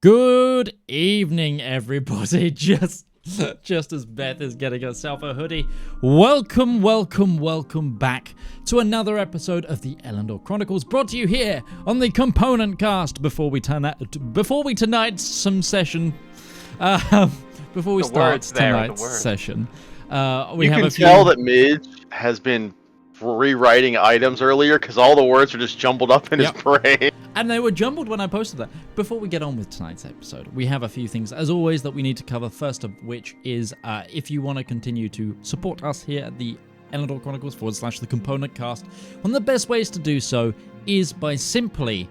Good evening, everybody. Just as Beth is getting herself a hoodie, welcome back to another episode of the Elendor Chronicles, brought to you here on the Component Cast. Before we tonight's session, before we start tonight's session, we have a few... tell that Midge has been rewriting items earlier because all the words are just jumbled up in his brain. And they were jumbled when I posted that. Before we get on with tonight's episode, we have a few things, as always, that we need to cover. First of which is, if you want to continue to support us here at the Elendor Chronicles / the Component Cast, one of the best ways to do so is by simply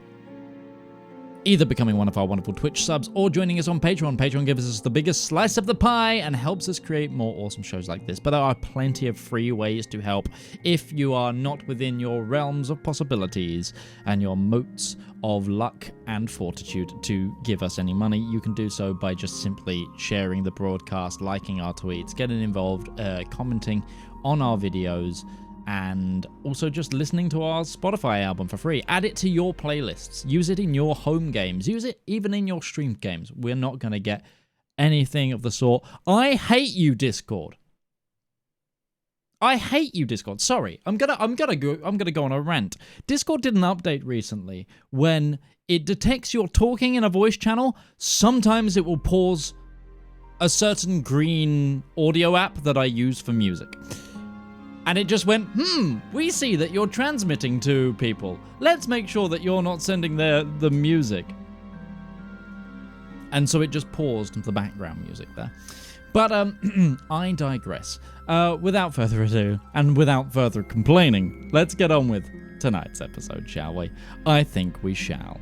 either becoming one of our wonderful Twitch subs or joining us on Patreon. Patreon gives us the biggest slice of the pie and helps us create more awesome shows like this. But there are plenty of free ways to help if you are not within your realms of possibilities and your motes of luck and fortitude to give us any money. You can do so by just simply sharing the broadcast, liking our tweets, getting involved, commenting on our videos, and also just listening to our Spotify album for free. Add it to your playlists. Use it in your home games. Use it even in your streamed games. We're not going to get anything of the sort. I hate you, Discord. I hate you, Discord. Sorry. I'm gonna go on a rant. Discord did an update recently when it detects you're talking in a voice channel. Sometimes it will pause a certain green audio app that I use for music. And it just went, we see that you're transmitting to people. Let's make sure that you're not sending the music. And so it just paused the background music there. But I digress. Without further ado, and without further complaining, let's get on with tonight's episode, shall we? I think we shall.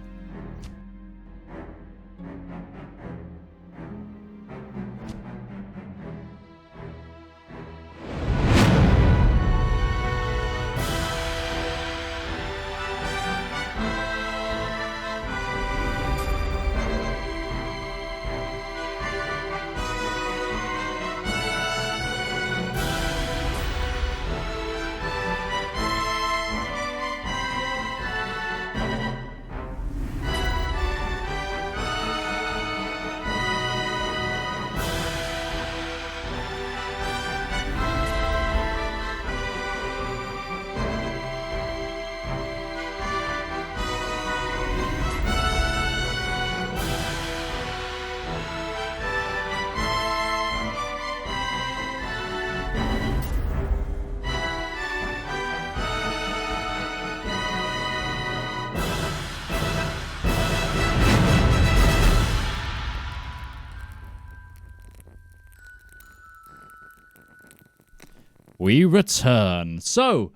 We return. So,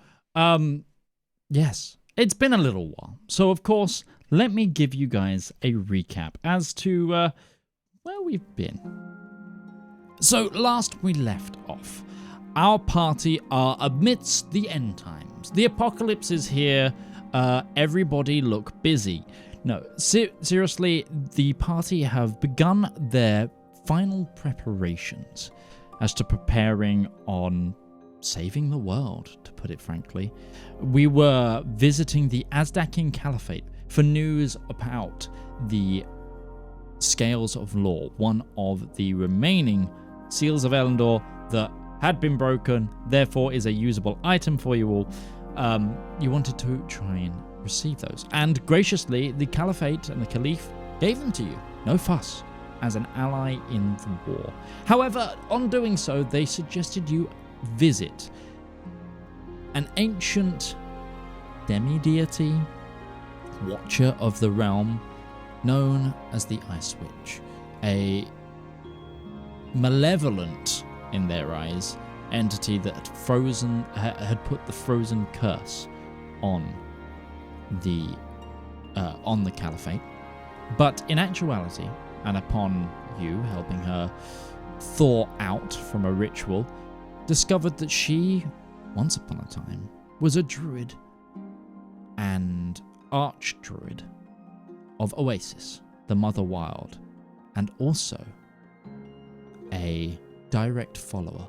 yes, it's been a little while. So, of course, let me give you guys a recap as to where we've been. So, last we left off, our party are amidst the end times. The apocalypse is here. Everybody look busy. No, seriously, the party have begun their final preparations as to preparing on saving the world, to put it frankly. We were visiting the Azdakin Caliphate for news about the Scales of Law, one of the remaining seals of Elendor that had been broken, therefore is a usable item for you all. You wanted to try and receive those. And graciously, the Caliphate and the Caliph gave them to you. No fuss, as an ally in the war. However, on doing so, they suggested you visit an ancient demi-deity, watcher of the realm, known as the Ice Witch, a malevolent, in their eyes, entity that had put the frozen curse on the Caliphate. But in actuality, and upon you helping her thaw out from a ritual, discovered that she, once upon a time, was a druid and archdruid of Oasis, the Mother Wild, and also a direct follower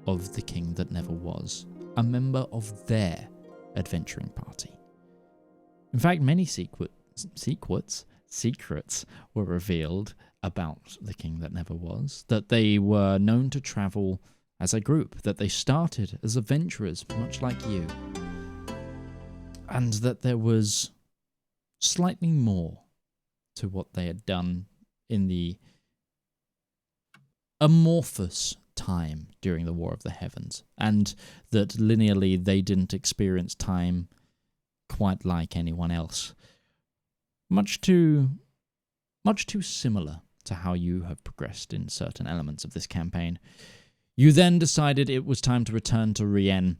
of the King That Never Was, a member of their adventuring party. In fact, many secrets secrets were revealed about the king that never was, that they were known to travel as a group, that they started as adventurers, much like you, and that there was slightly more to what they had done in the amorphous time during the War of the Heavens, and that linearly they didn't experience time quite like anyone else. Much too similar to how you have progressed in certain elements of this campaign. You then decided it was time to return to Rien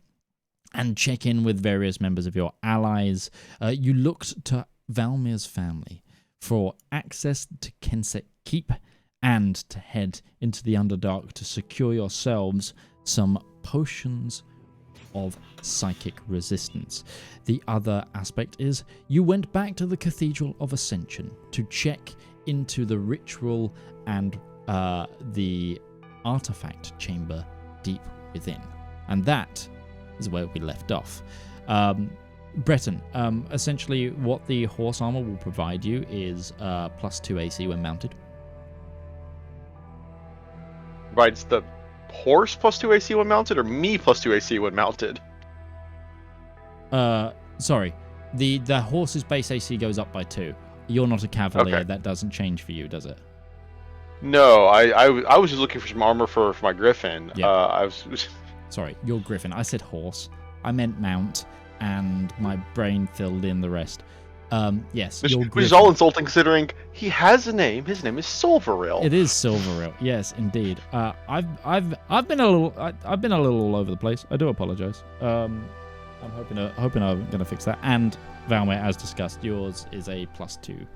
and check in with various members of your allies. You looked to Valymr's family for access to Kensek Keep and to head into the Underdark to secure yourselves some potions of psychic resistance. The other aspect is you went back to the Cathedral of Ascension to check into the ritual and the artifact chamber deep within. And that is where we left off. Breton, essentially what the horse armor will provide you is +2 AC when mounted. Provides the horse +2 AC when mounted, or me +2 AC when mounted? Sorry. The horse's base AC goes up by 2. You're not a cavalier. Okay. That doesn't change for you, does it? No, I was just looking for some armor for my griffin. Yeah. Sorry, you're griffin. I said horse. I meant mount, and my brain filled in the rest. Yes, which is all insulting considering he has a name. His name is Silveril. It is Silveril. Yes, indeed. I've been a little all over the place. I do apologize. I'm hoping I'm gonna fix that. And Valymr, as discussed, yours is a +2.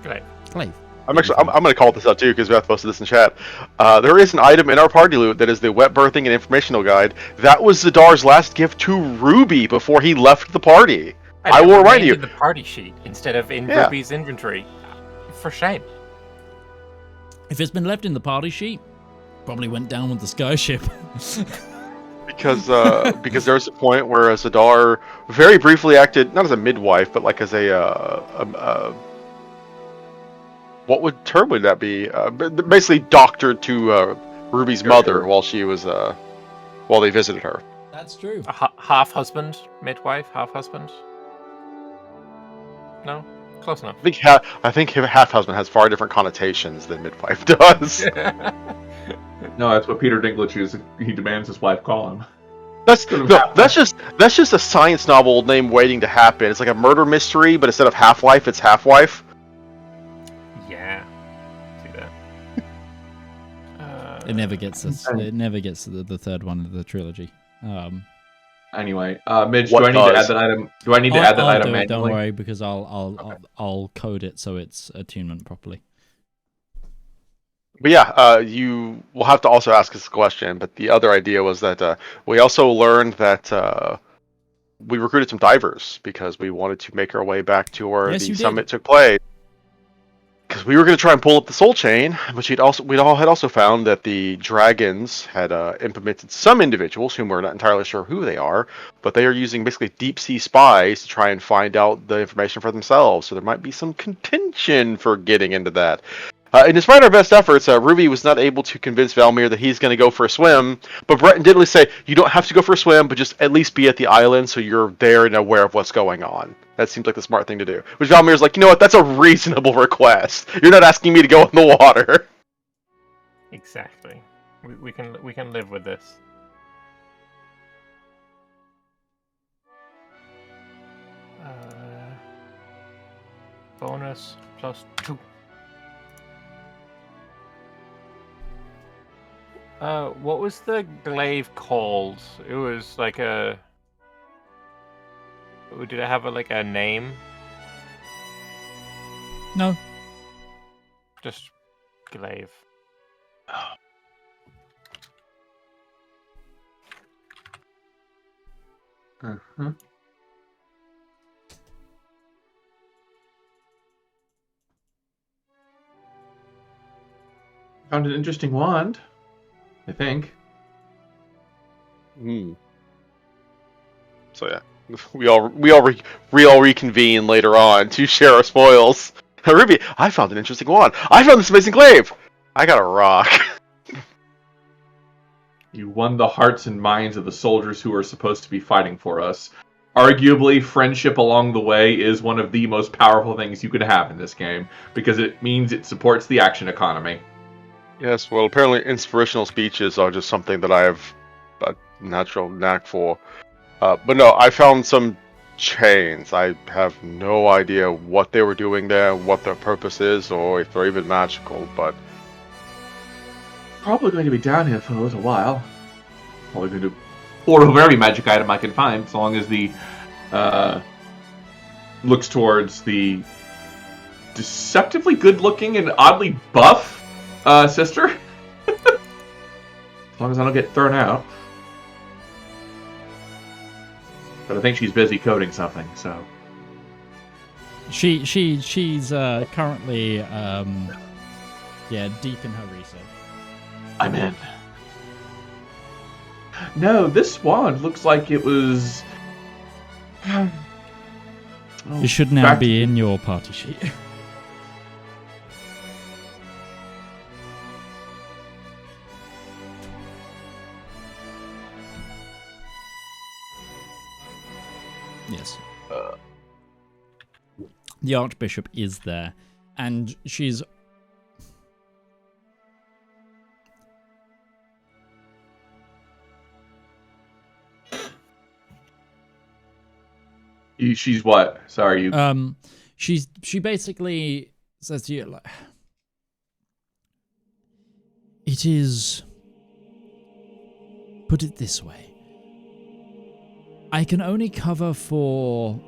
Glaive. I'm going to call this out too because Beth posted this in chat. There is an item in our party loot that is the wet birthing and informational guide. That was Zedaar's last gift to Ruby before he left the party. I will remind you. In the party sheet instead of in Ruby's inventory. For shame. If it's been left in the party sheet, probably went down with the skyship. Because there was a point where Zedaar very briefly acted not as a midwife, but like as a what term would that be? Basically, doctored to Ruby's mother while she was while they visited her. That's true. Half husband, midwife, half husband. No, close enough. I think half husband has far different connotations than midwife does. No, that's what Peter Dinklage he demands his wife call him. That's just a science novel name waiting to happen. It's like a murder mystery, but instead of Half-Life, it's Half-Wife. Yeah, see that. It never gets this. It never gets to the third one of the trilogy. Anyway, Midge, do I need to add that item? Do I need to add that item manually? Don't worry, because I'll code it so it's attunement properly. But yeah, you will have to also ask us a question. But the other idea was that we also learned that we recruited some divers because we wanted to make our way back to where the summit took place. Because we were going to try and pull up the soul chain, but we'd also found that the dragons had implemented some individuals whom we're not entirely sure who they are, but they are using basically deep sea spies to try and find out the information for themselves. So there might be some contention for getting into that. And despite our best efforts, Ruby was not able to convince Valymr that he's going to go for a swim. But Breton did at least say, you don't have to go for a swim, but just at least be at the island so you're there and aware of what's going on. That seems like the smart thing to do. Which Valymr's like, you know what, that's a reasonable request. You're not asking me to go in the water. Exactly. We can live with this. Bonus +2. What was the glaive called? It was like a... Did it have a name? No. Just glaive. Uh-huh. Found an interesting wand, I think. So yeah, we all reconvene later on to share our spoils. Ruby, I found an interesting one. I found this amazing glaive. I got a rock. You won the hearts and minds of the soldiers who are supposed to be fighting for us. Arguably, friendship along the way is one of the most powerful things you could have in this game, because it means it supports the action economy. Yes, well, apparently inspirational speeches are just something that I have a natural knack for. But no, I found some chains. I have no idea what they were doing there, what their purpose is, or if they're even magical, but... Probably going to be down here for a little while. Probably going to order every magic item I can find, so long as the looks towards the deceptively good-looking and oddly buff sister. As long as I don't get thrown out. But I think she's busy coding something, so... She's currently deep in her research. I'm in. No, this wand looks like it was... It should now be in your party sheet. Yes. The Archbishop is there, and she's... She's what? Sorry, you... She basically says to you, like... It is... Put it this way. I can only cover for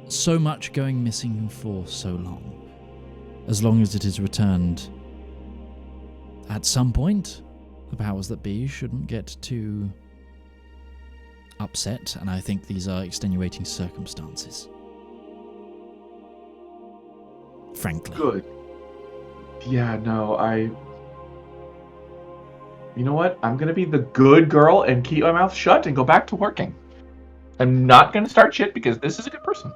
so much going missing for so long. As long as it is returned. At some point, the powers that be shouldn't get too upset, and I think these are extenuating circumstances. Frankly. Good. Yeah, no, You know what? I'm going to be the good girl and keep my mouth shut and go back to working. I'm not going to start shit because this is a good person.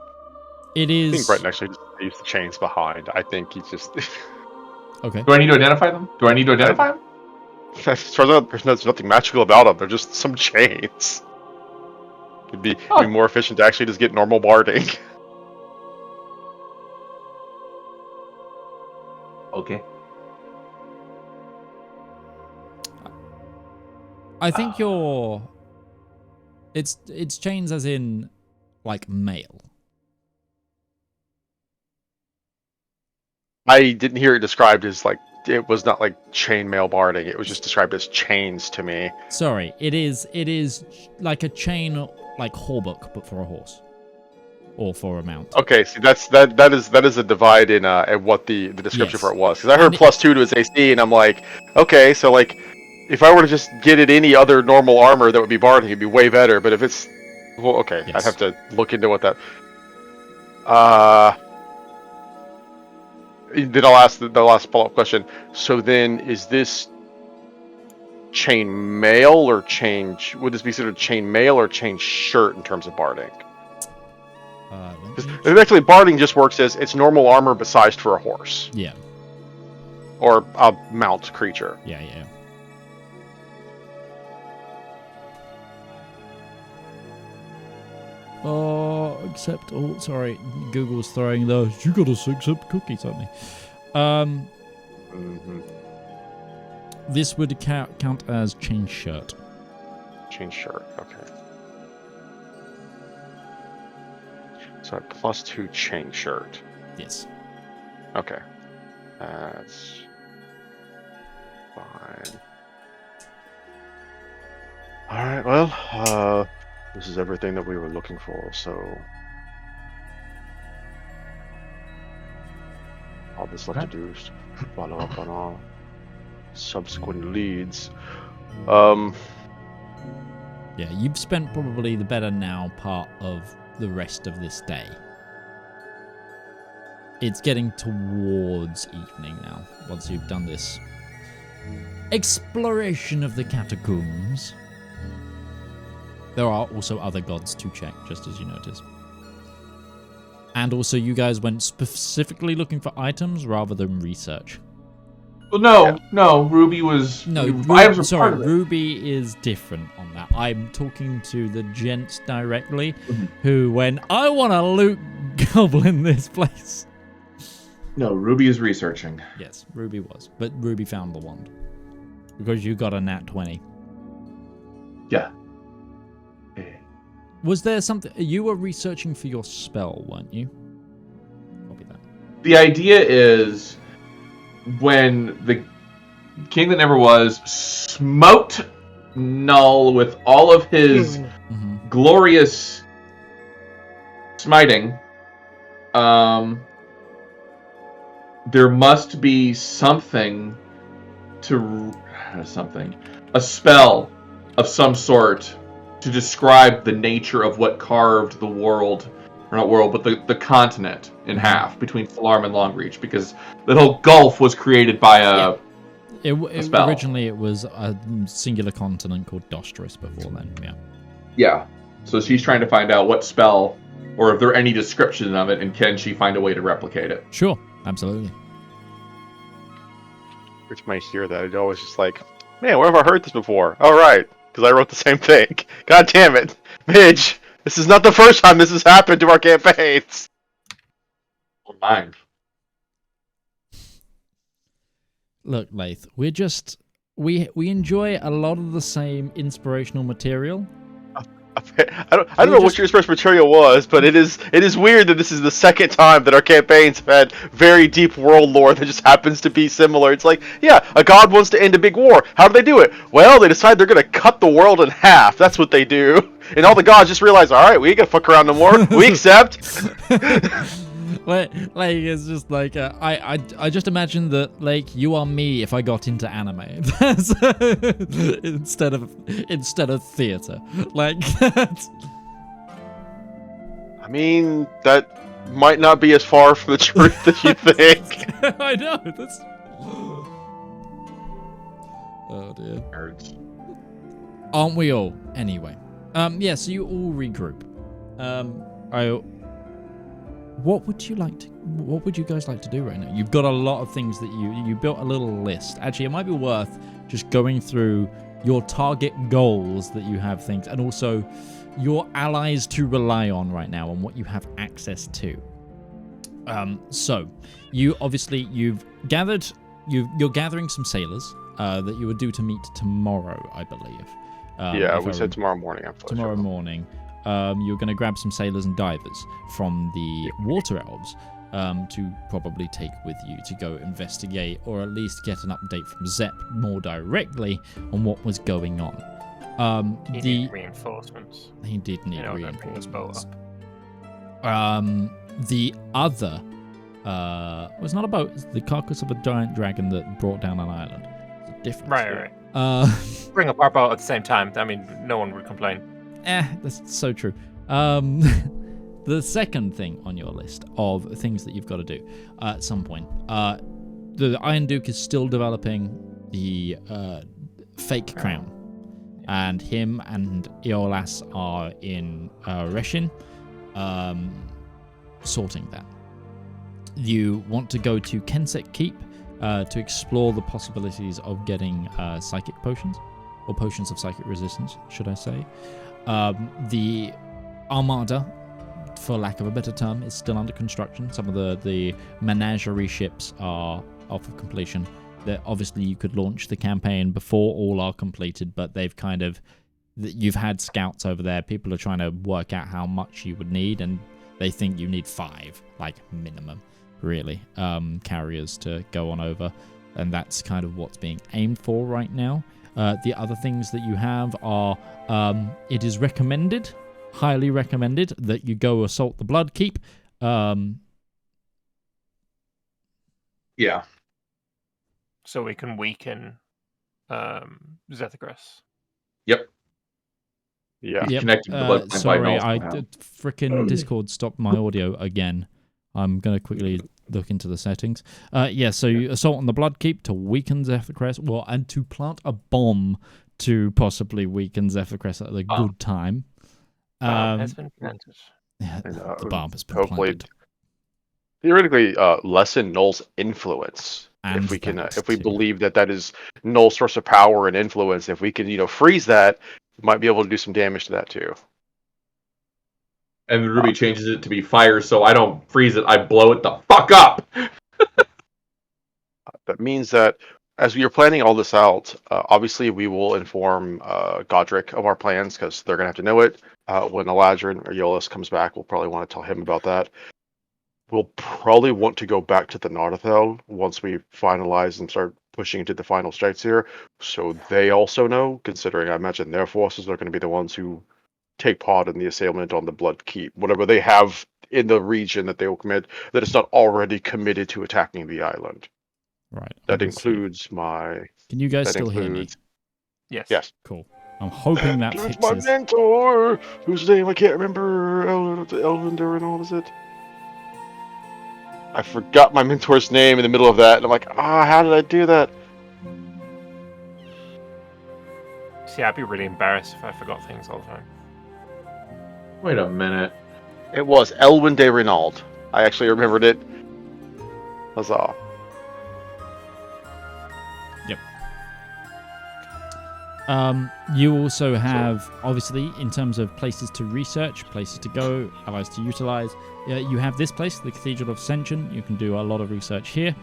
It is... I think Breton actually just leaves the chains behind. I think he's just... Okay. Do I need to identify them? Them? As far as there's nothing magical about them. They're just some chains. It'd be more efficient to actually just get normal barding. Okay. I think you're... It's chains as in, like, mail. I didn't hear it described as, like, it was not like chainmail barding. It was just described as chains to me. Sorry, it is like a chain, like hawbuck, but for a horse. Or for a mount. Okay, see, that is a divide in what the description for it was. Because I heard +2 to his AC, and I'm like, okay, so, like, if I were to just get it any other normal armor that would be barding, it'd be way better. But if it's... Well, okay, yes. I'd have to look into what that... Then I'll ask the last follow-up question. So then, is this chain mail or chain... Would this be considered chain mail or chain shirt in terms of barding? Actually, barding just works as it's normal armor but sized for a horse. Yeah. Or a mount creature. Yeah. Accept all. Sorry, Google's throwing those. You gotta accept cookies, haven't you? This would count as chain shirt. Chain shirt, okay. So +2 chain shirt. Yes. Okay. That's fine. Alright, well, this is everything that we were looking for, so... All that's left to do is follow up on all subsequent leads. Yeah, you've spent probably the better now part of the rest of this day. It's getting towards evening now, once you've done this exploration of the catacombs. There are also other gods to check, just as you notice. And also, you guys went specifically looking for items rather than research. Well, no, Ruby was... items were part of it. Ruby is different on that. I'm talking to the gents directly, who went, I want to loot goblin this place. No, Ruby is researching. Yes, Ruby was. But Ruby found the wand. Because you got a nat 20. Yeah. Was there something... You were researching for your spell, weren't you? Copy that. The idea is... when the King That Never Was smote Null with all of his glorious smiting, there must be something a spell of some sort to describe the nature of what carved the world, or not world, but the continent in half between Valymr and Longreach, because that whole gulf was created by a spell. Originally, it was a singular continent called Dostris before then, yeah. Yeah. So she's trying to find out what spell, or if there are any description of it, and can she find a way to replicate it? Sure, absolutely. Every time I hear that, it's always just like, man, where have I heard this before? Oh, right, because I wrote the same thing. God damn it. Midge, this is not the first time this has happened to our campaigns. Or mine. Look, Lath, we're just... We enjoy a lot of the same inspirational material. I don't know what your inspirational material was, but it is weird that this is the second time that our campaigns have had very deep world lore that just happens to be similar. It's like, yeah, a god wants to end a big war. How do they do it? Well, they decide they're going to cut the world in half. That's what they do. And all the gods just realize, all right, we ain't going to fuck around no more. We accept. like it's just like I just imagine that like you are me if I got into anime instead of theater like that. I mean, that might not be as far from the truth as you think. I know that's. Oh dear. Nerds. Aren't we all? Anyway, yeah. So you all regroup. What would you guys like to do right now? You've got a lot of things that you built a little list. Actually, it might be worth just going through your target goals that you have things, and also your allies to rely on right now and what you have access to. So you're gathering some sailors that you were due to meet tomorrow, I believe. Yeah, we said tomorrow morning. Tomorrow morning. You're going to grab some sailors and divers from the water elves to probably take with you to go investigate, or at least get an update from Zep more directly on what was going on. He needed reinforcements. He did need reinforcements. The other was not a boat. It's the carcass of a giant dragon that brought down an island. It's a difference. Right. Bring up our boat at the same time. I mean, no one would complain. That's so true. The second thing on your list of things that you've got to do at some point, the Iron Duke is still developing the fake crown, and him and Eolas are in Reshin sorting that. You want to go to Kensek Keep to explore the possibilities of getting psychic potions, or potions of psychic resistance, should I say. The Armada, for lack of a better term, is still under construction. Some of the menagerie ships are off of completion. That obviously you could launch the campaign before all are completed, but they've kind of... You've had scouts over there. People are trying to work out how much you would need, and they think you need 5, like minimum, really, carriers to go on over. And that's kind of what's being aimed for right now. The other things that you have are, it is recommended, highly recommended, that you go assault the Blood Keep. Yeah. So we can weaken Zedaar. Yep. Connected to the blood sorry, frickin' Discord stopped my audio again. I'm going to quickly look into the settings. So you assault on the Blood Keep to weaken Zedaar, and to plant a bomb to possibly weaken Zephyrcrest at a good time. Has been planted. Yeah, And, the bomb has been hopefully, planted. theoretically, lessen Null's influence. And If we can, that if we too. believe that is Null's source of power and influence, if we can, freeze that, we might be able to do some damage to that too. And Ruby changes it to be fire, so I don't freeze it, I blow it the fuck up! That means that as we are planning all this out, obviously we will inform Godric of our plans because they're going to have to know it. When Eladrin or Yolis comes back, we'll probably want to tell him about that. We'll probably want to go back to the Nardathel once we finalize and start pushing into the final strikes here, so they also know, considering I imagine their forces are going to be the ones who take part in the assailant on the Blood Keep. Whatever they have in the region that they will commit, that it's not already committed to attacking the island. Right. That includes my... Can you guys still hear me? Yes. Yes. Cool. I'm hoping that Includes fixes... my mentor, whose name I can't remember. Elendor and all, was it? I forgot my mentor's name in the middle of that, and I'm like, how did I do that? See, I'd be really embarrassed if I forgot things all the time. Wait a minute. It was Elwyn de Reynard. I actually remembered it. Huzzah. You also have, obviously, in terms of places to research, places to go, allies to utilize, you have this place, the Cathedral of Ascension. You can do a lot of research here.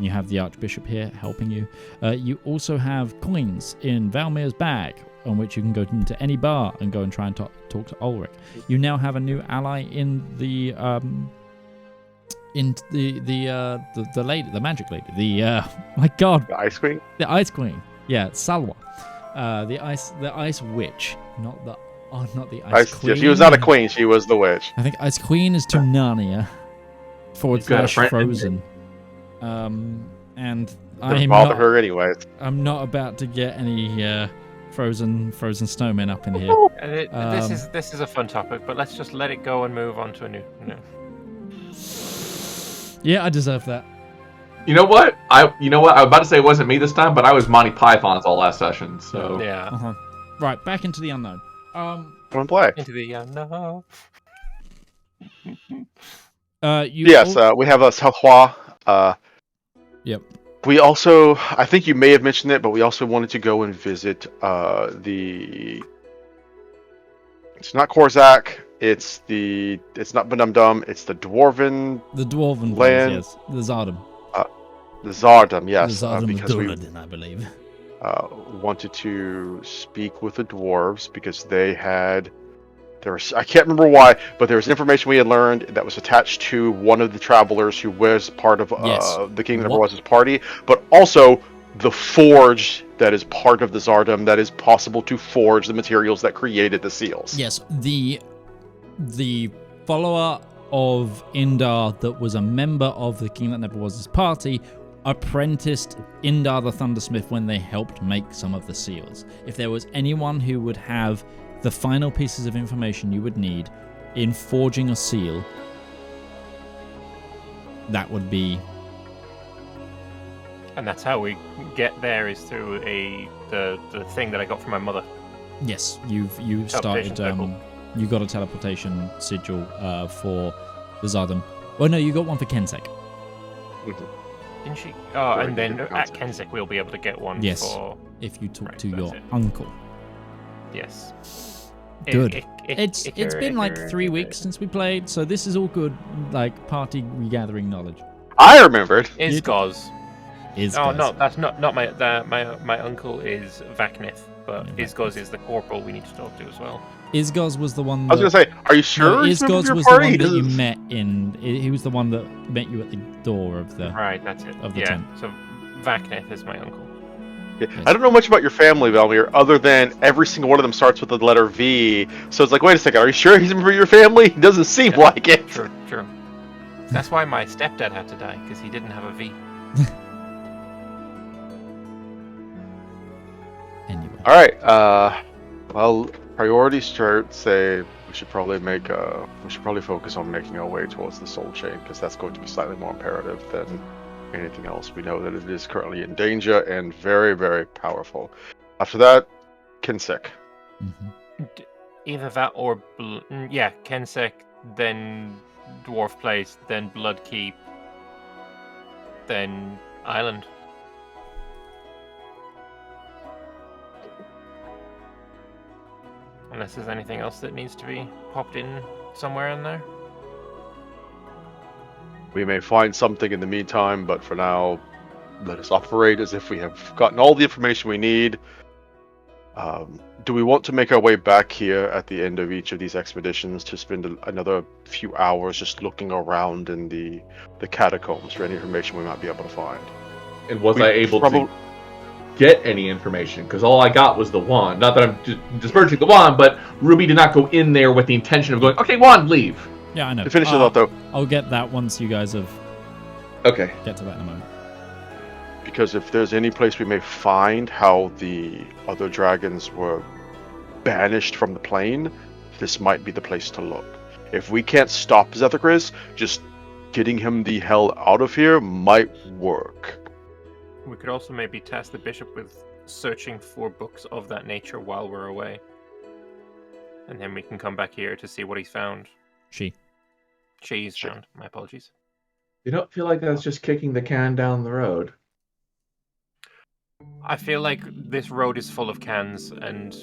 You have the Archbishop here helping you. You also have coins in Valymr's bag, on which you can go into any bar and go and try and talk to Ulrich. You now have a new ally in the lady, the magic lady, my god, The Ice Queen? the Ice Queen. Yeah, Salwa. The ice witch, not the ice queen. Yeah, she was not a queen, she was the witch. I think ice queen is to Narnia / Frozen. And Didn't bother her anyway. I'm not about to get any frozen snowmen up in here. This is a fun topic, but let's just let it go and move on to a new. Yeah, I deserve that. You know what? I was about to say it wasn't me this time, but I was Monty Python's all last session, so... Yeah. Right, back into the unknown. Come and play. Into the unknown. We have a Southwa. Yep. We also, I think you may have mentioned it, but we also wanted to go and visit the... It's not Korzak, it's not Benumdum, it's the Dwarven land. land. Yes, the Zardom. The Zardom, yes. The Zardom because of we Duladin, I believe. wanted to speak with the dwarves because they had... I can't remember why, but there was information we had learned that was attached to one of the travelers who was part of the King that was his party, but also the forge that is part of the Zardom that is possible to forge the materials that created the seals. Yes, the follower of Indar that was a member of the King that never was his party apprenticed Indar the Thundersmith when they helped make some of the seals. If there was anyone who would have the final pieces of information you would need in forging a seal, that would be... And that's how we get there, is through the thing that I got from my mother. Yes, you started... you got a teleportation sigil for the Zardom. Oh no, you got one for Kensek. Didn't she? Oh, and then at Kensek we'll be able to get one for... if you talk to your uncle. Yes. Good. It's been like 3 weeks since we played, so this is all good, like party regathering knowledge. I remembered. Isgoz. Isgoz. Oh no, that's not my uncle is Vaknith, but Isgoz is the corporal we need to talk to as well. Isgoz was the one. I was gonna say, are you sure? No, Isgoz was the one that you met in. He was the one that met you at the door of the. Right, that's it. Of the tent. So Vaknith is my uncle. Yeah. Yes. I don't know much about your family, Valymr, other than every single one of them starts with the letter V. So it's like, wait a second, are you sure he's a member of your family? He doesn't seem like it. True. That's why my stepdad had to die, because he didn't have a V. Anyway. All right. Well, priorities chart say we should probably focus on making our way towards the Soul Chain, because that's going to be slightly more imperative than anything else. We know that it is currently in danger and very, very powerful. After that, Kensek. Either that or Kensek, then Dwarf Place, then Blood Keep, then Island. Unless there's anything else that needs to be popped in somewhere in there. We may find something in the meantime, but for now, let us operate as if we have gotten all the information we need. Do we want to make our way back here at the end of each of these expeditions to spend another few hours just looking around in the catacombs for any information we might be able to find? And was I able to get any information? Because all I got was the wand. Not that I'm dispersing the wand, but Ruby did not go in there with the intention of going, okay, wand, leave. Yeah, I know. To finish it off, though. I'll get that once you guys have... Okay. Get to that in a moment. Because if there's any place we may find how the other dragons were banished from the plane, this might be the place to look. If we can't stop Zethagris, just getting him the hell out of here might work. We could also maybe task the bishop with searching for books of that nature while we're away. And then we can come back here to see what he's found. She's found. My apologies. You don't feel like that's just kicking the can down the road? I feel like this road is full of cans, and...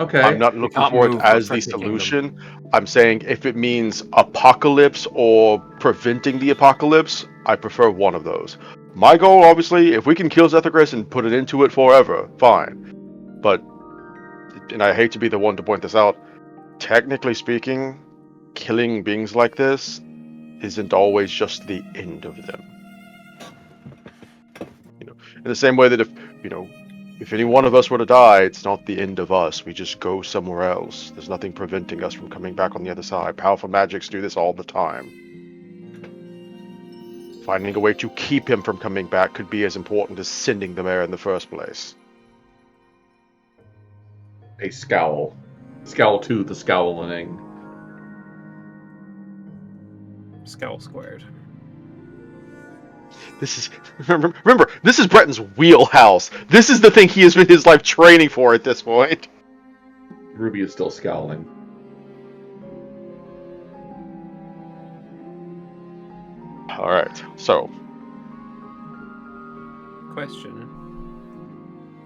Okay. I'm not looking for it as the solution. I'm saying if it means apocalypse or preventing the apocalypse, I prefer one of those. My goal, obviously, if we can kill Zethagris and put it into it forever, fine. But, and I hate to be the one to point this out, technically speaking, killing beings like this isn't always just the end of them. In the same way that if any one of us were to die, it's not the end of us. We just go somewhere else. There's nothing preventing us from coming back on the other side. Powerful magics do this all the time. Finding a way to keep him from coming back could be as important as sending them there in the first place. A scowl. Scowl 2, the scowling. Scowl squared. This is remember, this is Breton's wheelhouse. This is the thing he has been his life training for at this point. Ruby is still scowling. Alright, so. Question.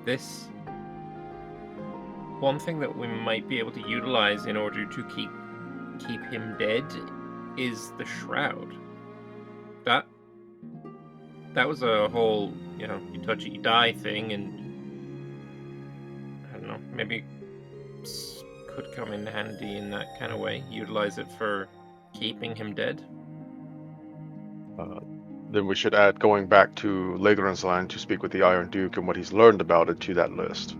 This... One thing that we might be able to utilize in order to keep him dead is the shroud. That was a whole, you touch it, you die thing, and I don't know, maybe could come in handy in that kind of way. Utilize it for keeping him dead. Then we should add going back to Legran's land to speak with the Iron Duke and what he's learned about it to that list.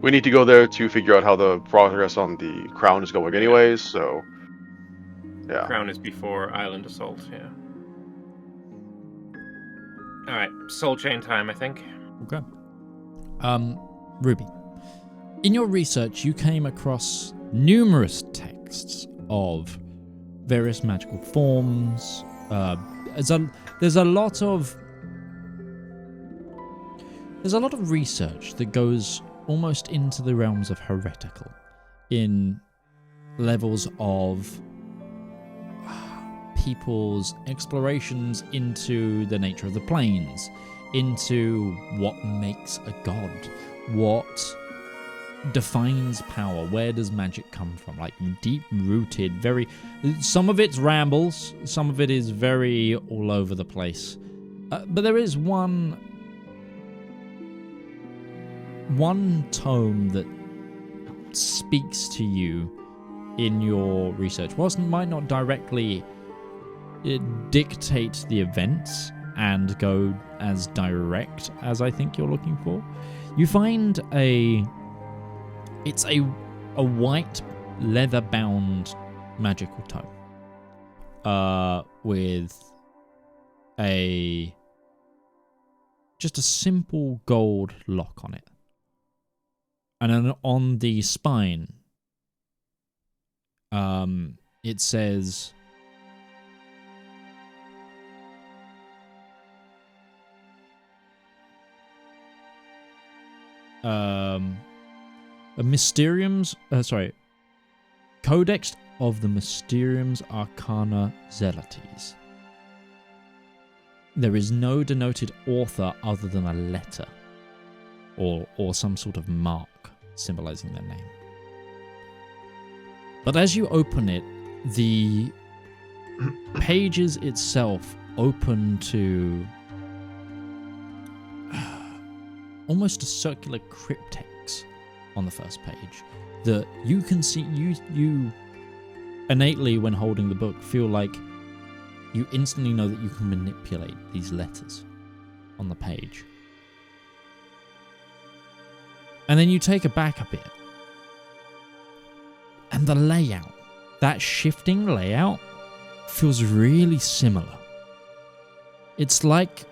We need to go there to figure out how the progress on the crown is going anyways, so... Yeah. Crown is before Island Assault, yeah. Alright, Soul Chain time, I think. Okay. Ruby, in your research, you came across numerous texts of various magical forms. There's a lot of research that goes almost into the realms of heretical in levels of people's explorations into the nature of the planes, into what makes a god, what defines power, where does magic come from, like deep-rooted, some of it's rambles, some of it is very all over the place. But there is one tome that speaks to you in your research. Whilst it might not directly dictate the events and go as direct as I think you're looking for, you find it's a white leather-bound magical tome with just a simple gold lock on it, and then on the spine it says, a Mysterium's Codex of the Mysterium's Arcana Zealotes. There is no denoted author other than a letter or some sort of mark symbolizing their name. But as you open it, the pages itself open to almost a circular cryptex on the first page that you can see. You innately, when holding the book, feel like you instantly know that you can manipulate these letters on the page. And then you take it back a bit. And the layout, that shifting layout, feels really similar. It's like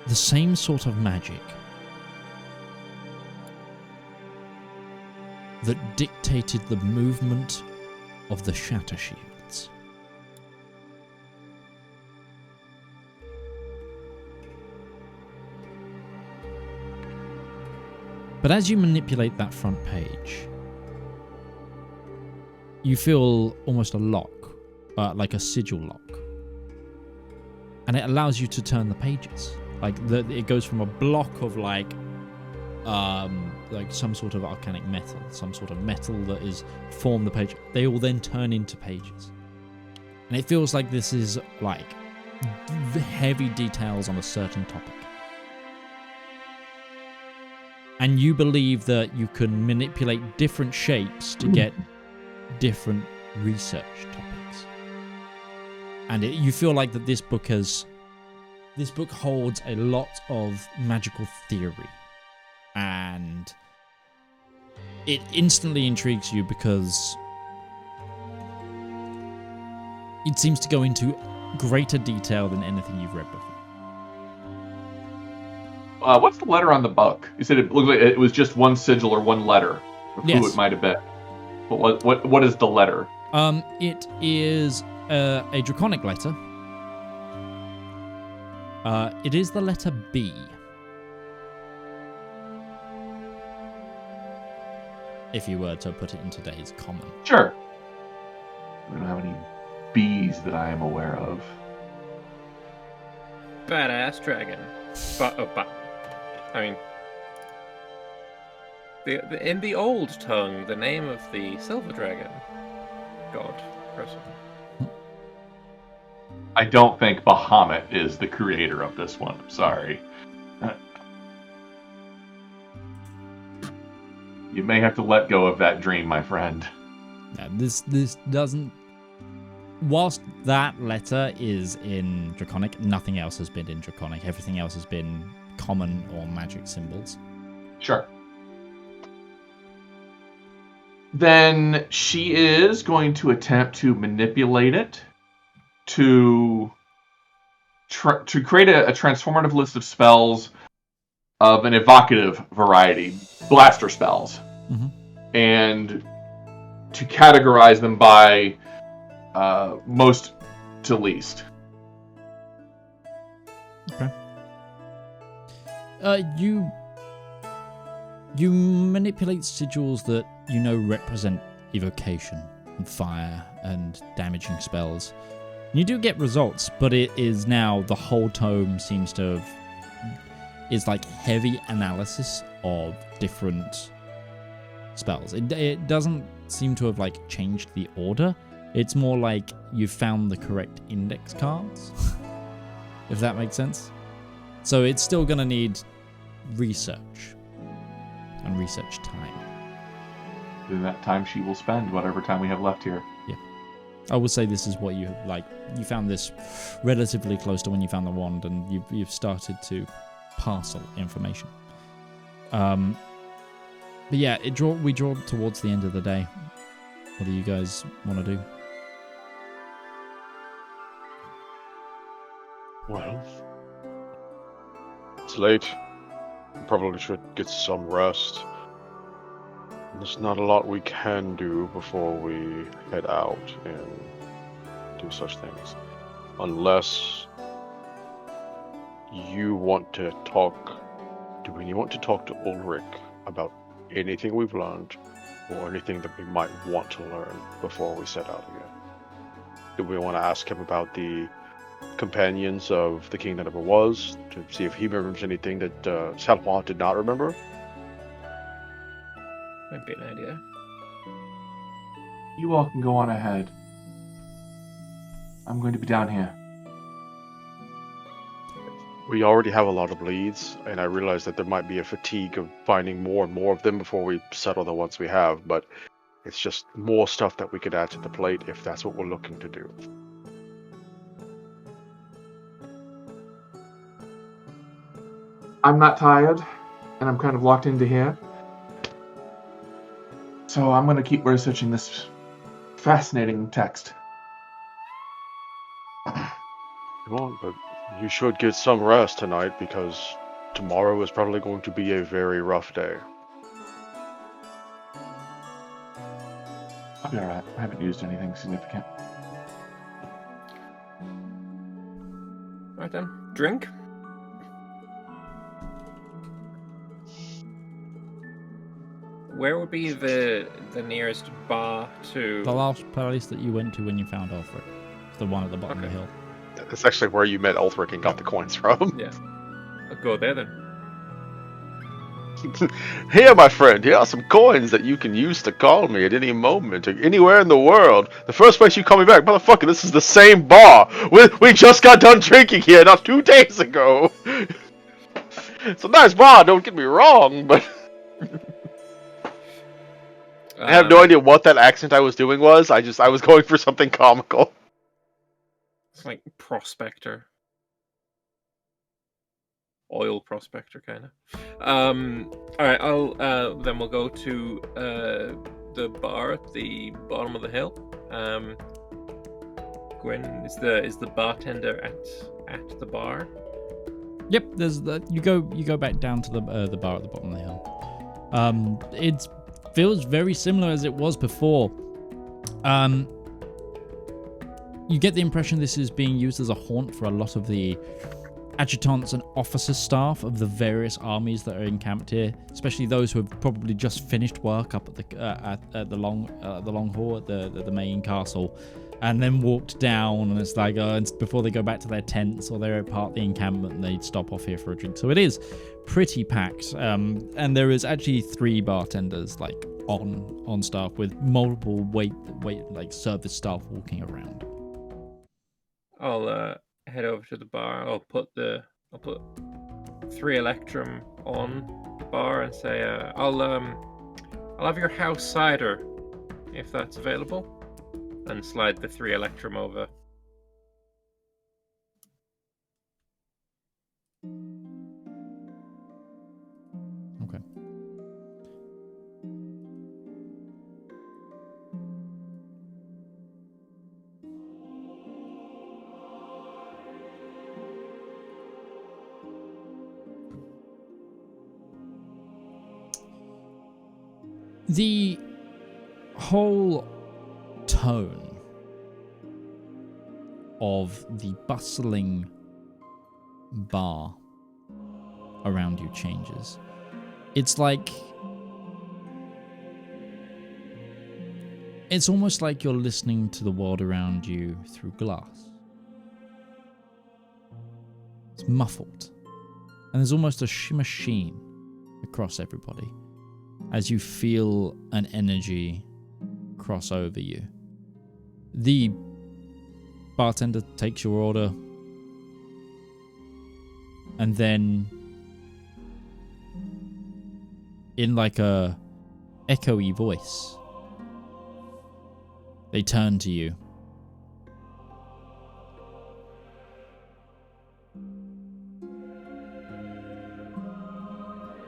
the same sort of magic that dictated the movement of the Shatter Shields. But as you manipulate that front page, you feel almost a lock, like a sigil lock. And it allows you to turn the pages. It goes from a block of like some sort of arcanic metal, some sort of metal that is form the page. They will then turn into pages. And it feels like this is like heavy details on a certain topic. And you believe that you can manipulate different shapes to get different research topics. And you feel like that this book holds a lot of magical theory. And it instantly intrigues you because it seems to go into greater detail than anything you've read before. What's the letter on the book? You said it looked like it was just one sigil or one letter of who it might have been. But what is the letter? It is a draconic letter. It is the letter B. If you were to put it in today's common. Sure. We don't have any B's that I am aware of. Badass dragon. In the old tongue, the name of the silver dragon, god, person. I don't think Bahamut is the creator of this one. I'm sorry. You may have to let go of that dream, my friend. Yeah, this doesn't... Whilst that letter is in Draconic, nothing else has been in Draconic. Everything else has been common or magic symbols. Sure. Then she is going to attempt to manipulate it to create a transformative list of spells of an evocative variety, blaster spells, and to categorize them by most to least. Okay. You manipulate sigils that you know represent evocation and fire and damaging spells. You do get results, but it is now the whole tome seems to have is like heavy analysis of different spells. It doesn't seem to have like changed the order. It's more like you found the correct index cards, if that makes sense. So it's still going to need research and research time. In that time she will spend whatever time we have left here. Yeah. I would say this is what you like. You found this relatively close to when you found the wand, and you've started to parcel information. But yeah, we draw towards the end of the day. What do you guys want to do? Well, it's late. We probably should get some rest. There's not a lot we can do before we head out and do such things. Unless you want to talk Do we want to talk to Ulrich about anything we've learned, or anything that we might want to learn before we set out again? Do we want to ask him about the companions of the king that never was, to see if he remembers anything that Salwa did not remember? Might be an idea. You all can go on ahead. I'm going to be down here. We already have a lot of leads, and I realize that there might be a fatigue of finding more and more of them before we settle the ones we have, but it's just more stuff that we could add to the plate if that's what we're looking to do. I'm not tired, and I'm kind of locked into here. So I'm going to keep researching this fascinating text. Come on, but you should get some rest tonight, because tomorrow is probably going to be a very rough day. I'll be alright. I haven't used anything significant. Right then, drink. Where would be the nearest bar to? The last place that you went to when you found Ulfric. The one at the bottom of the hill. That's actually where you met Ulfric and got the coins from. Yeah, I'll go there then. Here, my friend, here are some coins that you can use to call me at any moment, anywhere in the world. The first place you call me back, motherfucker, this is the same bar. We just got done drinking here not 2 days ago. It's a nice bar, don't get me wrong, but I have no idea what that accent I was doing was. I was going for something comical. It's like prospector. Oil prospector, kind of. Alright, then we'll go to the bar at the bottom of the hill. Gwyn, is the bartender at the bar? Yep, you go back down to the bar at the bottom of the hill. It feels very similar as it was before. You get the impression this is being used as a haunt for a lot of the adjutants and officer staff of the various armies that are encamped here, especially those who have probably just finished work up at the long hall at the main castle, and then walked down, and it's like before they go back to their tents or they're part of the encampment, they'd stop off here for a drink. So it is pretty packed, and there is actually 3 bartenders like on staff with multiple wait like service staff walking around. I'll head over to the bar. I'll put 3 Electrum on the bar and say, I'll have your house cider, if that's available, and slide the 3 Electrum over. Okay. The whole tone of the bustling bar around you changes. It's almost like you're listening to the world around you through glass. It's muffled, and there's almost a shimmer sheen across everybody as you feel an energy cross over you. The bartender takes your order, and then in like a echoey voice, they turn to you.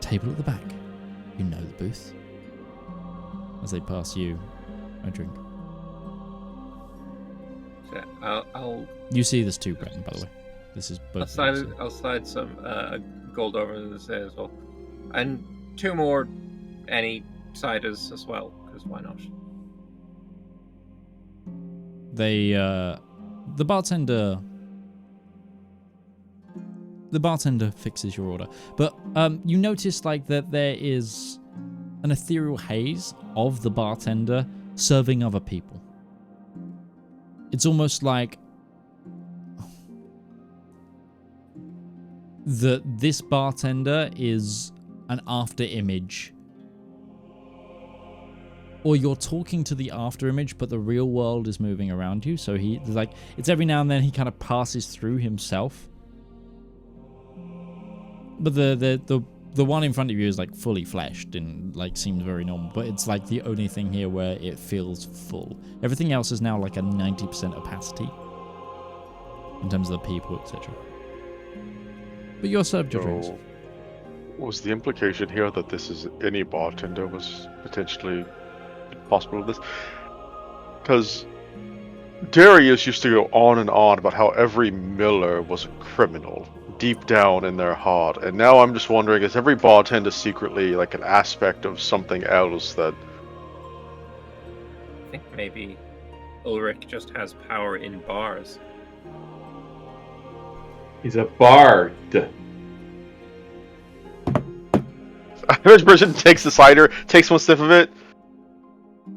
Table at the back. You know the booth. As they pass you a drink. So I'll You see this too, Breton, by the way. This is both. I'll slide some gold over and say as well, and 2 more any ciders as well, because why not? The bartender The bartender fixes your order, but you notice like that there is an ethereal haze of the bartender serving other people. It's almost like this bartender is an after image, or you're talking to the after image, but the real world is moving around you. So it's every now and then he kind of passes through himself. But the one in front of you is like fully fleshed and like seems very normal. But it's like the only thing here where it feels full. Everything else is now like a 90% opacity in terms of the people, etc. But you're served your drinks. Was the implication here that this is any bartender was potentially possible with this? Because Darius used to go on and on about how every miller was a criminal deep down in their heart, and now I'm just wondering, is every bartender secretly like an aspect of something else that... I think maybe Ulrich just has power in bars. He's a bard. Average person takes the cider, takes one sip of it.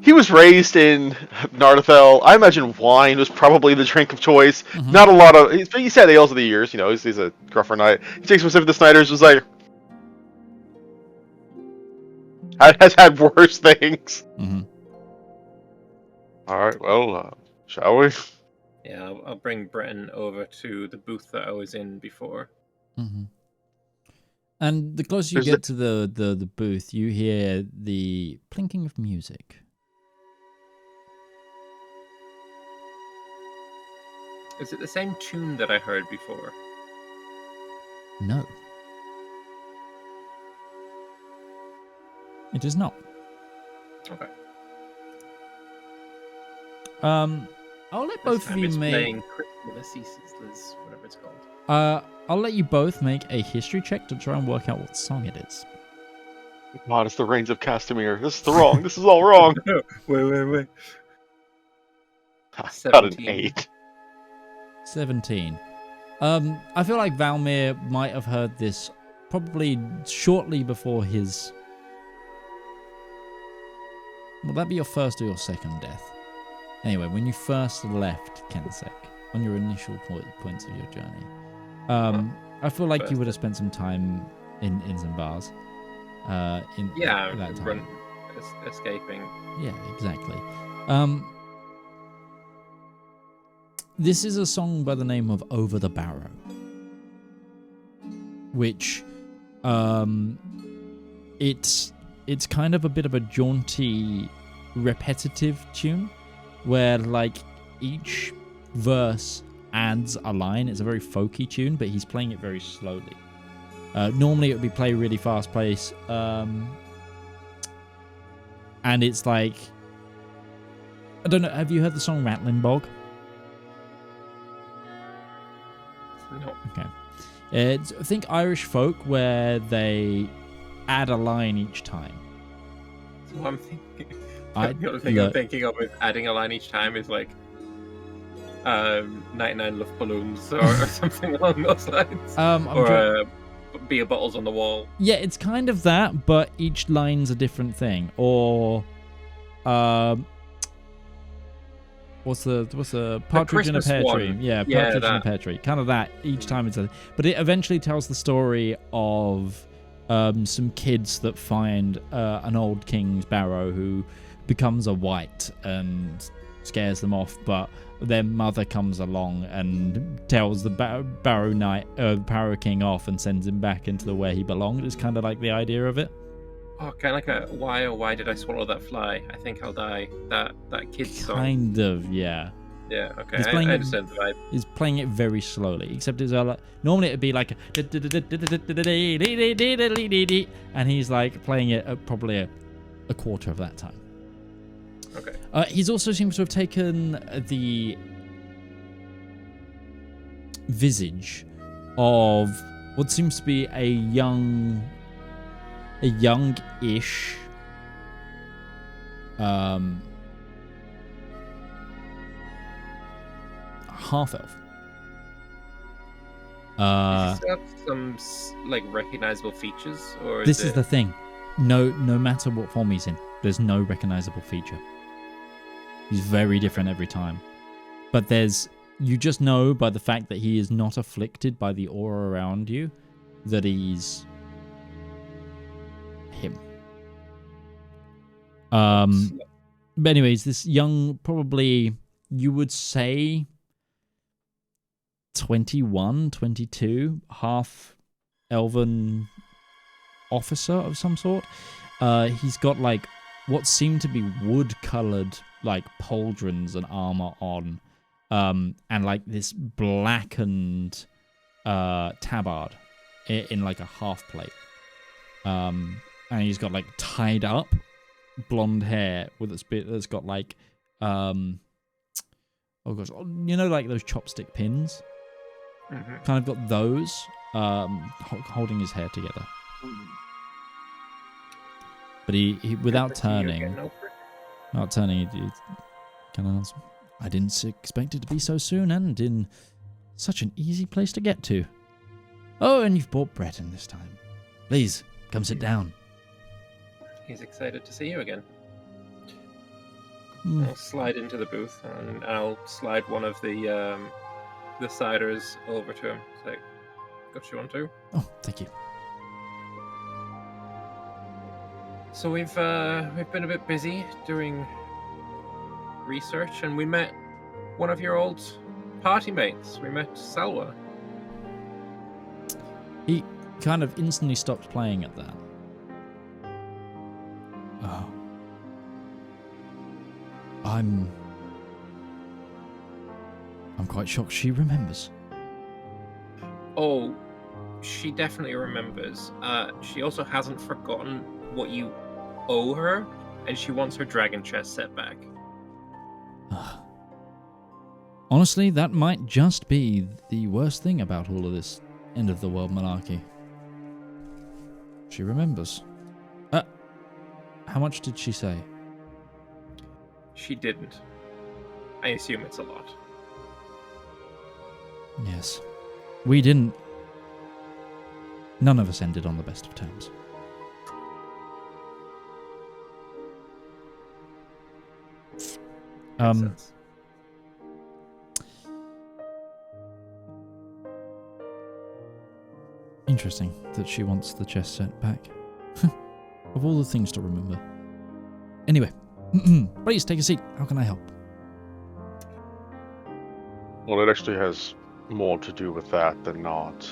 He was raised in Nardathel. I imagine wine was probably the drink of choice. Mm-hmm. Not a lot of... He's had ales of the years, you know, he's a gruffer knight. He takes one sip of the Snyder's, was like... has had worse things. Mm-hmm. Alright, well, shall we? Yeah, I'll bring Breton over to the booth that I was in before. Mm-hmm. And the closer you get to the booth, you hear the plinking of music. Is it the same tune that I heard before? No. It is not. Okay. I'll let both of you make... playing Christmas, whatever it's called. I'll let you both make a history check to try and work out what song it is. God, it's the Reigns of Castamere. This is wrong. This is all wrong. Wait. Got an 8. 17. I feel like Valymr might have heard this probably shortly before his... Will that be your first or your second death? Anyway, when you first left Kensek, on your initial points of your journey, I feel like you would have spent some time in some bars. That time. Escaping. Yeah, exactly. This is a song by the name of Over the Barrow, which it's kind of a bit of a jaunty, repetitive tune, where like each verse adds a line. It's a very folky tune, but he's playing it very slowly. Normally it would be play really fast pace, and it's like, I don't know, have you heard the song Rattling Bog? No. Okay. Think Irish folk where they add a line each time. So I'm thinking... the other thing I'm thinking of with adding a line each time is like 99 Luft Balloons or something along those lines. Beer bottles on the wall. Yeah, it's kind of that, but each line's a different thing. Or what's the partridge in a pear tree? Yeah, partridge in a pear tree. Kind of that. Each time it's a... But it eventually tells the story of some kids that find an old king's barrow who becomes a wight and scares them off, but their mother comes along and tells the barrow king off and sends him back into where he belonged. It's kind of like the idea of it. Oh, kind of like a why oh why did I swallow that fly? I think I'll die. That kid's song. Kind of, yeah. Yeah, okay. I understand the vibe. He's playing it very slowly, except it's normally it'd be like and he's like playing it at probably a quarter of that time. Okay. He's also seems to have taken the visage of what seems to be a young-ish half-elf. Does this have some like recognizable features, or This is the thing. No matter what form he's in, there's no recognizable feature. He's very different every time. But you just know by the fact that he is not afflicted by the aura around you that he's him. But anyways, this young, probably you would say 21, 22, half elven officer of some sort. He's got like what seem to be wood-colored like pauldrons and armor on, and like this blackened tabard in like a half plate. And he's got like tied up blonde hair with its bit that's got like oh gosh, you know, like those chopstick pins. Mm-hmm. Kind of got those, holding his hair together. But he without turning, he kind of answers, I didn't expect it to be so soon and in such an easy place to get to. Oh, and you've brought Breton this time. Please, come sit down. He's excited to see you again. Mm. I'll slide into the booth and I'll slide one of the ciders over to him. Say, got you one too? Oh, thank you. So we've been a bit busy doing research, and we met one of your old party mates. We met Salwa. He kind of instantly stopped playing at that. Oh. I'm quite shocked she remembers. Oh, she definitely remembers. She also hasn't forgotten what you owe her, and she wants her dragon chest set back. Honestly, that might just be the worst thing about all of this end of the world malarkey. She remembers. How much did she say? She didn't. I assume it's a lot. Yes. We didn't. None of us ended on the best of terms. Makes sense. Interesting that she wants the chest set back. Of all the things to remember. Anyway, please take a seat. How can I help? Well, it actually has more to do with that than not.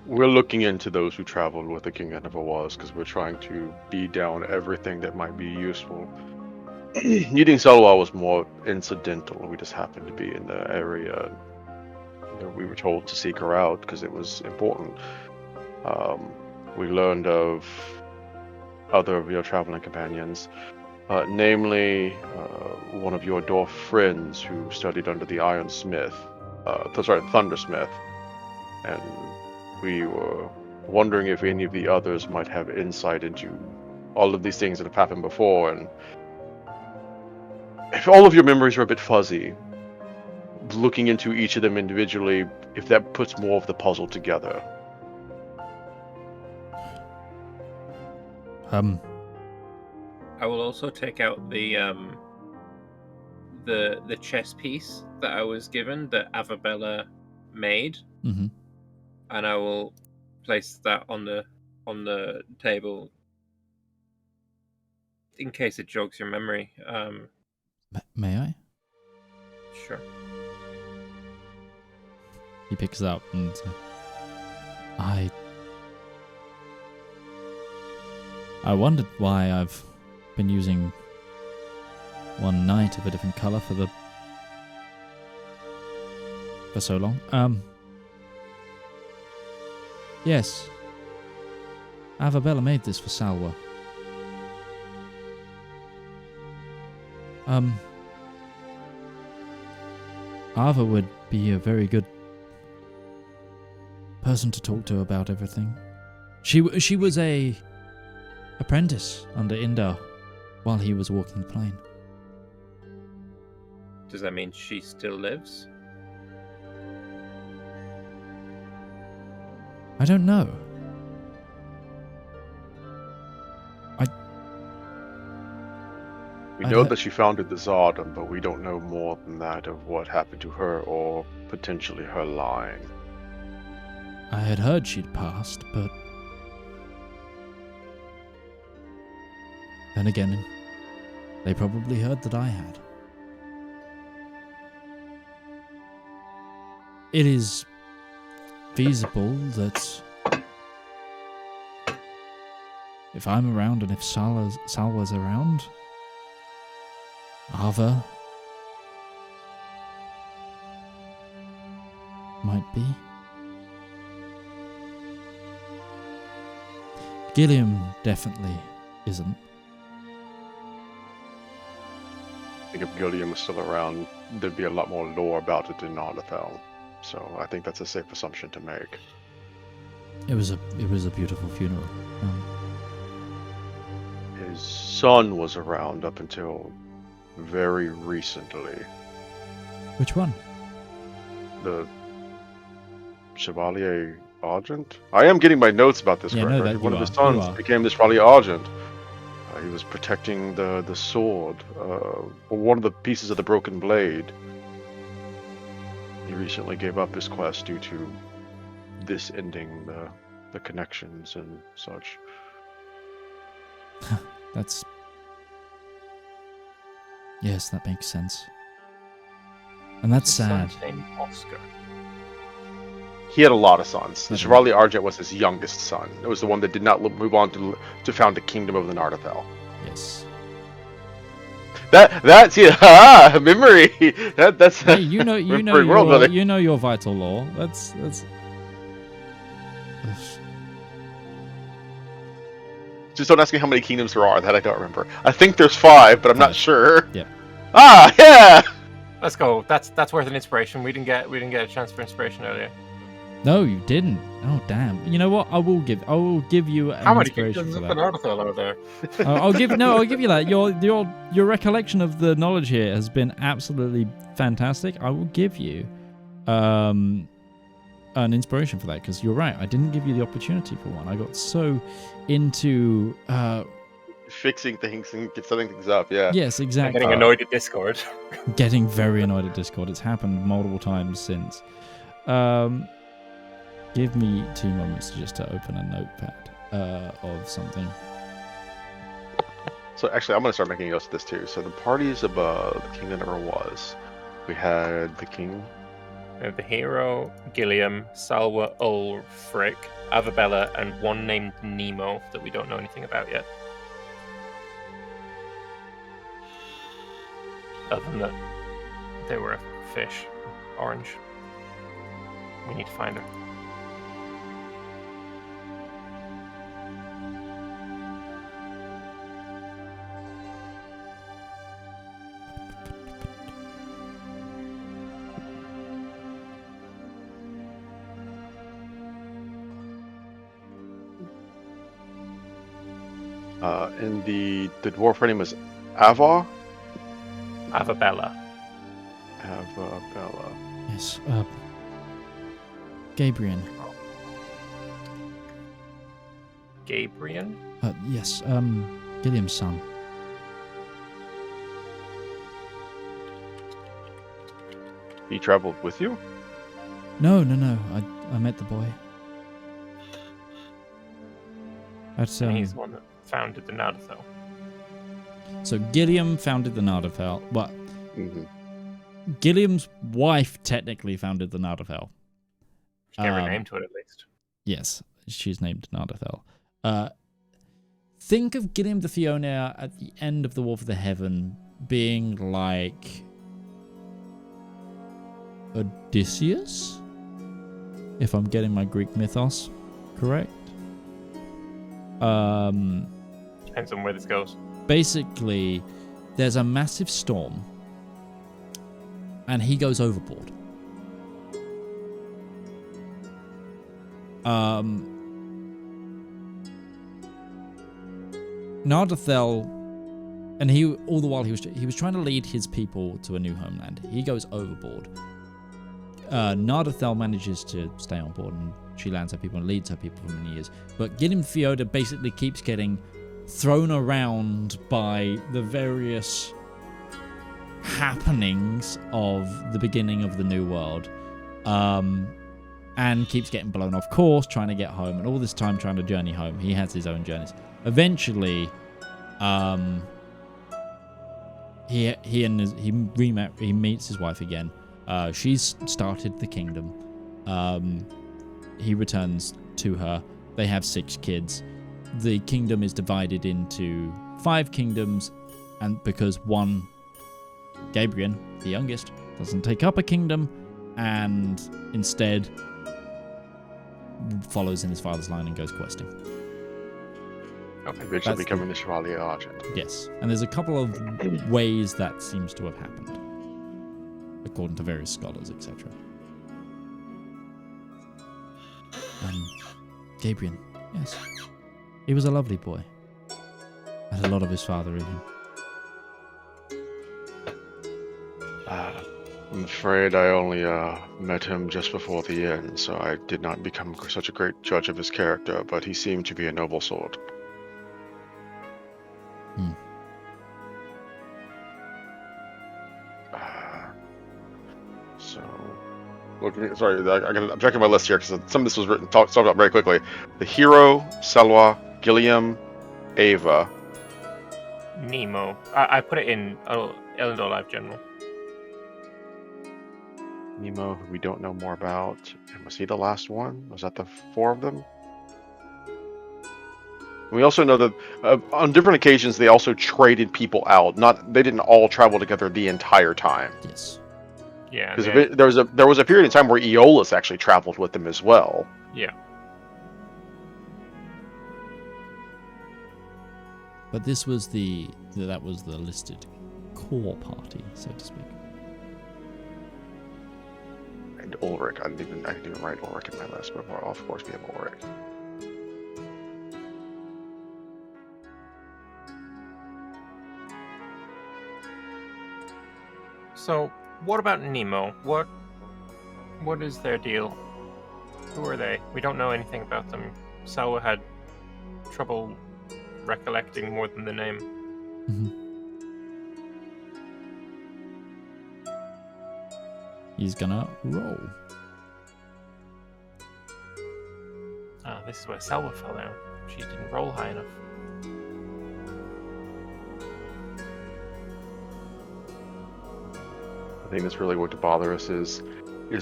We're looking into those who traveled with the king that never was, because we're trying to beat down everything that might be useful. Needing Salwa was more incidental. We just happened to be in the area. We were told to seek her out because it was important. We learned of other of your traveling companions, namely one of your dwarf friends who studied under the Thundersmith, and we were wondering if any of the others might have insight into all of these things that have happened before, and if all of your memories are a bit fuzzy, looking into each of them individually, if that puts more of the puzzle together. I will also take out the chess piece that I was given that Avabella made, Mm-hmm. and I will place that on the table in case it jogs your memory. May I? Sure. He picks it up and I wondered why I've been using one knight of a different color for so long. Yes. Avabella made this for Salwa. Ava would be a very good person to talk to about everything. She was a apprentice under Indar while he was walking the plane. Does that mean she still lives? I don't know. We know that she founded the Zardom, but we don't know more than that of what happened to her or potentially her line. I had heard she'd passed, but then again, they probably heard that I had. It is feasible that if I'm around and if Salwa's around, Ava might be. Gilliam definitely isn't. I think if Gilliam was still around, there'd be a lot more lore about it in Arlethel. So I think that's a safe assumption to make. It was a beautiful funeral. His son was around up until very recently. Which one? The Chevalier Argent? I am getting my notes about this Yeah, correct. no, that One you of his are. You sons are. became the Chevalier Argent. He was protecting the sword, one of the pieces of the broken blade. He recently gave up his quest due to this ending the connections and such. That's... Yes, that makes sense. And that's His sad. son's named Oscar. He had a lot of sons. The Okay. Chevalier Argent was his youngest son. It was the one that did not move on to found the Kingdom of the Nardathel. Yes. That's memory. That's Hey, you know world building. you know your vital lore. That's Just don't ask me how many kingdoms there are. That I don't remember. I think there's 5, but I'm not sure. Yep. Ah, yeah. Let's go. That's worth an inspiration. We didn't get a chance for inspiration earlier. No, you didn't. Oh damn. You know what? I will give you an How many inspiration kingdoms for of the that. Nardathel are there? I'll give you that. Your recollection of the knowledge here has been absolutely fantastic. I will give you an inspiration for that, because you're right. I didn't give you the opportunity for one. I got so into Fixing things and setting things up. Yeah. yes, exactly. Getting annoyed at Discord. Getting very annoyed at Discord. It's happened multiple times since. Give me 2 moments just to open a notepad of something. So actually, I'm gonna start making notes of this too. So the parties above the king that never was. We had the king. We have the hero, Gilliam, Salwa, Ulfric, Avabella, and one named Nemo that we don't know anything about yet. Other than that, they were a fish. Orange. We need to find her. And the dwarf her name was Avar. Avabella. Avabella. Yes. Gabriel. Gabriel? Yes. Gilliam's son. He traveled with you. No. I met the boy. That's And he's the one that founded the Nardathel. So Gilliam founded the Nardathel. Well, Mm-hmm. Gilliam's wife technically founded the Nardathel. She gave her name to it at least. Yes, she's named Nardathel. Think of Gilliam the Theonair at the end of the War for the Heaven being like Odysseus, if I'm getting my Greek mythos correct. Depends on where this goes. Basically, there's a massive storm, and he goes overboard. Nardathel, and all the while he was trying to lead his people to a new homeland. He goes overboard. Nardathel manages to stay on board, and she lands her people and leads her people for many years. But Gideon Feoda basically keeps getting thrown around by the various happenings of the beginning of the New World, and keeps getting blown off course, trying to get home, and all this time trying to journey home. He has his own journeys. Eventually, he meets his wife again. She's started the kingdom. He returns to her. They have 6 kids. The kingdom is divided into 5 kingdoms, and because one, Gabriel, the youngest, doesn't take up a kingdom, and instead follows in his father's line and goes questing. Okay. Eventually becoming the Chevalier Argent. Yes, and there's a couple of ways that seems to have happened, according to various scholars, etc. Gabriel, yes, he was a lovely boy. Had a lot of his father in him. I'm afraid I only met him just before the end, so I did not become such a great judge of his character, but he seemed to be a noble sort. I'm checking my list here because some of this was talked about very quickly. The hero, Selwa, Gilliam, Ava. Nemo. I put it in Elendor Live General. Nemo, who we don't know more about. And was he the last one? Was that the 4 of them? We also know that on different occasions they also traded people out. They didn't all travel together the entire time. Yes. Yeah. Because there was a period in time where Aeolus actually traveled with them as well. Yeah. But this was that was the listed core party, so to speak. And Ulrich, I didn't even write Ulrich in my list, but of course we have Ulrich. So, what about Nemo? What is their deal? Who are they? We don't know anything about them. Selwa had trouble recollecting more than the name. Mm-hmm. He's gonna roll. This is where Selwa fell down. She didn't roll high enough. I think that's really going to bother us is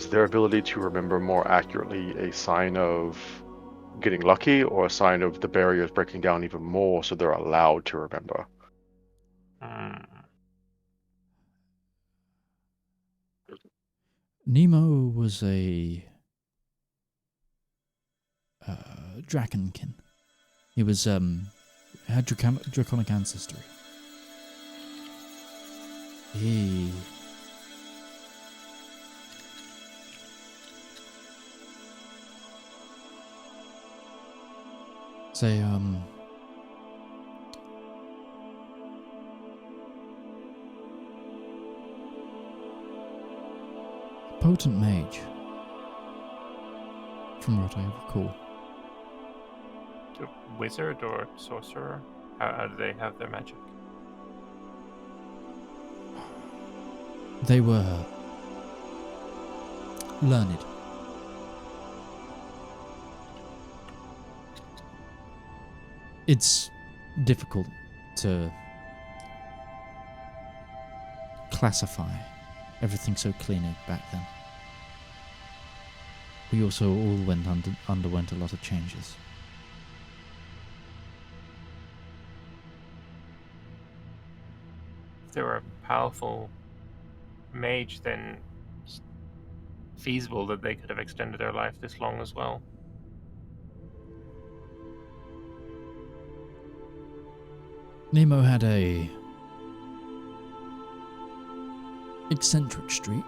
their ability to remember more accurately a sign of getting lucky or a sign of the barriers breaking down even more so they're allowed to remember? Nemo was a Drakenkin. He was had draconic ancestry. He say potent mage, from what I recall. A wizard or sorcerer? How do they have their magic? They were learned. It's difficult to classify everything so cleanly back then. We also all underwent a lot of changes. If they were a powerful mage, then it's feasible that they could have extended their life this long as well. Nemo had a eccentric streak,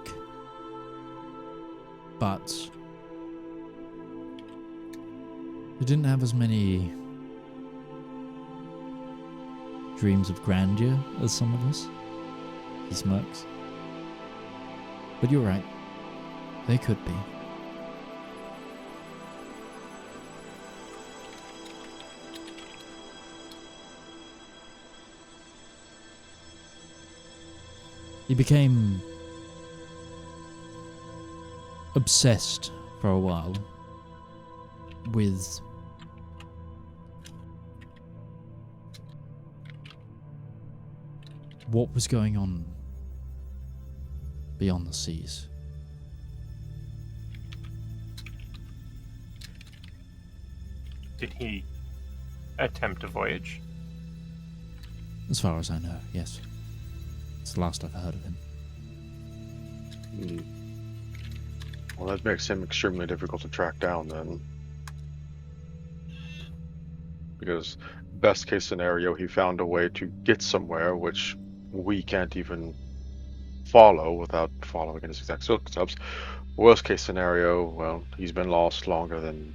but he didn't have as many dreams of grandeur as some of us. He smirks. But you're right. They could be. He became obsessed for a while with what was going on beyond the seas. Did he attempt a voyage? As far as I know, yes. It's the last I've heard of him. Well, that makes him extremely difficult to track down then. Because best case scenario, he found a way to get somewhere which we can't even follow without following in his exact footsteps. Worst case scenario, well, he's been lost longer than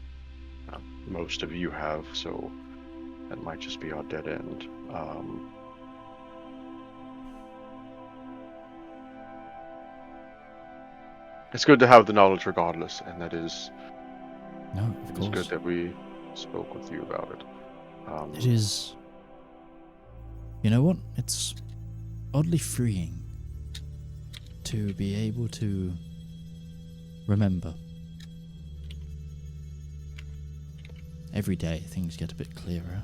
most of you have, so that might just be our dead end. It's good to have the knowledge regardless, and that is No, of it's course. good that we spoke with you about it. It is. You know what? It's oddly freeing to be able to remember. Every day things get a bit clearer.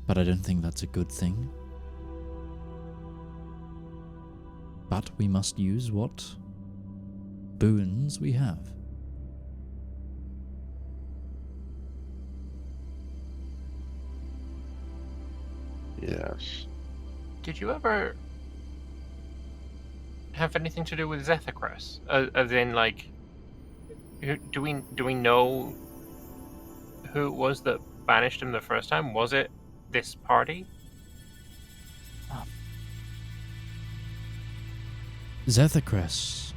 But I don't think that's a good thing. But we must use what boons we have. Yes. Did you ever have anything to do with Zethacres? As in, like, do we know who it was that banished him the first time? Was it this party? Zethacres.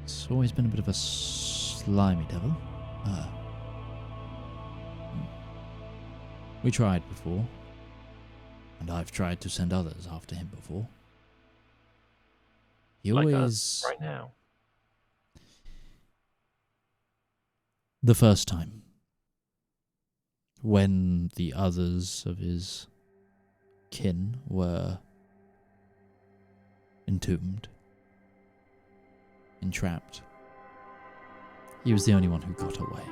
It's always been a bit of a slimy devil. We tried before, and I've tried to send others after him before. He Like always... us right now. The first time, when the others of his kin were entombed, entrapped, he was the only one who got away.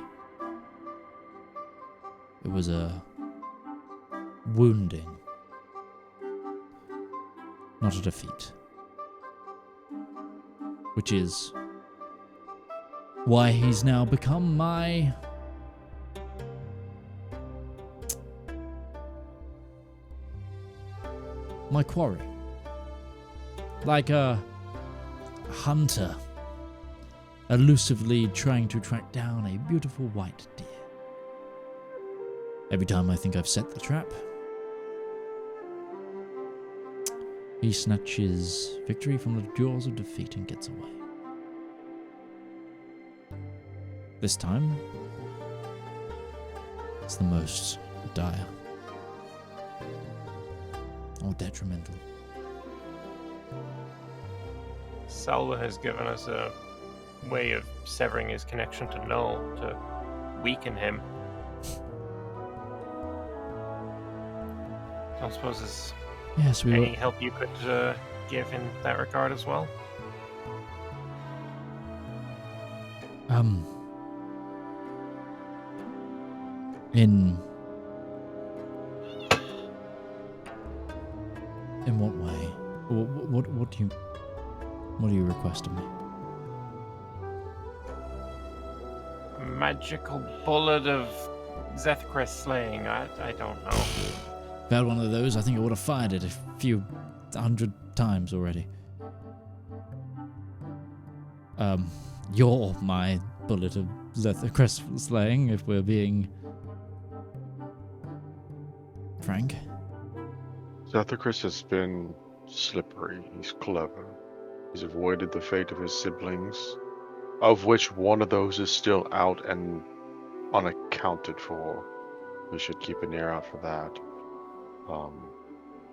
It was a wounding, not a defeat. Which is why he's now become my quarry. Like a hunter elusively trying to track down a beautiful white deer. Every time I think I've set the trap, he snatches victory from the jaws of defeat and gets away. This time, it's the most dire or detrimental. Salva has given us a way of severing his connection to Null to weaken him. I don't suppose there's Yes, we any were. help you could give in that regard as well? In what way? What do you request of me? Magical bullet of Zethacres slaying. I don't know. If I had one of those, I think I would have fired it a few 100 times already. You're my bullet of Zethacres slaying, if we're being frank. Zethacres has been slippery. He's clever. He's avoided the fate of his siblings, of which one of those is still out and unaccounted for. We should keep an ear out for that.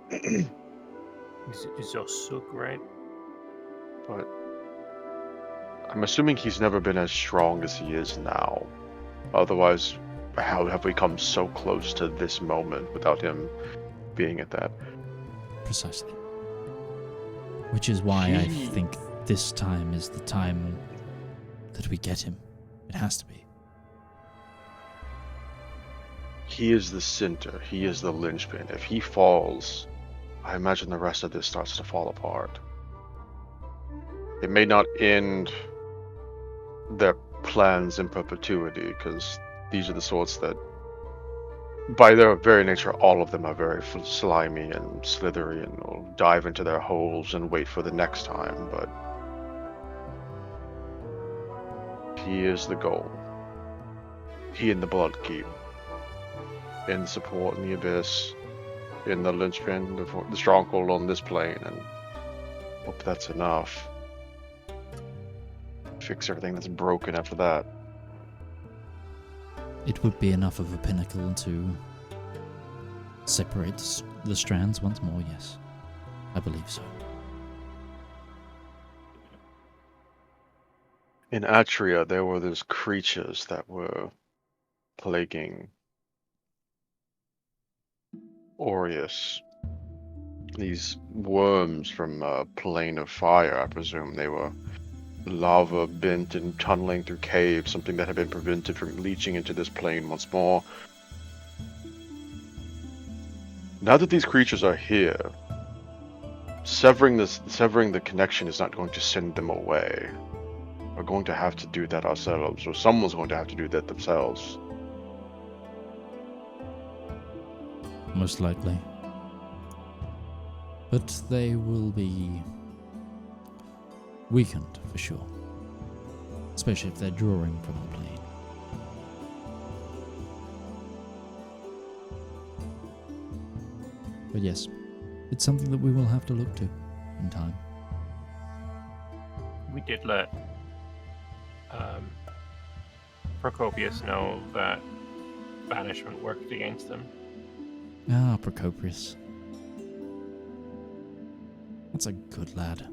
Is Osuk, right? But I'm assuming he's never been as strong as he is now. Otherwise, how have we come so close to this moment without him being at that? Precisely. Which is why I think this time is the time that we get him. It has to be. He is the center. He is the linchpin. If he falls, I imagine the rest of this starts to fall apart. It may not end their plans in perpetuity, because these are the sorts that, by their very nature, all of them are very slimy and slithery and will dive into their holes and wait for the next time, but he is the goal. He and the Bloodkeep. In the support in the Abyss, in the linchpin, the stronghold on this plane, and hope that's enough. Fix everything that's broken after that. It would be enough of a pinnacle to separate the strands once more, yes. I believe so. In Atria, there were those creatures that were plaguing Aureus. These worms from a plane of fire, I presume. They were lava bent and tunneling through caves, something that had been prevented from leaching into this plane once more. Now that these creatures are here, severing the connection is not going to send them away. We're going to have to do that ourselves, or someone's going to have to do that themselves. Most likely. But they will be weakened, for sure. Especially if they're drawing from the plane. But yes, it's something that we will have to look to in time. We did let Procopius know that banishment worked against him. Ah, Procopius. That's a good lad.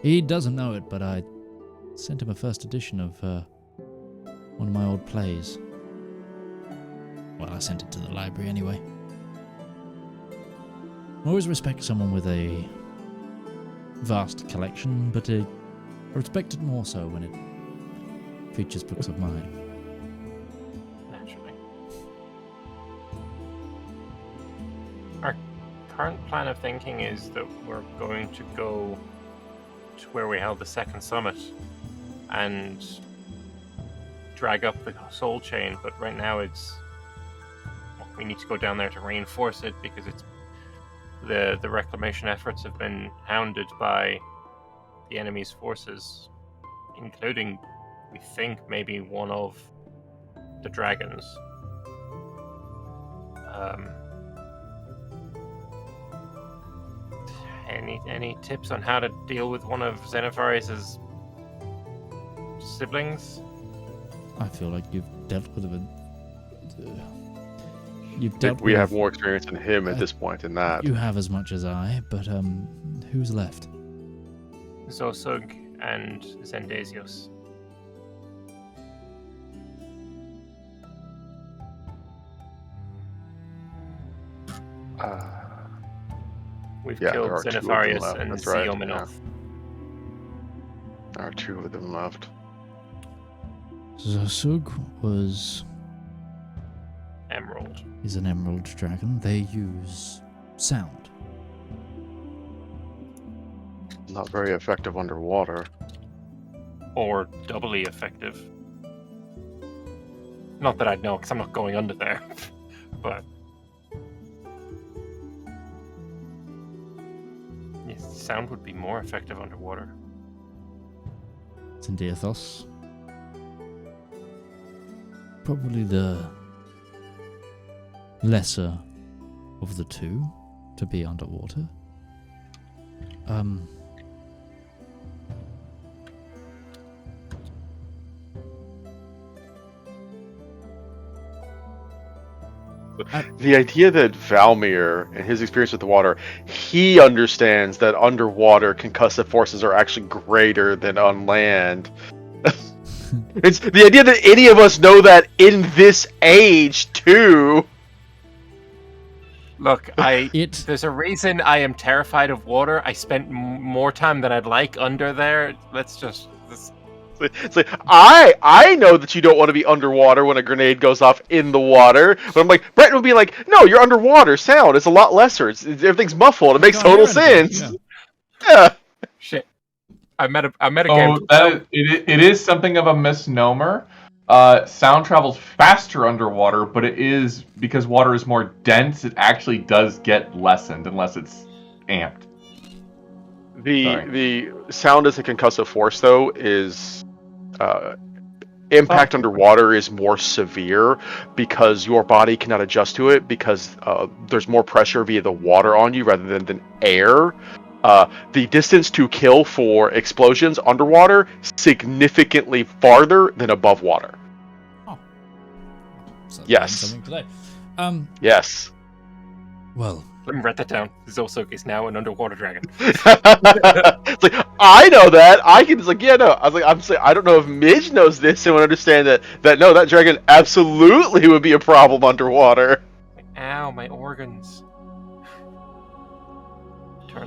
He doesn't know it, but I sent him a first edition of one of my old plays. Well, I sent it to the library anyway. I always respect someone with a vast collection, but I respect it more so when it features books of mine. Naturally. Our current plan of thinking is that we're going to go to where we held the second summit and drag up the soul chain, but right now we need to go down there to reinforce it because it's the reclamation efforts have been hounded by the enemy's forces, including, we think, maybe one of the dragons. Any tips on how to deal with one of Xenopharius' siblings? I feel like you've dealt with it. We have more experience than him at this point in that. You have as much as I, but who's left? Zosug and Zendasios. We've killed Xenopharius and Zeominoth. There are two of them left. Zosug is an emerald dragon. They use sound. Not very effective underwater. Or doubly effective. Not that I'd know, because I'm not going under there. But yes, sound would be more effective underwater. Zendiathos. Probably the lesser of the two to be underwater. The idea that Valymr and his experience with the water, he understands that underwater concussive forces are actually greater than on land. It's the idea that any of us know that in this age too. Look, It there's a reason I am terrified of water. I spent more time than I'd like under there. It's like I know that you don't want to be underwater when a grenade goes off in the water, but I'm like Breton would be like, no, you're underwater. Sound is a lot lesser. Everything's muffled. It makes can't hear total anything, sense. yeah. Yeah. Shit. I met a game. Oh, it is something of a misnomer. Sound travels faster underwater, but it is because water is more dense. It actually does get lessened unless it's amped. The sound as a concussive force though is impact underwater is more severe because your body cannot adjust to it because there's more pressure via the water on you rather than air. The distance to kill for explosions underwater significantly farther than above water. Oh. So Yes. something today. Yes. Well, Let me write that down. Zolsuk is now an underwater dragon. It's like I know that. I can. It's like yeah, no. I was like I'm saying I don't know if Midge knows this and would understand that no, that dragon absolutely would be a problem underwater. Ow, my organs.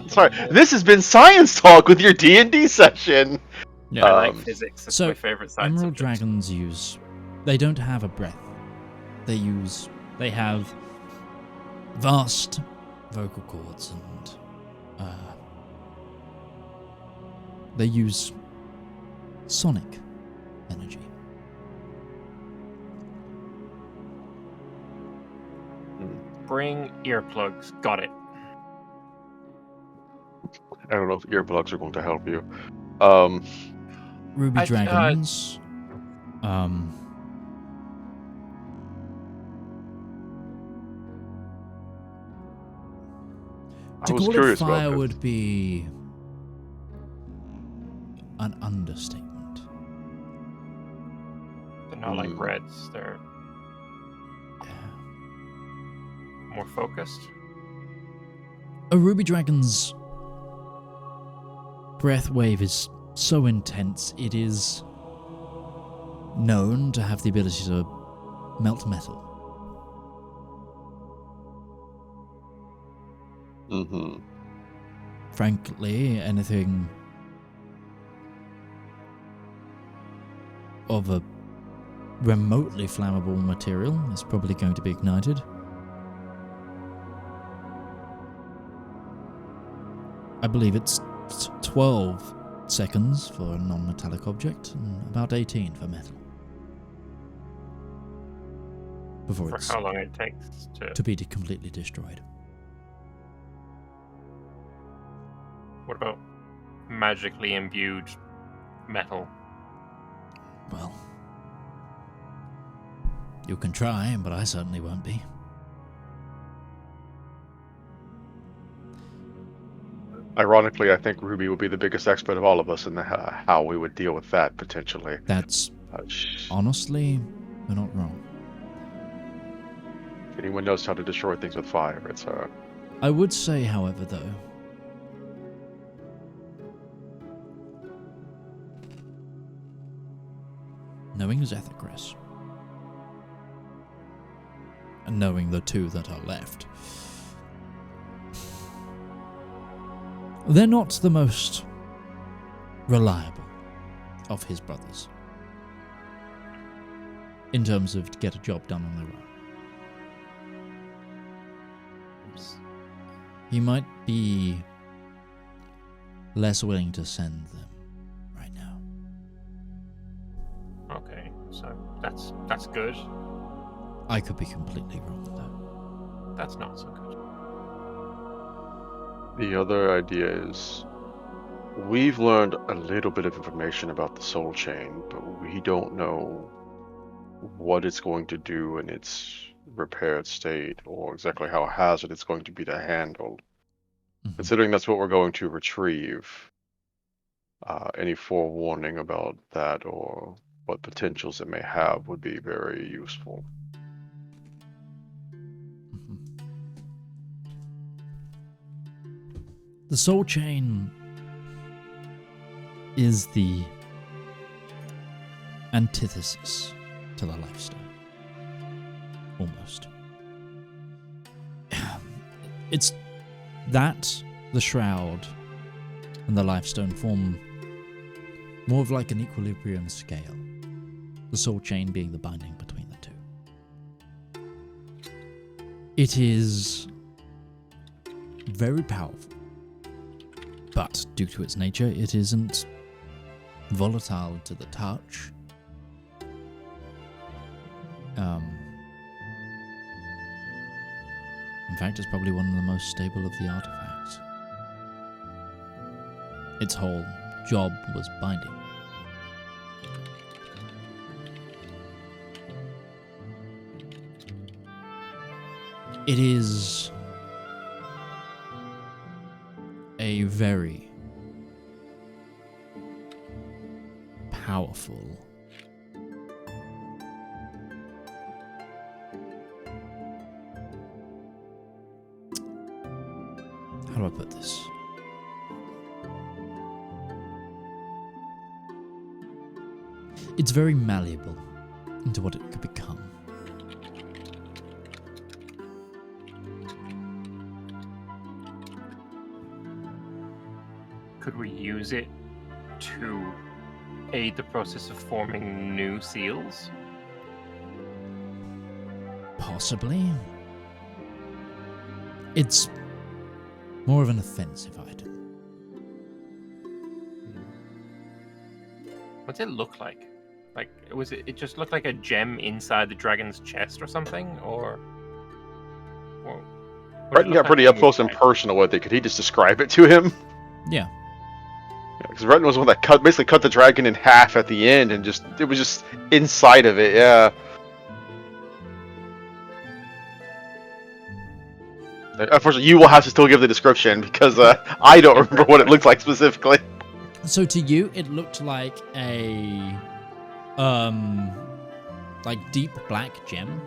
Sorry, this has been Science Talk with your D&D session. yeah. I like physics. It's so my favorite science Emerald subject. dragons they don't have a breath. They have vast vocal cords and they use sonic energy. Bring earplugs. Got it. I don't know if earplugs are going to help you. Ruby dragons. To I was call it curious about fire this. would be an understatement. They're not like reds. They're more focused. A ruby dragon's breath wave is so intense, it is known to have the ability to melt metal. Mm-hmm. Frankly, anything of a remotely flammable material is probably going to be ignited. I believe it's 12 seconds for a non-metallic object and about 18 for metal. Before For it's how long it takes to be completely destroyed. What about magically imbued metal? Well, you can try, but I certainly won't be. Ironically, I think Ruby would be the biggest expert of all of us in how we would deal with that potentially. That's honestly, you're not wrong. If anyone knows how to destroy things with fire, it's her. I would say, however, though, knowing Zethacris, and knowing the two that are left, they're not the most reliable of his brothers in terms of to get a job done on their own. He might be less willing to send them right now. Okay, so that's good. I could be completely wrong, though. That's not so good. The other idea is we've learned a little bit of information about the soul chain, but we don't know what it's going to do in its repaired state or exactly how hazard it's going to be to handle. Mm-hmm. Considering that's what we're going to retrieve, any forewarning about that or what potentials it may have would be very useful. The soul chain is the antithesis to the lifestone. Almost. It's that, the shroud, and the lifestone form more of like an equilibrium scale. The soul chain being the binding between the two. It is very powerful, but due to its nature, it isn't volatile to the touch. In fact, it's probably one of the most stable of the artifacts. Its whole job was binding. It is a very powerful how do I put this? It's very malleable into what it could become. Could we use it to aid the process of forming new seals? Possibly. It's more of an offensive item. What's it look like? Like, it just looked like a gem inside the dragon's chest or something? Or Breton got pretty up close and personal with it. Could he just describe it to him? Yeah. Because Breton was the one that basically cut the dragon in half at the end, and it was just inside of it. Yeah. Unfortunately, you will have to still give the description because I don't remember what it looked like specifically. So to you, it looked like a like deep black gem,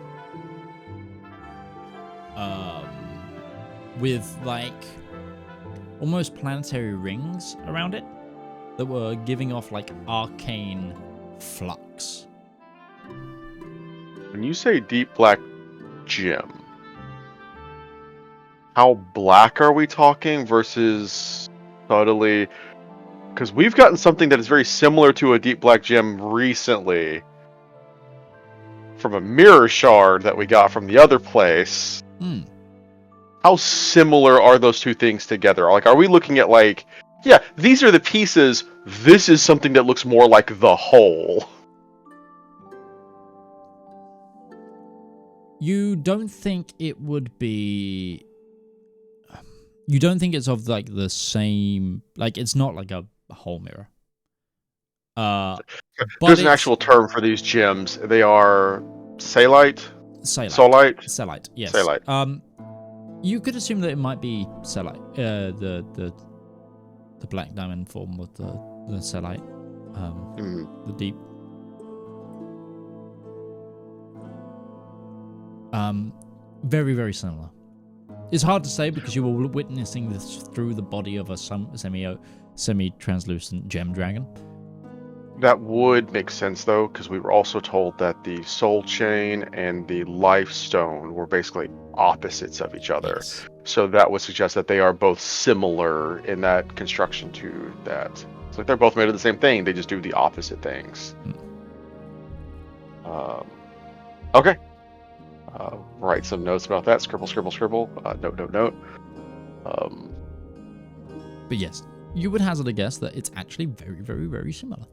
with like almost planetary rings around it that were giving off like arcane flux. When you say deep black gem, how black are we talking versus subtly? Because we've gotten something that is very similar to a deep black gem recently from a mirror shard that we got from the other place. How similar are those two things together? Like, are we looking at like, yeah, these are the pieces, this is something that looks more like the whole? You don't think it would be... You don't think it's of like the same... Like, it's not like a whole mirror. There's an actual term for these gems. They are Salite? Solite? Salite, yes. Salite. You could assume that it might be Salite. The black diamond form with the Salite. The deep. Very, very similar. It's hard to say because you were witnessing this through the body of a semi-translucent gem dragon. That would make sense, though, because we were also told that the soul chain and the life stone were basically opposites of each other. Yes. So that would suggest that they are both similar in that construction to that. It's like they're both made of the same thing, they just do the opposite things. Okay. Write some notes about that. Scribble, scribble, scribble. Note, note, note. But yes, you would hazard a guess that it's actually very, very, very similar.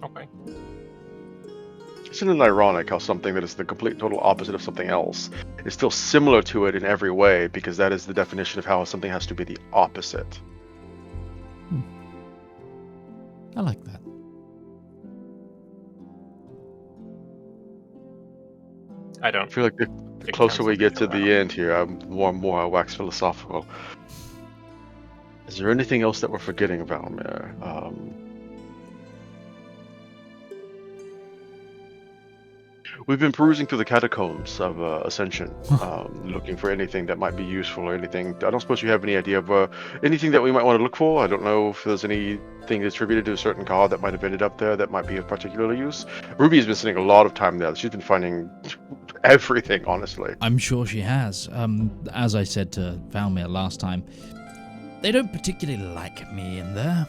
Okay. Isn't it ironic how something that is the complete total opposite of something else is still similar to it in every way, because that is the definition of how something has to be the opposite. I like that. I don't. I feel like the closer we get to the end here, I'm more and more I wax philosophical. Is there anything else that we're forgetting about, Valymr? We've been perusing through the catacombs of Ascension, looking for anything that might be useful or anything. I don't suppose you have any idea of anything that we might want to look for? I don't know if there's anything attributed to a certain god that might have ended up there that might be of particular use. Ruby has been spending a lot of time there. She's been finding everything, honestly. I'm sure she has. As I said to Valymr last time, they don't particularly like me in there,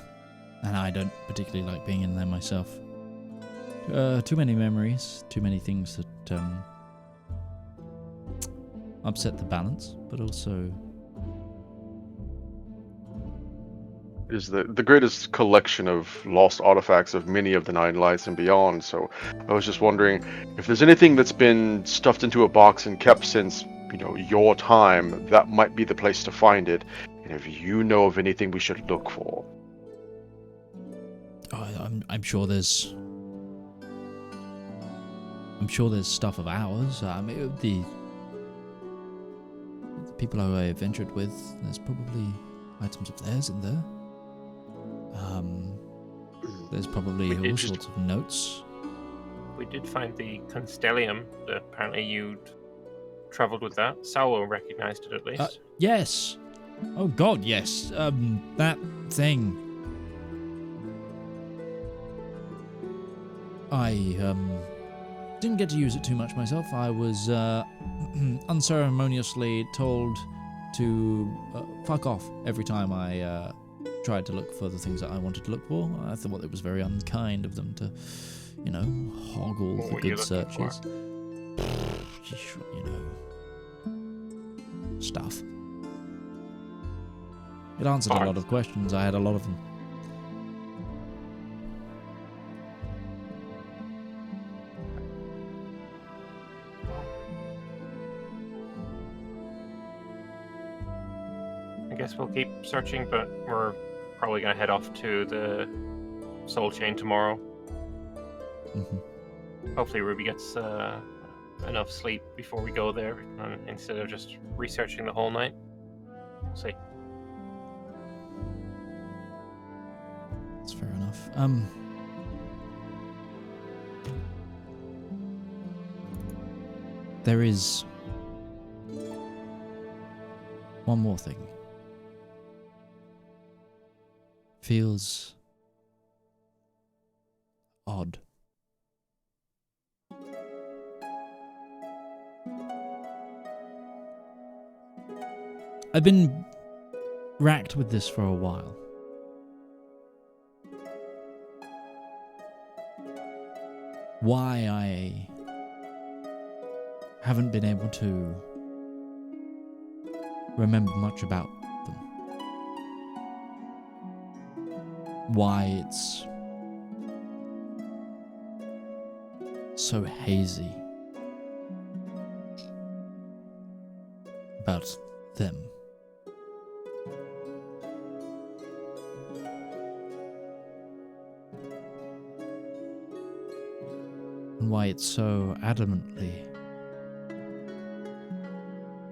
and I don't particularly like being in there myself. Too many memories, too many things that upset the balance, but also Is the greatest collection of lost artifacts of many of the Nine Lights and beyond. So I was just wondering if there's anything that's been stuffed into a box and kept since, your time, that might be the place to find it. And if you know of anything we should look for. I'm sure there's stuff of ours. The people who I ventured with, there's probably items of theirs in there. There's probably all sorts of notes. We did find the Constellium. Apparently you'd travelled with that. Saulo recognized it at least. Yes. Oh God, yes. That thing. I didn't get to use it too much myself. I was unceremoniously told to fuck off every time I tried to look for the things that I wanted to look for. I thought it was very unkind of them to, hog all the good searches. Stuff. It answered a lot of questions. I had a lot of them. I guess we'll keep searching, but we're probably going to head off to the Soul Chain tomorrow. Mm-hmm. Hopefully Ruby gets enough sleep before we go there, instead of just researching the whole night. We'll see. That's fair enough. There is one more thing. Feels odd. I've been racked with this for a while. Why I haven't been able to remember much about them. Why it's so hazy about them. And why it's so adamantly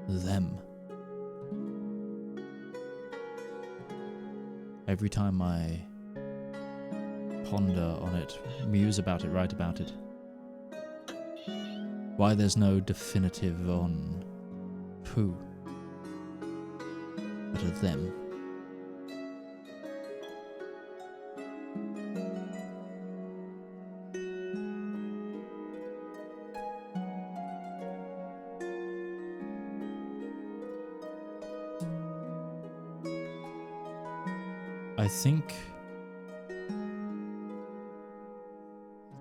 them. Every time I ponder on it, muse about it, write about it, why there's no definitive on who, but of them. I think it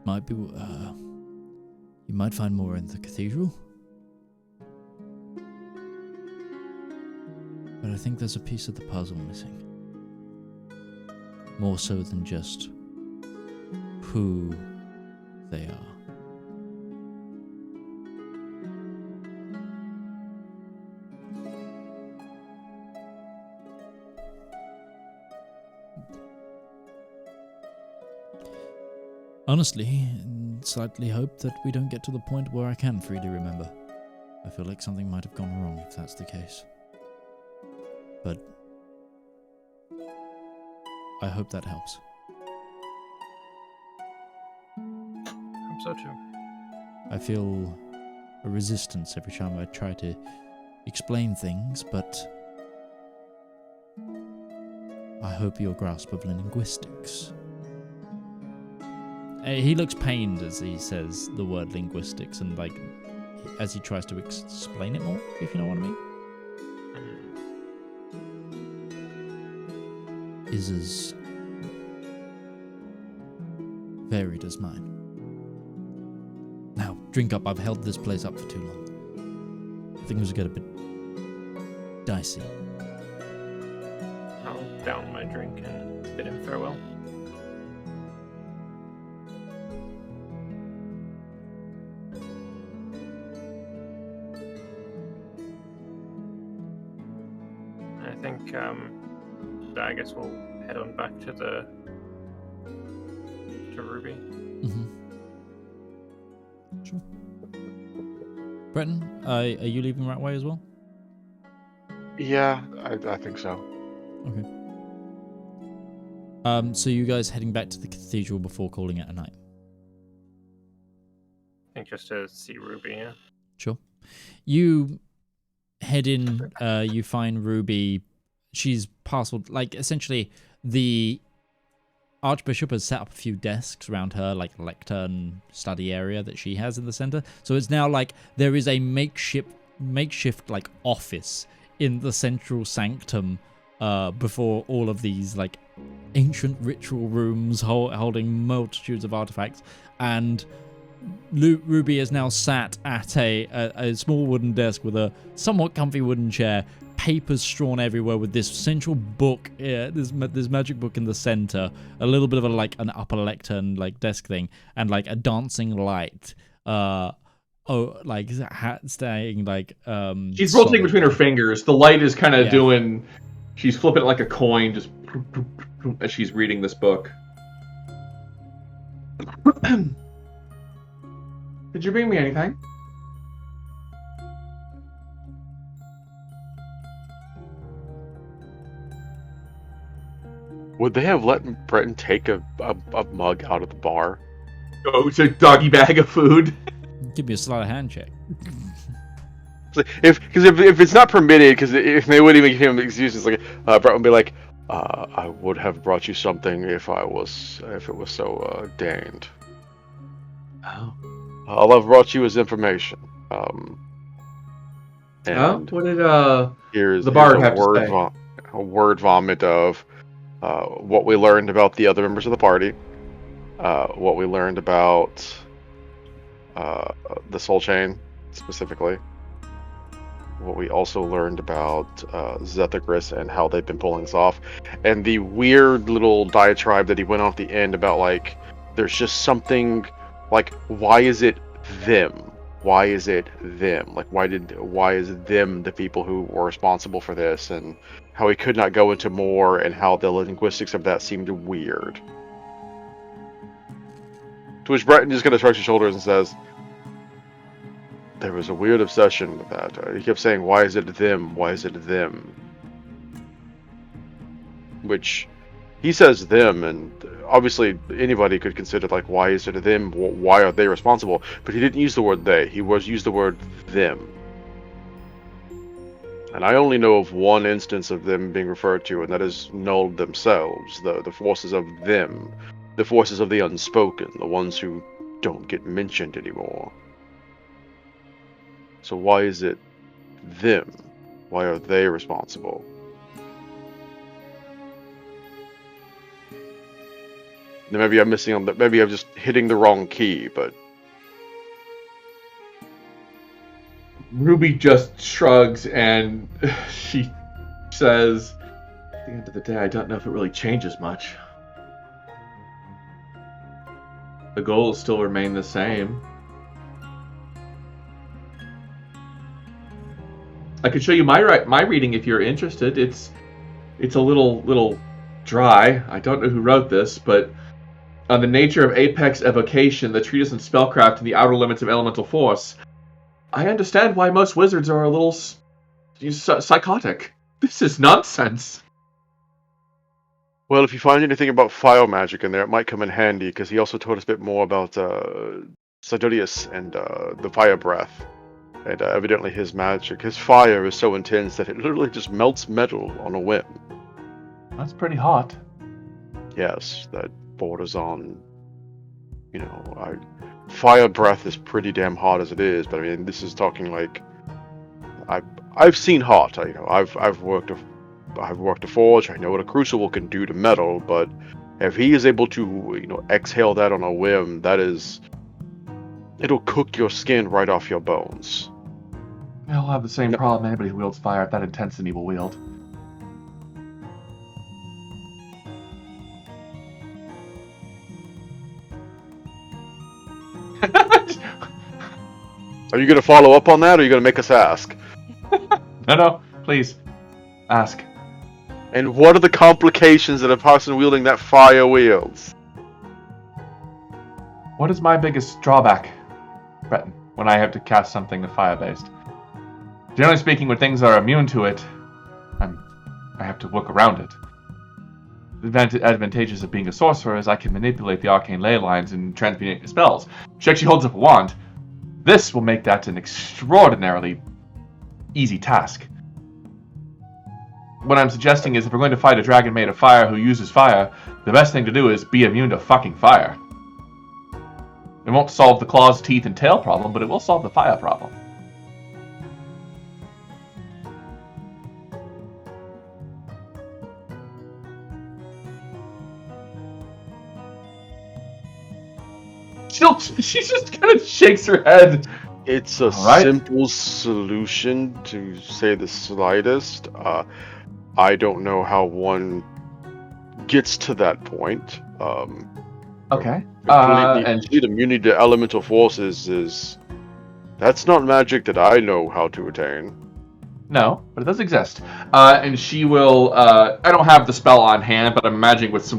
might be, you might find more in the cathedral. But I think there's a piece of the puzzle missing. More so than just who they are. Honestly, slightly hope that we don't get to the point where I can freely remember. I feel like something might have gone wrong if that's the case. But I hope that helps. I hope so too. I feel a resistance every time I try to explain things, but I hope your grasp of linguistics. He looks pained as he says the word linguistics, and like as he tries to explain it more, if you know what I mean. Is as varied as mine. Now, drink up. I've held this place up for too long. Things will get a bit dicey. I'll down my drink and bid him farewell. I think I guess we'll head on back to Ruby. Mm-hmm. Sure. Breton, are you leaving right way as well? Yeah, I think so. Okay. So you guys heading back to the cathedral before calling it a night? I think just to see Ruby, yeah. Sure. You head in, you find Ruby. She's parceled, like, essentially, the Archbishop has set up a few desks around her, like, lectern study area that she has in the center. So it's now, like, there is a makeshift, like, office in the central sanctum before all of these, like, ancient ritual rooms holding multitudes of artifacts. And Ruby is now sat at a small wooden desk with a somewhat comfy wooden chair, papers strewn everywhere with this central book, this magic book in the center, a little bit of an upper lectern like desk thing, and like a dancing light. Staying like she's rotating between her fingers. The light is kind of doing. She's flipping it like a coin, just as she's reading this book. Did you bring me anything? Would they have let Breton take a mug out of the bar? Oh, it's a doggy bag of food. Give me a sleight of hand check. If it's not permitted, because if they wouldn't even give him excuses, like Breton would be like, I would have brought you something if it was so deigned. Oh. All I've brought you is information. And what did here's the bard a have word to say? A word vomit of what we learned about the other members of the party, what we learned about the Soul Chain specifically, what we also learned about Zedaar and how they've been pulling this off, and the weird little diatribe that he went on at the end about like there's just something like why is it them? Why is it them? Like why is them the people who were responsible for this, and how he could not go into more, and how the linguistics of that seemed weird. To which Breton just kind of shrugs his shoulders and says, there was a weird obsession with that. He kept saying, why is it them? Why is it them? Which, he says them, and obviously anybody could consider, like, why is it them? Why are they responsible? But he didn't use the word they. He used the word them. And I only know of one instance of them being referred to, and that is Null themselves, the forces of them, the forces of the unspoken, the ones who don't get mentioned anymore. So why is it them? Why are they responsible? Now, maybe I'm missing on that. Maybe I'm just hitting the wrong key, but Ruby just shrugs and she says, at the end of the day, I don't know if it really changes much. The goals still remain the same. I could show you my reading if you're interested. It's a little dry. I don't know who wrote this, but on the nature of apex evocation, the treatise on spellcraft, and the outer limits of elemental force, I understand why most wizards are a little psychotic. This is nonsense. well, if you find anything about file magic in there, it might come in handy, because he also told us a bit more about Darius and the fire breath. And evidently his magic, his fire is so intense that it literally just melts metal on a whim. That's pretty hot. Yes, that borders on, fire breath is pretty damn hot as it is. But I mean, this is talking like, I've seen hot. I've worked a forge. I know what a crucible can do to metal. But if he is able to, exhale that on a whim, it'll cook your skin right off your bones. He'll have the same problem anybody who wields fire at that intensity will wield. Are you going to follow up on that, or are you going to make us ask? No, please. Ask. And what are the complications that a person wielding that fire wields? What is my biggest drawback, Breton, when I have to cast something fire-based? Generally speaking, when things are immune to it, I have to work around it. The advantages of being a sorcerer is I can manipulate the arcane ley lines and transmute spells. She actually holds up a wand. This will make that an extraordinarily easy task. What I'm suggesting is if we're going to fight a dragon made of fire who uses fire, the best thing to do is be immune to fucking fire. It won't solve the claws, teeth, and tail problem, but it will solve the fire problem. She just kind of shakes her head. It's a simple solution, to say the slightest. I don't know how one gets to that point. Okay. Complete immunity to elemental forces that's not magic that I know how to attain. No, but it does exist. And she will, I don't have the spell on hand, but I'm imagining with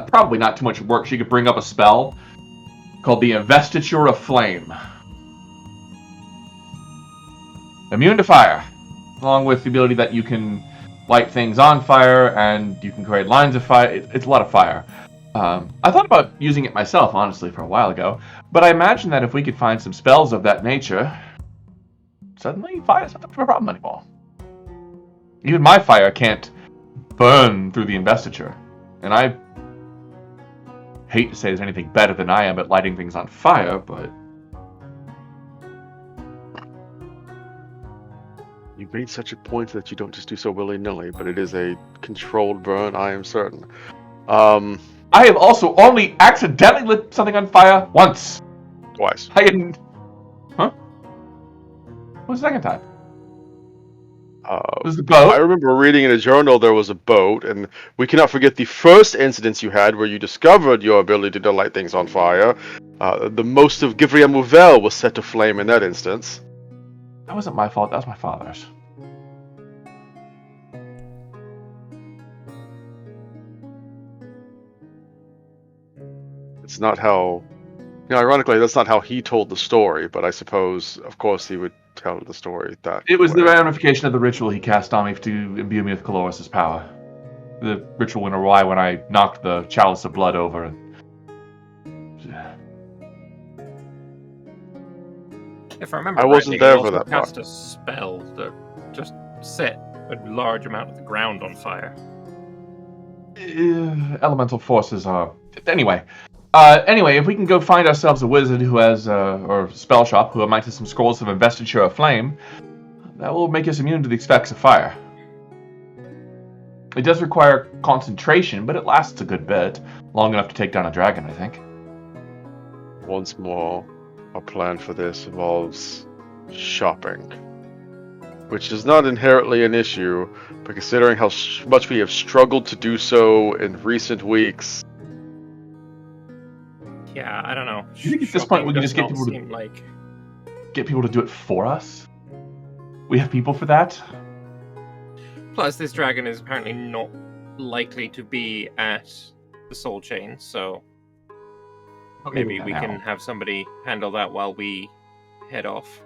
probably not too much work, she could bring up a spell called the Investiture of Flame. Immune to fire, along with the ability that you can light things on fire, and you can create lines of fire. It's a lot of fire. I thought about using it myself, honestly, for a while ago, but I imagine that if we could find some spells of that nature, suddenly fire's not a problem anymore. Even my fire can't burn through the investiture, and I hate to say there's anything better than I am at lighting things on fire, but you made such a point that you don't just do so willy-nilly, but it is a controlled burn, I am certain. I have also only accidentally lit something on fire once. Twice. I didn't. Huh? What was the second time? Was the boat? I remember reading in a journal there was a boat, and we cannot forget the first incidents you had where you discovered your ability to light things on fire. The most of Givriamouvel was set to flame in that instance. That wasn't my fault, that was my father's. It's not how... ironically, that's not how he told the story, but I suppose, of course, he would tell the story that It was way. the ramification of the ritual he cast on me to imbue me with Caloris' power. The ritual went awry when I knocked the chalice of blood over and... If I remember I wasn't rightly, there he for also that part. cast a spell that just set a large amount of the ground on fire. Elemental forces are... Anyway, if we can go find ourselves a wizard who has, or spell shop, who might have some scrolls of Investiture of Flame, that will make us immune to the effects of fire. It does require concentration, but it lasts a good bit. Long enough to take down a dragon, I think. Once more, our plan for this involves shopping. Which is not inherently an issue, but considering how much we have struggled to do so in recent weeks... Yeah, I don't know. You think at this point we can Does just get not people to seem like... get people to do it for us? We have people for that? Plus, this dragon is apparently not likely to be at the Soul Chain, so maybe we can have somebody handle that while we head off.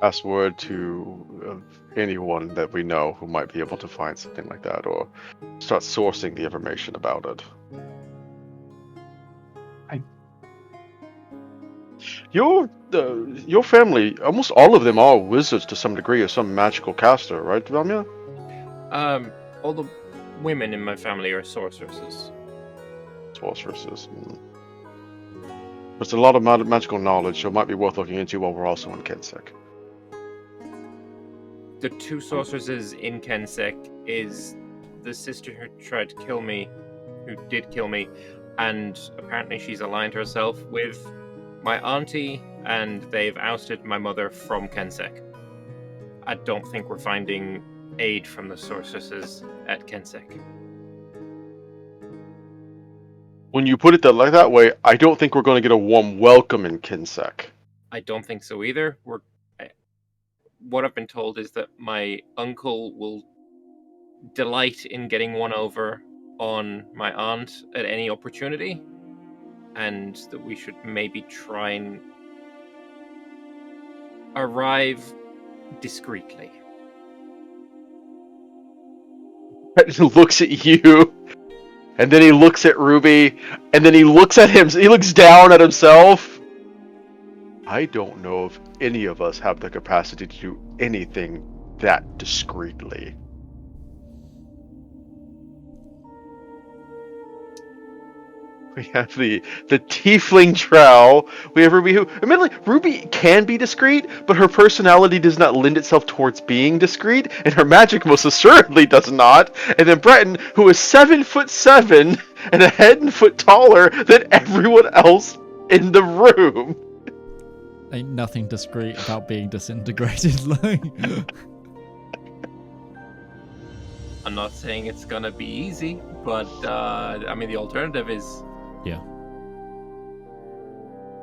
Pass word to anyone that we know who might be able to find something like that, or start sourcing the information about it. your family, almost all of them are wizards to some degree, or some magical caster, right, Valymr? All the women in my family are sorceresses. Sorceresses. There's a lot of magical knowledge, so it might be worth looking into while we're also in Kensek. The two sorceresses in Kensek is the sister who tried to kill me, who did kill me, and apparently she's aligned herself with my auntie, and they've ousted my mother from Kensek. I don't think we're finding aid from the sorceresses at Kensek. When you put it like that way, I don't think we're going to get a warm welcome in Kensek. I don't think so either. What I've been told is that my uncle will delight in getting one over on my aunt at any opportunity, and that we should maybe try and arrive discreetly. He looks at you, and then he looks at Ruby, and then he looks at him. He looks down at himself. I don't know if any of us have the capacity to do anything that discreetly. We have the tiefling trowel. We have Ruby, who, admittedly, Ruby can be discreet, but her personality does not lend itself towards being discreet, and her magic most assuredly does not. And then Breton, who is 7'7" and a head and foot taller than everyone else in the room. Ain't nothing discreet about being disintegrated. I'm not saying it's gonna be easy, but I mean the alternative is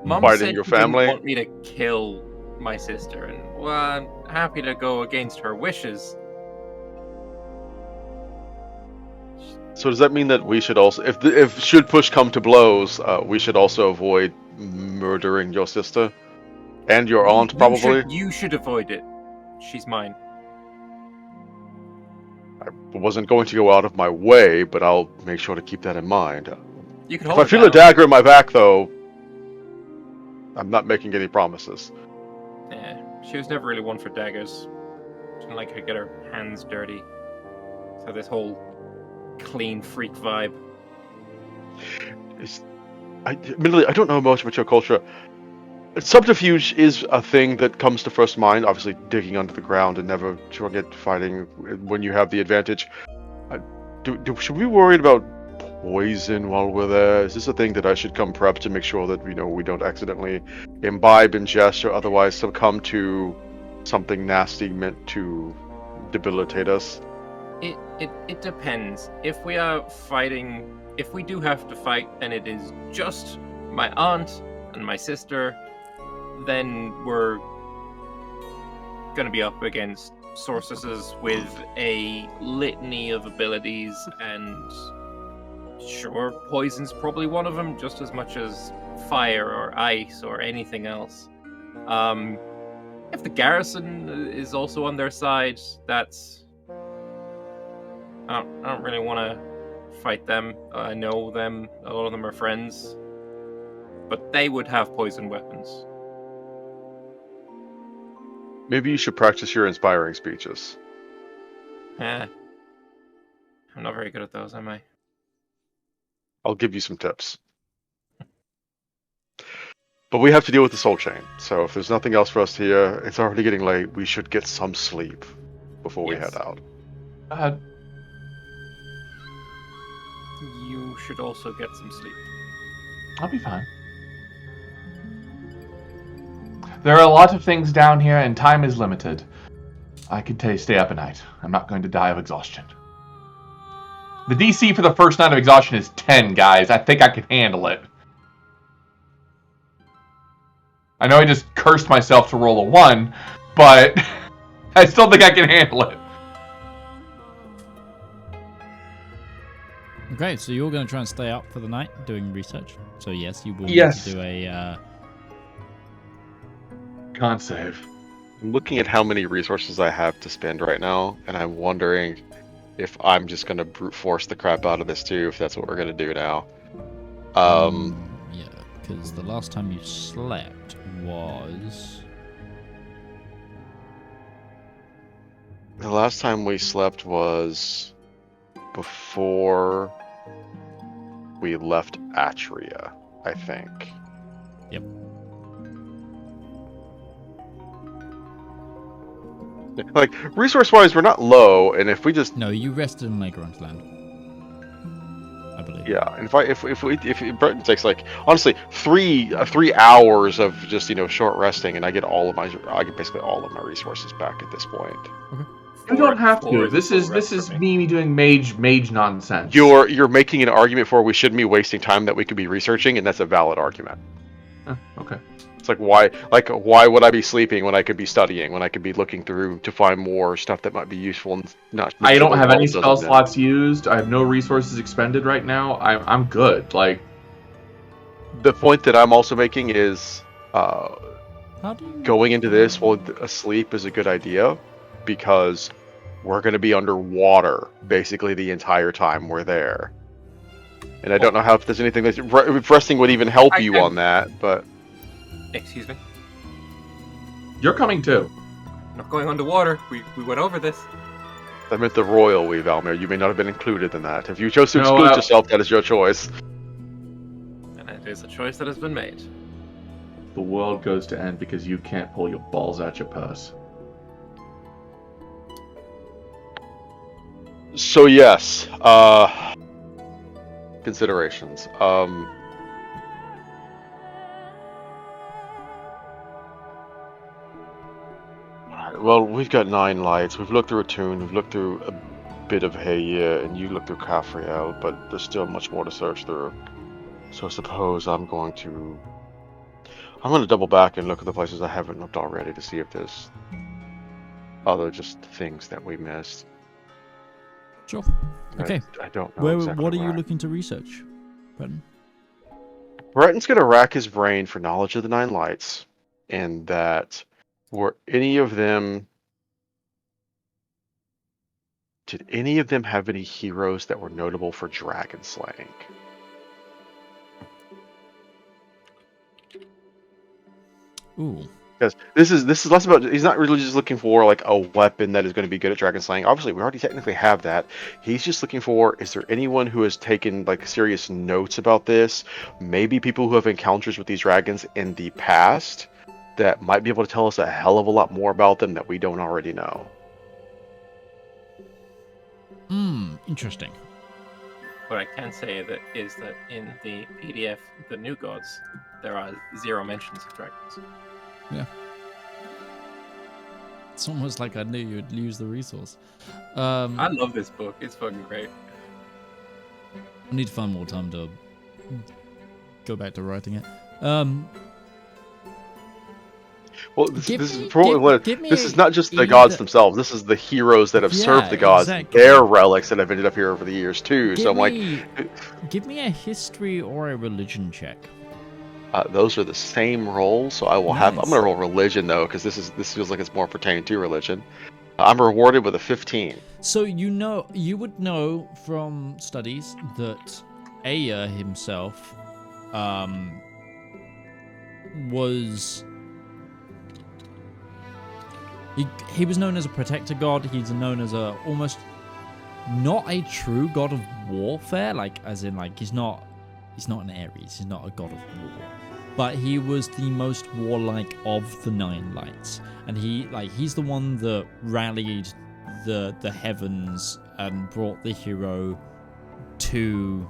Mom Fighting said your she didn't family? want me to kill my sister, and well, I'm happy to go against her wishes. So does that mean that we should also, if should push come to blows, we should also avoid murdering your sister and your aunt, probably? You should avoid it. She's mine. I wasn't going to go out of my way, but I'll make sure to keep that in mind. You can If hold I it feel down. a dagger in my back, though, I'm not making any promises. Yeah, she was never really one for daggers. She didn't like to get her hands dirty. So this whole clean freak vibe. Admittedly, I don't know much about your culture. Subterfuge is a thing that comes to first mind, obviously digging under the ground and never forget fighting when you have the advantage. Should we be worried about poison while we're there? Is this a thing that I should come prepped to make sure that we don't accidentally imbibe, ingest, or otherwise succumb to something nasty meant to debilitate us? It depends. If we are fighting, if we do have to fight and it is just my aunt and my sister, then we're gonna be up against sorceresses with a litany of abilities, and sure, poison's probably one of them, just as much as fire or ice or anything else. If the garrison is also on their side, that's... I don't really want to fight them. I know them. A lot of them are friends. But they would have poison weapons. Maybe you should practice your inspiring speeches. I'm not very good at those, am I? I'll give you some tips. But we have to deal with the soul chain, so if there's nothing else for us here, it's already getting late. We should get some sleep before we head out. You should also get some sleep. I'll be fine. There are a lot of things down here, and time is limited. I could stay up at night. I'm not going to die of exhaustion. The DC for the first night of exhaustion is 10, guys. I think I can handle it. I know I just cursed myself to roll a 1, but I still think I can handle it. Okay, so you're going to try and stay up for the night doing research. So yes, you will Yes. need to do a... Con save. I'm looking at how many resources I have to spend right now, and I'm wondering if I'm just going to brute force the crap out of this too, if that's what we're going to do now. yeah, Because the last time you slept was... The last time we slept was before we left Atria, I think. Yep. Like, resource-wise, we're not low, and if we just... No, you rested in Lagrant Land. I believe. Yeah, and if Breton takes, like, honestly, three hours of just, short resting, and I get basically all of my resources back at this point. Okay. You don't have Four to. This is me doing mage nonsense. You're making an argument for we shouldn't be wasting time that we could be researching, and that's a valid argument. Okay. It's like why would I be sleeping when I could be studying, when I could be looking through to find more stuff that might be useful and not. I don't have any spell doesn't slots used. I have no resources expended right now. I'm good. Like, the point that I'm also making is How do you... going into this while asleep is a good idea because we're going to be underwater basically the entire time we're there. And I don't know if there's anything if resting would even help you on that, but... Excuse me? you're coming too. Not going underwater. We went over this. I meant the royal we, Valymr. You may not have been included in that. If you chose to exclude yourself, that is your choice. And it is a choice that has been made. The world goes to end because you can't pull your balls out your purse. So yes, considerations. Well, we've got 9 lights. We've looked through Attune, we've looked through a bit of Hayir, and you looked through Kafriel, but there's still much more to search through. So I suppose I'm going to double back and look at the places I haven't looked already to see if there's other just things that we missed. Sure. Okay. I don't know exactly what are you looking to research, Breton? Breton's going to rack his brain for knowledge of the 9 lights, and that did any of them have any heroes that were notable for dragon slaying? Ooh. Because this is less about, he's not really just looking for like a weapon that is going to be good at dragon slaying. Obviously, we already technically have that. He's just looking for, is there anyone who has taken like serious notes about this? Maybe people who have encounters with these dragons in the past that might be able to tell us a hell of a lot more about them that we don't already know. Interesting. What I can say is that in the PDF, the new gods, there are 0 mentions of dragons. Yeah. It's almost like I knew you'd use the resource. I love this book. It's fucking great. I need to find more time to go back to writing it. Well, this is not just the gods themselves. This is the heroes that have served the gods, exactly. Their relics that have ended up here over the years too. Give me a history or a religion check. Those are the same rolls, so I will have. I'm gonna roll religion though, because this feels like it's more pertaining to religion. I'm rewarded with a 15. So you would know from studies that Aya himself was. He was known as a protector god. He's known as a almost not a true god of warfare, like as in like he's not an Ares. He's not a god of war, but he was the most warlike of the 9 lights, and he's the one that rallied the heavens and brought the hero to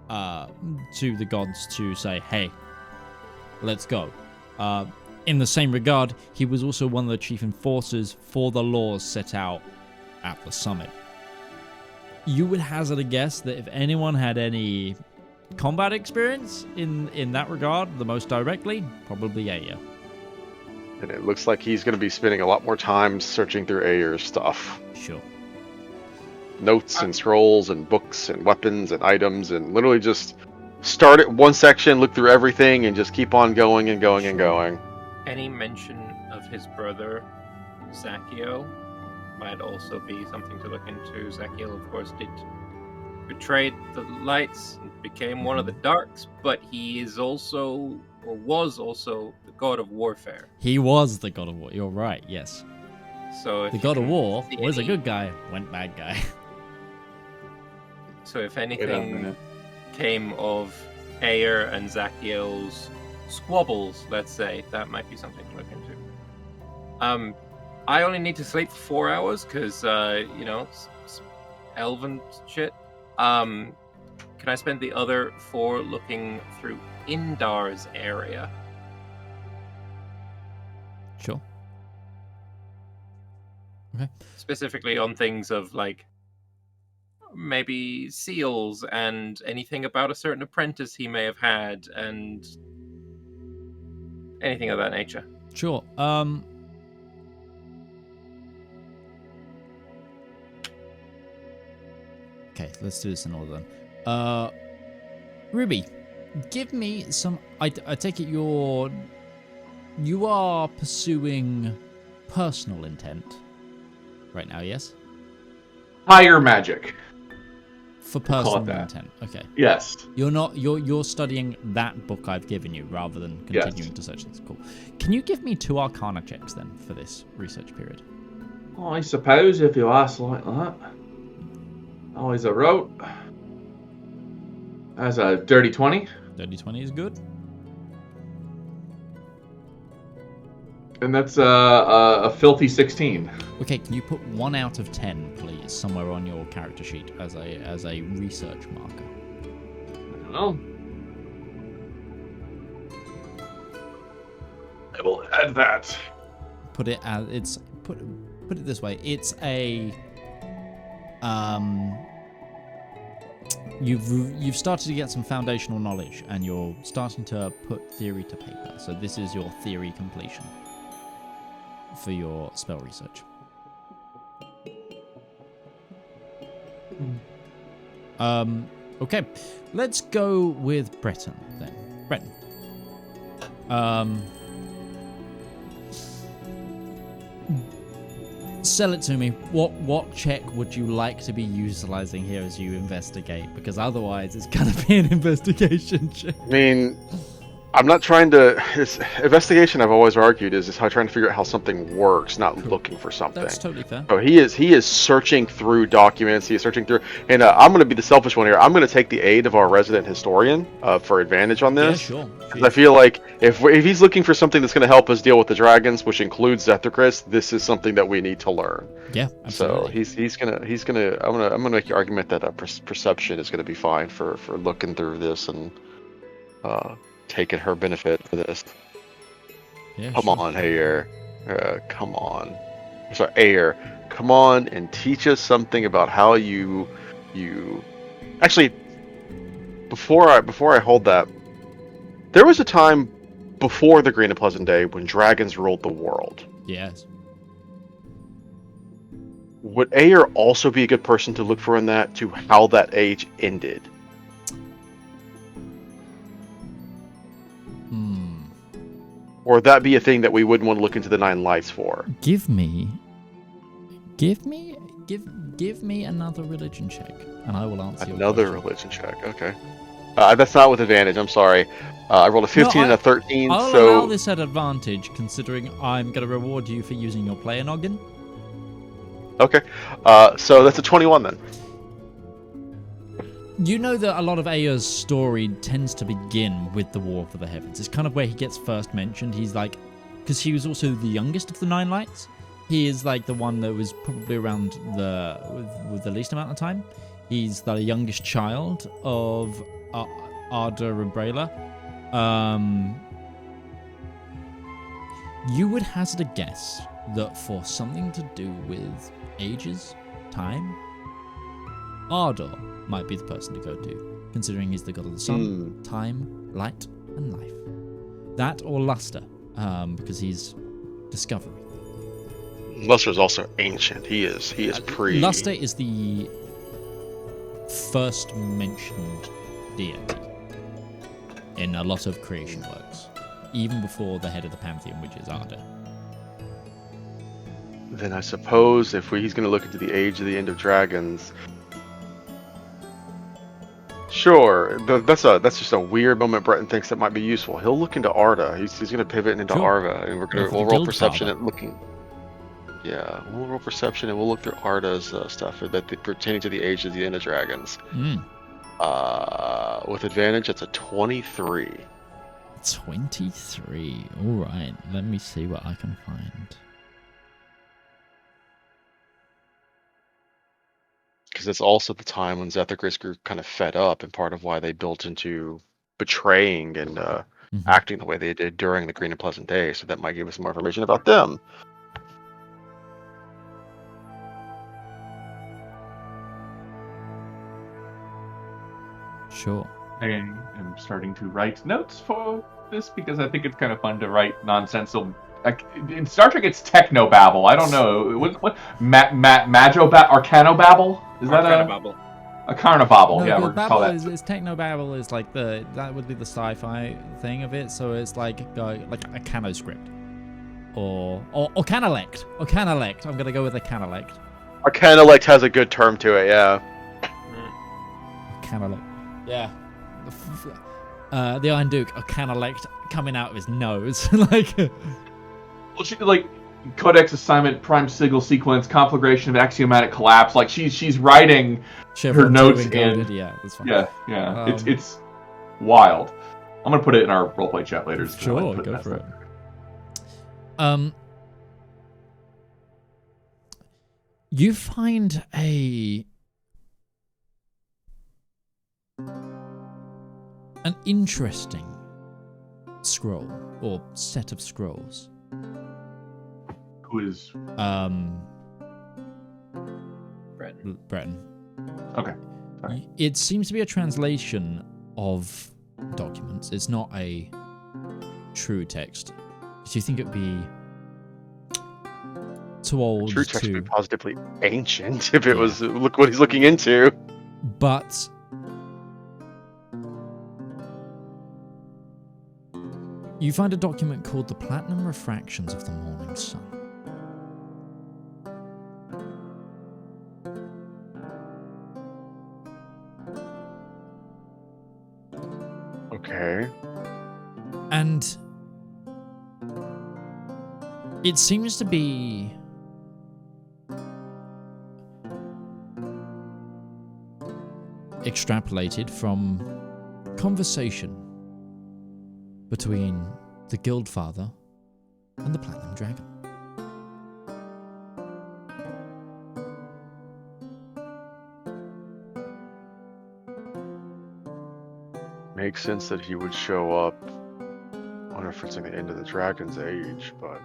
the gods to say, hey, let's go. In the same regard, he was also one of the chief enforcers for the laws set out at the summit. You would hazard a guess that if anyone had any combat experience in that regard, the most directly, probably Aya. And it looks like he's going to be spending a lot more time searching through Ayer's stuff. Sure. Notes and scrolls and books and weapons and items, and literally just start at one section, look through everything, and just keep on going and going and going. Any mention of his brother, Zachiel, might also be something to look into. Zachiel, of course, did betrayed the lights and became one of the darks, but he is also, or was also, the god of warfare. He was the god of war. You're right. Yes. So if The you god of can war see was a any- good guy, went bad guy. So if Wait a anything minute. came of Ayer and Zachiel's squabbles, let's say, that might be something to look into. I only need to sleep for 4 hours because, elven shit. Can I spend the other 4 looking through Indar's area? Sure. Okay. Specifically on things of, like, maybe seals and anything about a certain apprentice he may have had and anything of that nature. Sure. Okay, let's do this in order then. Ruby, give me some. I take it you are pursuing personal intent right now, yes? Higher magic. For Call it personal that. intent. Okay. Yes. You're studying that book I've given you rather than continuing to search this. Cool. Can you give me 2 Arcana checks then for this research period? I suppose if you ask like that. Always a rote. That's a dirty 20. Dirty 20 is good. And that's a filthy 16. Okay, can you put 1 out of 10, please, somewhere on your character sheet as a research marker? I don't know. I will add that. Put it as it's put it this way. It's a you've started to get some foundational knowledge and you're starting to put theory to paper. So this is your theory completion for your spell research. Okay, let's go with Breton then. Breton. Sell it to me. What check would you like to be utilizing here as you investigate? Because otherwise it's gonna be an investigation check. I mean, I'm not trying to. Investigation, I've always argued, is how trying to figure out how something works, not Cool. looking for something. That's totally fair. So he is searching through documents. He is searching through, and I'm going to be the selfish one here. I'm going to take the aid of our resident historian for advantage on Yeah, this. sure. Because I feel like if he's looking for something that's going to help us deal with the dragons, which includes Zethicris, this is something that we need to learn. Yeah, absolutely. So he's gonna. I'm gonna make the argument that perception is going to be fine for looking through this and taking her benefit for this. Yeah, Come sure. on, Ayer. Come on. Sorry, Ayer. Come on and teach us something about how you. Actually, before I hold that, there was a time before the Green and Pleasant Day when dragons ruled the world. Yes. Would Ayer also be a good person to look for in that, to how that age ended? Or would that be a thing that we wouldn't want to look into the Nine Lights for? Give me another religion check, and I will answer Another your question. religion check. Okay. That's not with advantage. I'm sorry. I rolled a 15 and a 13. I'll so allow this at advantage, considering I'm going to reward you for using your player noggin. okay. So that's a 21 then. You know that a lot of Ayer's story tends to begin with the War for the Heavens. It's kind of where he gets first mentioned. He's like, because he was also the youngest of the Nine Lights. He is like the one that was probably around with the least amount of time. He's the youngest child of Arda and Brayla. You would hazard a guess that for something to do with ages, time, Ardor might be the person to go to, considering he's the god of the sun, time, light, and life. That or Luster, because he's discovery. Luster is also ancient. He is pre. Luster is the first mentioned deity in a lot of creation works, even before the head of the pantheon, which is Arda. Then I suppose if he's going to look into the age of the end of dragons, Sure. That's just a weird moment Breton thinks that might be useful. He'll look into Arda. He's going to pivot into Sure. Arva, and Go for we'll the roll guild perception father. at looking. Yeah, we'll roll perception and we'll look through Arda's stuff pertaining to the age of the Inner Dragons. With advantage, it's a 23. 23. All right. Let me see what I can find. Because it's also the time when Zethagris grew kind of fed up, and part of why they built into betraying and acting the way they did during the Green and Pleasant Days. So that might give us more information about them. Sure. I am starting to write notes for this because I think it's kind of fun to write nonsensical. Like, in Star Trek, it's technobabble. I don't know what arcanobabble? Is that Arcanobabble. a carnobabble? No, Yeah, the we're gonna call babble that. is technobabble is like that would be the sci-fi thing of it. So it's like a canoscript or canalect or canalect. I'm gonna go with a canalect. Arcanelect has a good term to it, yeah. Canalect. Yeah. The Iron Duke, a canalect coming out of his nose, like. Well, she, like codex assignment, prime signal sequence, conflagration of axiomatic collapse. Like she's writing her notes in. Yeah, that's fine. Yeah. It's wild. I'm gonna put it in our roleplay chat later. So Sure, put go that for it. stuff. You find an interesting scroll or set of scrolls. Who is Breton. okay? Sorry. It seems to be a translation of documents. It's not a true text. Do you think it would be too old? True text would be positively ancient if it was. Look what he's looking into. But you find a document called the Platinum Refractions of the Morning Sun. Okay. And it seems to be extrapolated from conversation between the Guild Father and the Platinum Dragon. Makes sense that he would show up on referencing the end of the Dragon's Age, but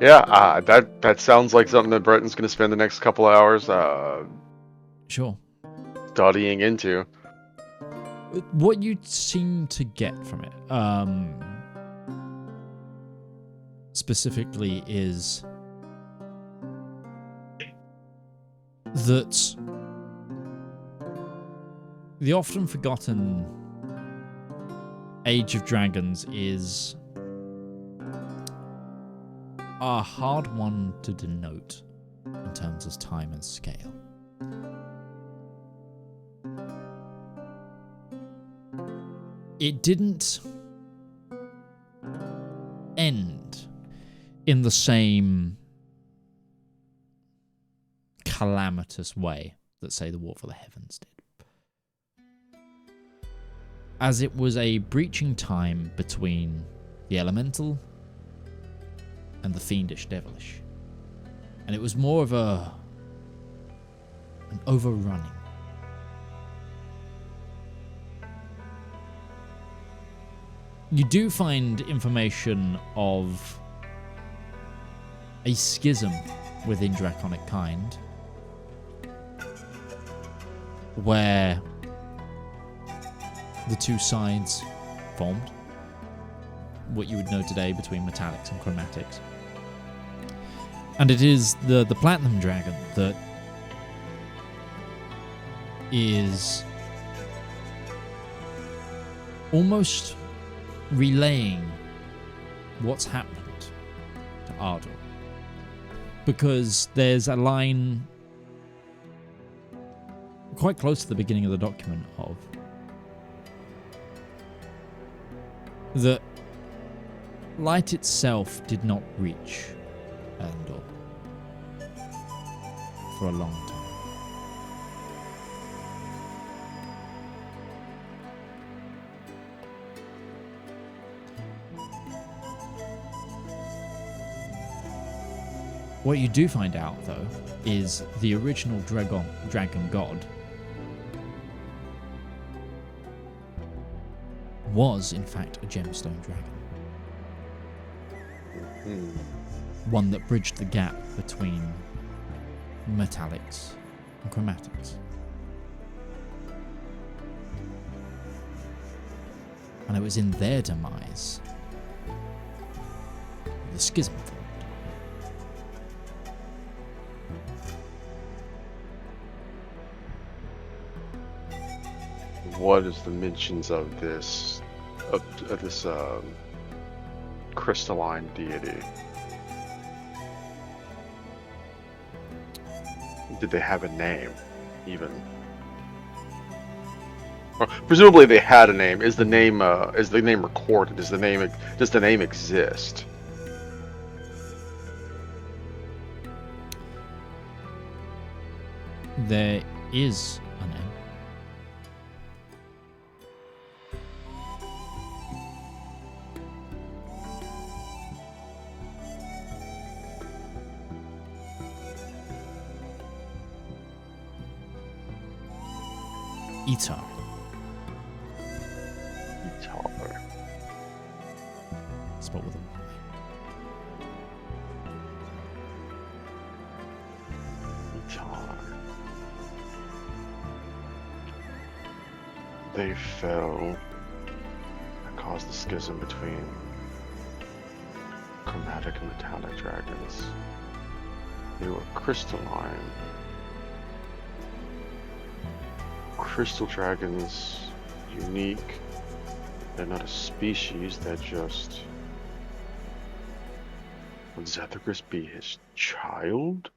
yeah, that sounds like something that Breton's going to spend the next couple hours Sure. studying into. What you seem to get from it, specifically, is that the often forgotten Age of Dragons is a hard one to denote in terms of time and scale. It didn't end in the same calamitous way that, say, the War for the Heavens did, as it was a breaching time between the elemental and the fiendish devilish, and it was more of an overrunning. You do find information of a schism within Draconic Kind, where the two sides formed, what you would know today between metallics and chromatics. And it is the Platinum Dragon that is almost relaying what's happened to Ardor. Because there's a line quite close to the beginning of the document of the light itself did not reach Elendor for a long time. What you do find out, though, is the original dragon god was, in fact, a gemstone dragon. One that bridged the gap between metallics and chromatics. And it was in their demise the schism formed. What is the mentions of this crystalline deity? Did they have a name, even? Or, presumably, they had a name. Is the name recorded? Does the name exist? There is a name. Etar. Spelled with a Y. They fell and caused the schism between chromatic and metallic dragons. They were crystalline. Crystal dragons, unique. They're not a species, they're just... Would Zedaar be his child?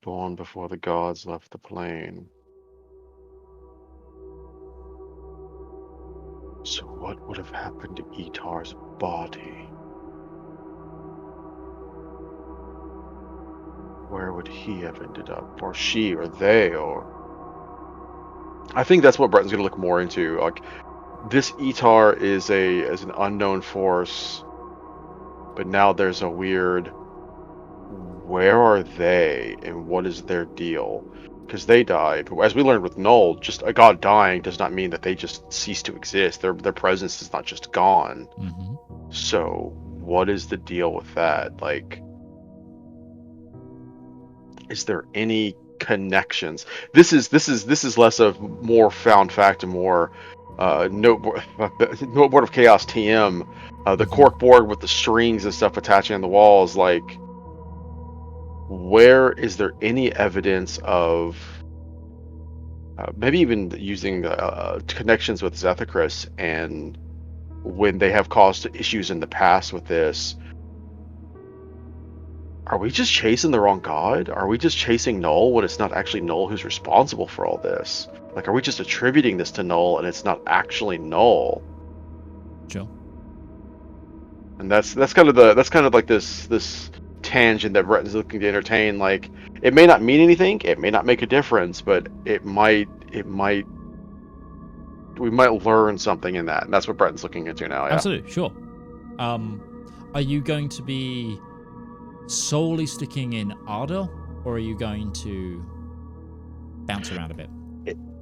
Born before the gods left the plane. So what would have happened to Etar's body? Where would he have ended up? Or she, or they, or... I think that's what Breton's going to look more into. Like, this Etar is an unknown force, but now there's a weird... Where are they, and what is their deal? Because they died. But as we learned with Null, just a god dying does not mean that they just cease to exist. Their presence is not just gone. Mm-hmm. So, what is the deal with that? Like... Is there any connections? This is less of more found fact and more noteboard of chaos TM. The cork board with the strings and stuff attaching on the walls. Like, where is there any evidence of maybe even using connections with Zedaar and when they have caused issues in the past with this? Are we just chasing the wrong god? Are we just chasing Null when it's not actually Null who's responsible for all this? Like, are we just attributing this to Null and it's not actually Null? Sure. And that's kind of like this tangent that Breton's looking to entertain. Like, it may not mean anything, it may not make a difference, but we might learn something in that, and that's what Breton's looking into now. Yeah. Absolutely, sure. Are you going to be solely sticking in Ardor, or are you going to bounce around a bit?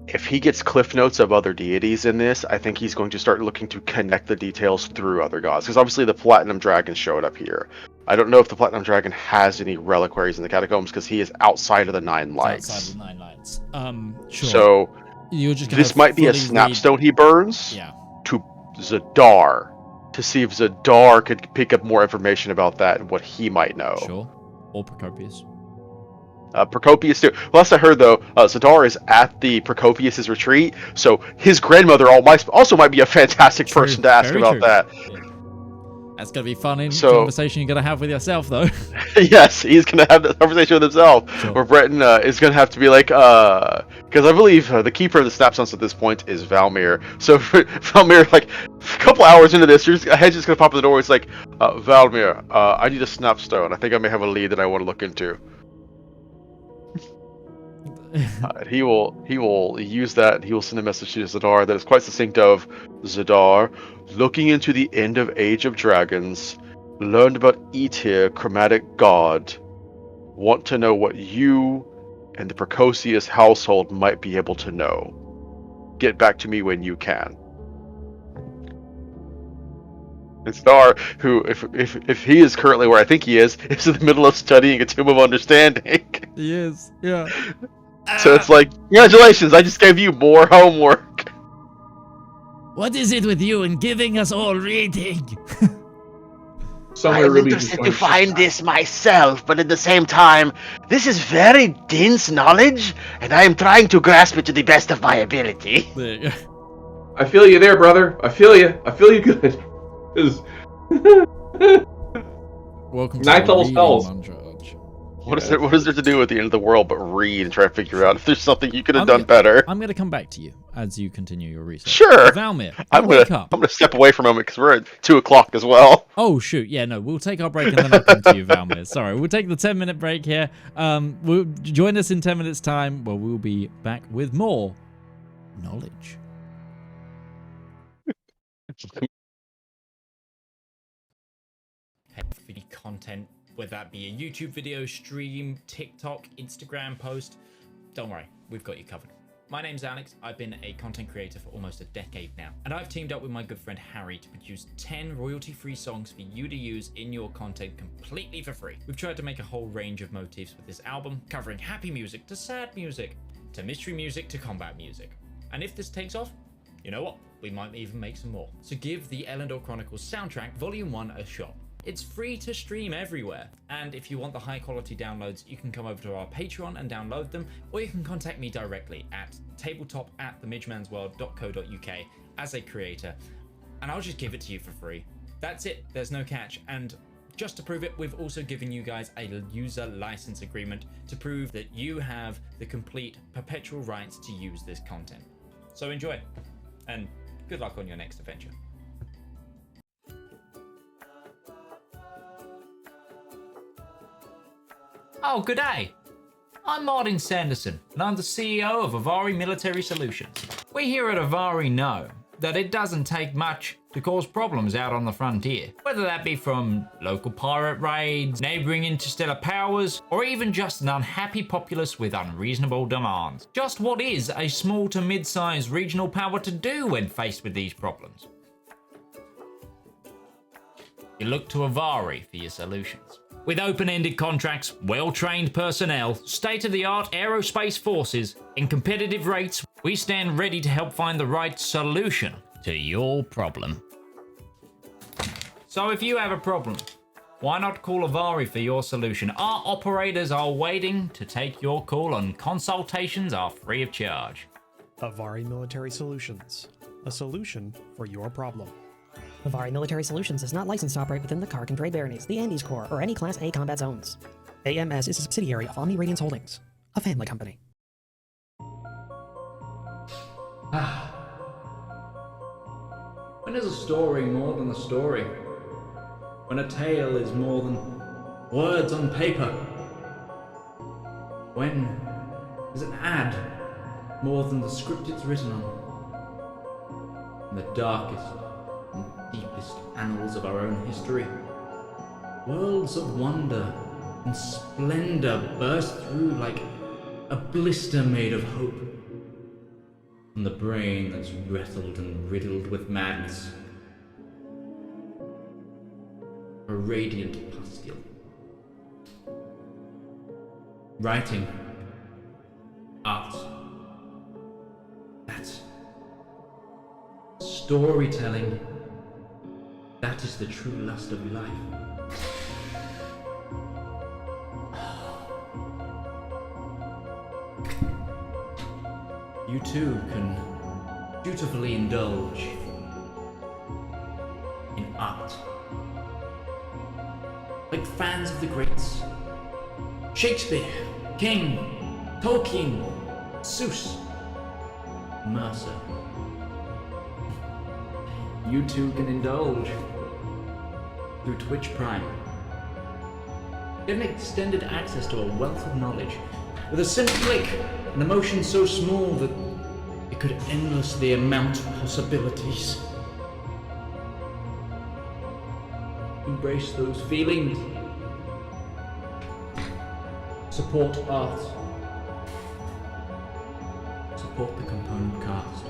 If he gets cliff notes of other deities in this, I think he's going to start looking to connect the details through other gods. Because obviously the Platinum Dragon showed up here. I don't know if the Platinum Dragon has any reliquaries in the catacombs because he is outside of the Nine Lights. Outside of the Nine Lights. Sure. So you're just this might be a snapstone he burns to Zedaar to see if Zedaar could pick up more information about that and what he might know. Sure. Or Procopius. Procopius too. Last I heard though, Zedaar is at the Procopius's retreat, so his grandmother also might be a fantastic person to ask about that. That's gonna be fun in So- conversation you're gonna have with yourself, though. Yes, he's gonna have that conversation with himself, Sure. where Breton is gonna have to be like, because I believe the keeper of the snapstones at this point is Valymr. So Valymr, like a couple hours into this, a head's just gonna pop in the door. It's like, Valymr, I need a snapstone. I think I may have a lead that I want to look into. He will use that. He will send a message to Zedaar that is quite succinct of Zedaar, looking into the end of Age of Dragons, learned about Etir, chromatic god. Want to know what you and the Precocious household might be able to know. Get back to me when you can. And Star, who, if he is currently where I think he is in the middle of studying a Tomb of Understanding. He is, yeah. So it's like, congratulations, I just gave you more homework. What is it with you and giving us all reading? Somewhere I'm really interested to find this myself, but at the same time, this is very dense knowledge, and I am trying to grasp it to the best of my ability. There you go. I feel you there, brother. I feel you. I feel you good. 'Cause- Welcome to Ninth the level reading spells. montage. What is there to do at the end of the world but read and try to figure out if there's something you could have I'm done go- better? I'm gonna come back to you as you continue your research. Sure. Valymr, I'm wake gonna up. step away for a moment because we're at 2:00 as well. Oh shoot, yeah, no, we'll take our break and then I'll come to you, Valymr. Sorry, we'll take the 10-minute break here. We'll join us in 10 minutes time where we'll be back with more knowledge. Any content, whether that be a YouTube video, stream, TikTok, Instagram post, don't worry, we've got you covered. My name's Alex, I've been a content creator for almost a decade now, and I've teamed up with my good friend Harry to produce 10 royalty-free songs for you to use in your content completely for free. We've tried to make a whole range of motifs with this album, covering happy music to sad music, to mystery music to combat music. And if this takes off, you know what? We might even make some more. So give the Elendor Chronicles soundtrack Volume 1 a shot. It's free to stream everywhere, and if you want the high quality downloads, you can come over to our Patreon and download them, or you can contact me directly at tabletop@themidgemansworld.co.uk as a creator, and I'll just give it to you for free. That's it, there's no catch, and just to prove it, we've also given you guys a user license agreement to prove that you have the complete perpetual rights to use this content. So enjoy, and good luck on your next adventure. Oh, good day. I'm Martin Sanderson, and I'm the CEO of Avari Military Solutions. We here at Avari know that it doesn't take much to cause problems out on the frontier, whether that be from local pirate raids, neighboring interstellar powers, or even just an unhappy populace with unreasonable demands. Just what is a small to mid-sized regional power to do when faced with these problems? You look to Avari for your solutions. With open-ended contracts, well-trained personnel, state-of-the-art aerospace forces, and competitive rates, we stand ready to help find the right solution to your problem. So if you have a problem, why not call Avari for your solution? Our operators are waiting to take your call, and consultations are free of charge. Avari Military Solutions, a solution for your problem. Avari Military Solutions is not licensed to operate within the Kark and Dre Baronies, the Andes Corps, or any Class A combat zones. AMS is a subsidiary of Omni Radiance Holdings, a family company. When is a story more than a story? When a tale is more than words on paper? When is an ad more than the script it's written on? In the darkest and deepest annals of our own history, worlds of wonder and splendor burst through like a blister made of hope. From the brain that's rattled and riddled with madness, a radiant pustule. Writing, art, that's storytelling. That is the true lust of life. You too can dutifully indulge in art like fans of the greats. Shakespeare, King, Tolkien, Seuss, Mercer. You too can indulge through Twitch Prime. Get an extended access to a wealth of knowledge with a simple click, an emotion so small that it could endlessly amount possibilities. Embrace those feelings. Support art. Support the component cast.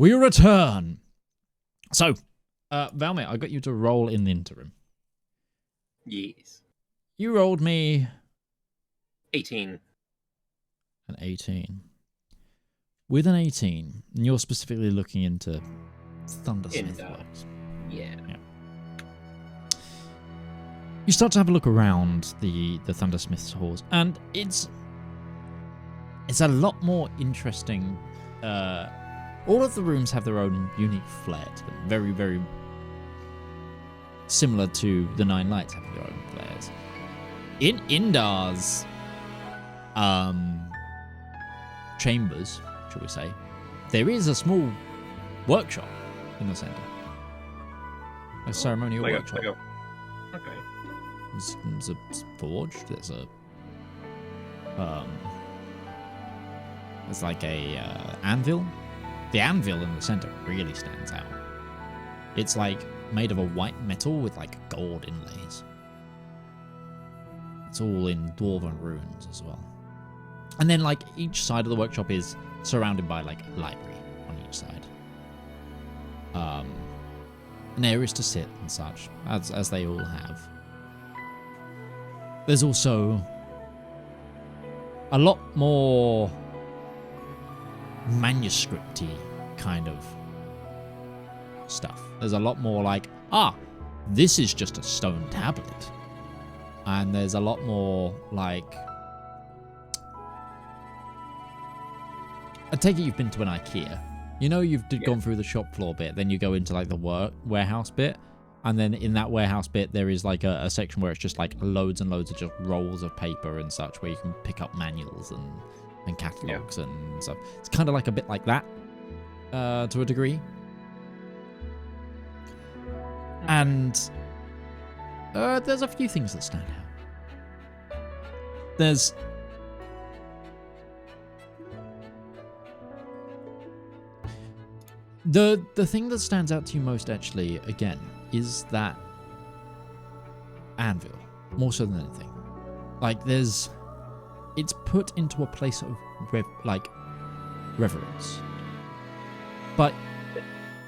We return. So, Valymr, I got you to roll in the interim. Yes. You rolled me 18. an 18. With an 18, and you're specifically looking into Thundersmith works. Yeah. You start to have a look around the Thundersmith's halls, and it's a lot more interesting. All of the rooms have their own unique flair to them, very, very similar to the Nine Lights having their own flares. In Indar's chambers, shall we say, there is a small workshop in the center, a ceremonial workshop. Okay. There's a forge. There's a there's like a anvil. The anvil in the center really stands out. It's like made of a white metal with like gold inlays. It's all in dwarven runes as well. And then like each side of the workshop is surrounded by like a library on each side. And areas to sit and such, as they all have. There's also a lot more manuscripty kind of stuff. There's a lot more like, this is just a stone tablet. And there's a lot more like, I take it you've been to an IKEA. You know, you've gone through the shop floor bit, then you go into like the warehouse bit. And then in that warehouse bit, there is like a section where it's just like loads and loads of just rolls of paper and such, where you can pick up manuals and catalogs and stuff. It's kind of like a bit like that, to a degree. And there's a few things that stand out. There's the thing that stands out to you most, actually, again, is that anvil, more so than anything. Like, it's put into a place of reverence. But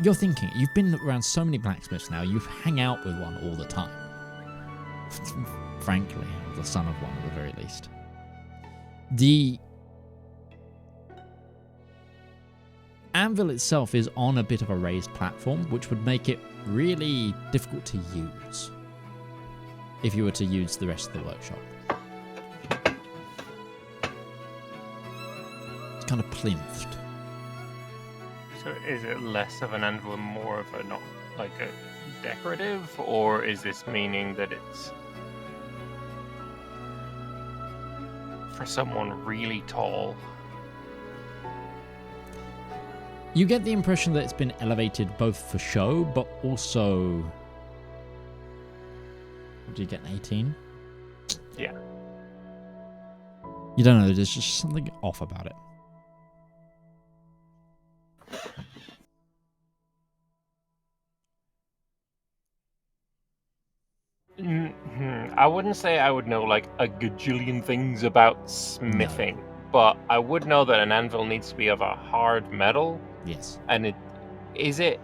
you're thinking, you've been around so many blacksmiths now, you hang out with one all the time. Frankly, the son of one at the very least. The anvil itself is on a bit of a raised platform, which would make it really difficult to use if you were to use the rest of the workshop. It's kind of plinth'd. So is it less of an anvil and more of a, not like a decorative, or is this meaning that it's for someone really tall? You get the impression that it's been elevated both for show, but also... Did you get an 18? Yeah. You don't know, there's just something off about it. I wouldn't say I would know like a gajillion things about smithing, but I would know that an anvil needs to be of a hard metal. Yes. And is it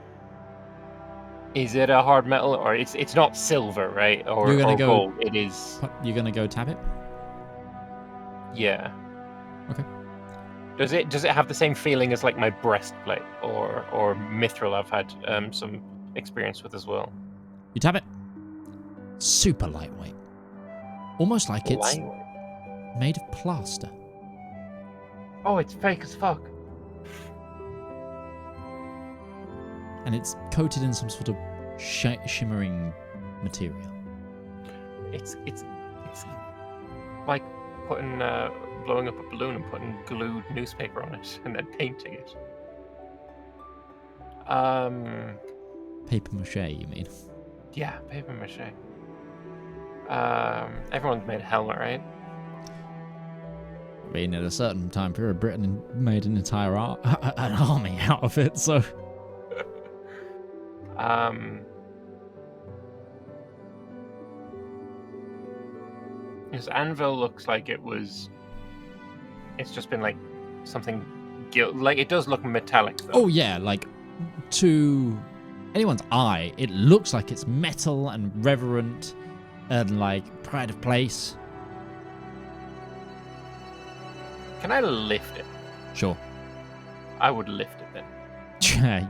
a hard metal, or it's not silver, right? Or, You're gonna go, gold? It is. You're gonna go tap it? Yeah. Okay. Does it have the same feeling as like my breastplate or mithril I've had some experience with as well? You tap it. Super lightweight. Almost like it's made of plaster. Oh, it's fake as fuck. And it's coated in some sort of shimmering material. It's like putting blowing up a balloon and putting glued newspaper on it and then painting it. Paper mache, you mean? Yeah, paper mache. Everyone's made a helmet, right? I mean, at a certain time period, Britain made an entire an army out of it, so... This anvil looks like it's just been like something like it does look metallic though. Oh yeah, like to anyone's eye, it looks like it's metal and reverent and like pride of place. Can I lift it? Sure. I would lift it then. Yeah,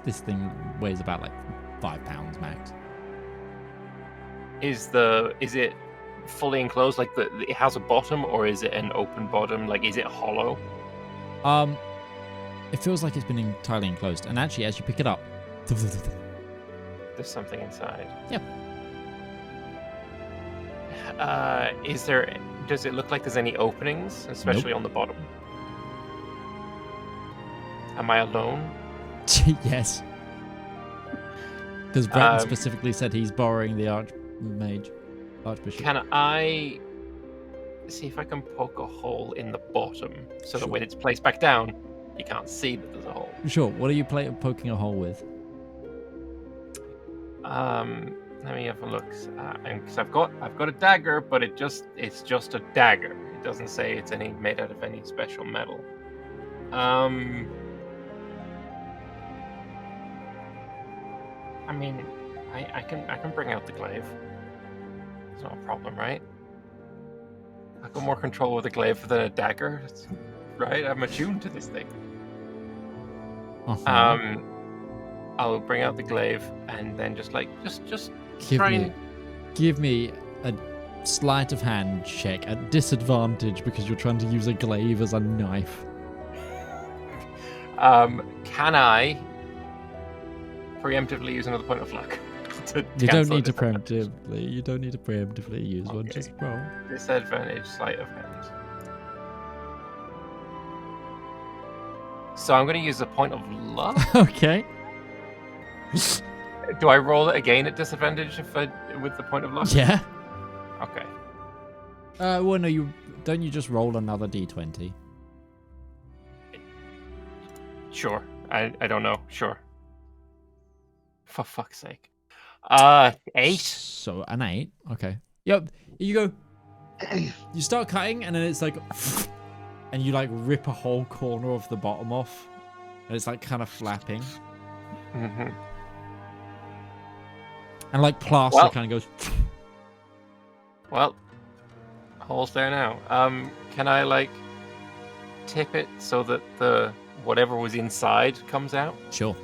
this thing weighs about like 5 pounds max. Is it fully enclosed? Like it has a bottom, or is it an open bottom? Like, is it hollow? It feels like it's been entirely enclosed. And actually, as you pick it up, There's something inside. Yep. Does it look like there's any openings, especially on the bottom? Am I alone? yes. Because Breton specifically said he's borrowing the Archbishop. Can I see if I can poke a hole in the bottom so that when it's placed back down, you can't see that there's a hole? Sure. What are you poking a hole with? Let me have a look. Because I've got a dagger, but it's just a dagger. It doesn't say it's made out of any special metal. I mean, I can bring out the glaive. It's not a problem, right? I've got more control with a glaive than a dagger, right? I'm attuned to this thing. Uh-huh. I'll bring out the glaive and then just give me a sleight of hand check at disadvantage because you're trying to use a glaive as a knife. Can I preemptively use another point of luck? You don't need to preemptively. You don't need to preemptively use one. Okay. Just roll. Disadvantage, sleight of hand. So I'm going to use a point of luck. Okay. Do I roll it again at disadvantage with the point of luck? Yeah. Okay. Well, no. You just roll another d20. Sure. I don't know. Sure. For fuck's sake. 8. So an 8. Okay. Yep. You go. You start cutting, and then it's like, and you like rip a whole corner of the bottom off, and it's like kind of flapping. Mm-hmm. And like plaster kind of goes. Well, hole's there now. Can I like tip it so that the whatever was inside comes out? Sure.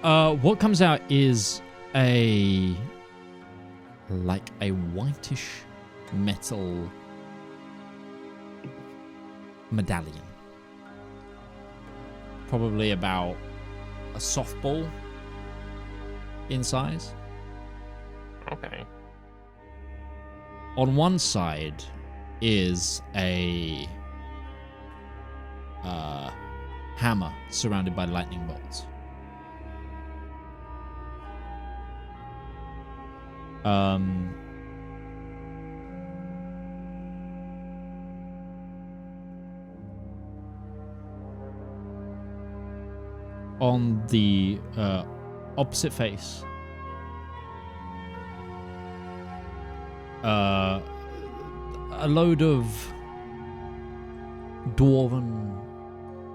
What comes out is a whitish metal medallion. Probably about a softball in size. Okay. On one side is a hammer surrounded by lightning bolts. On the opposite face, a load of dwarven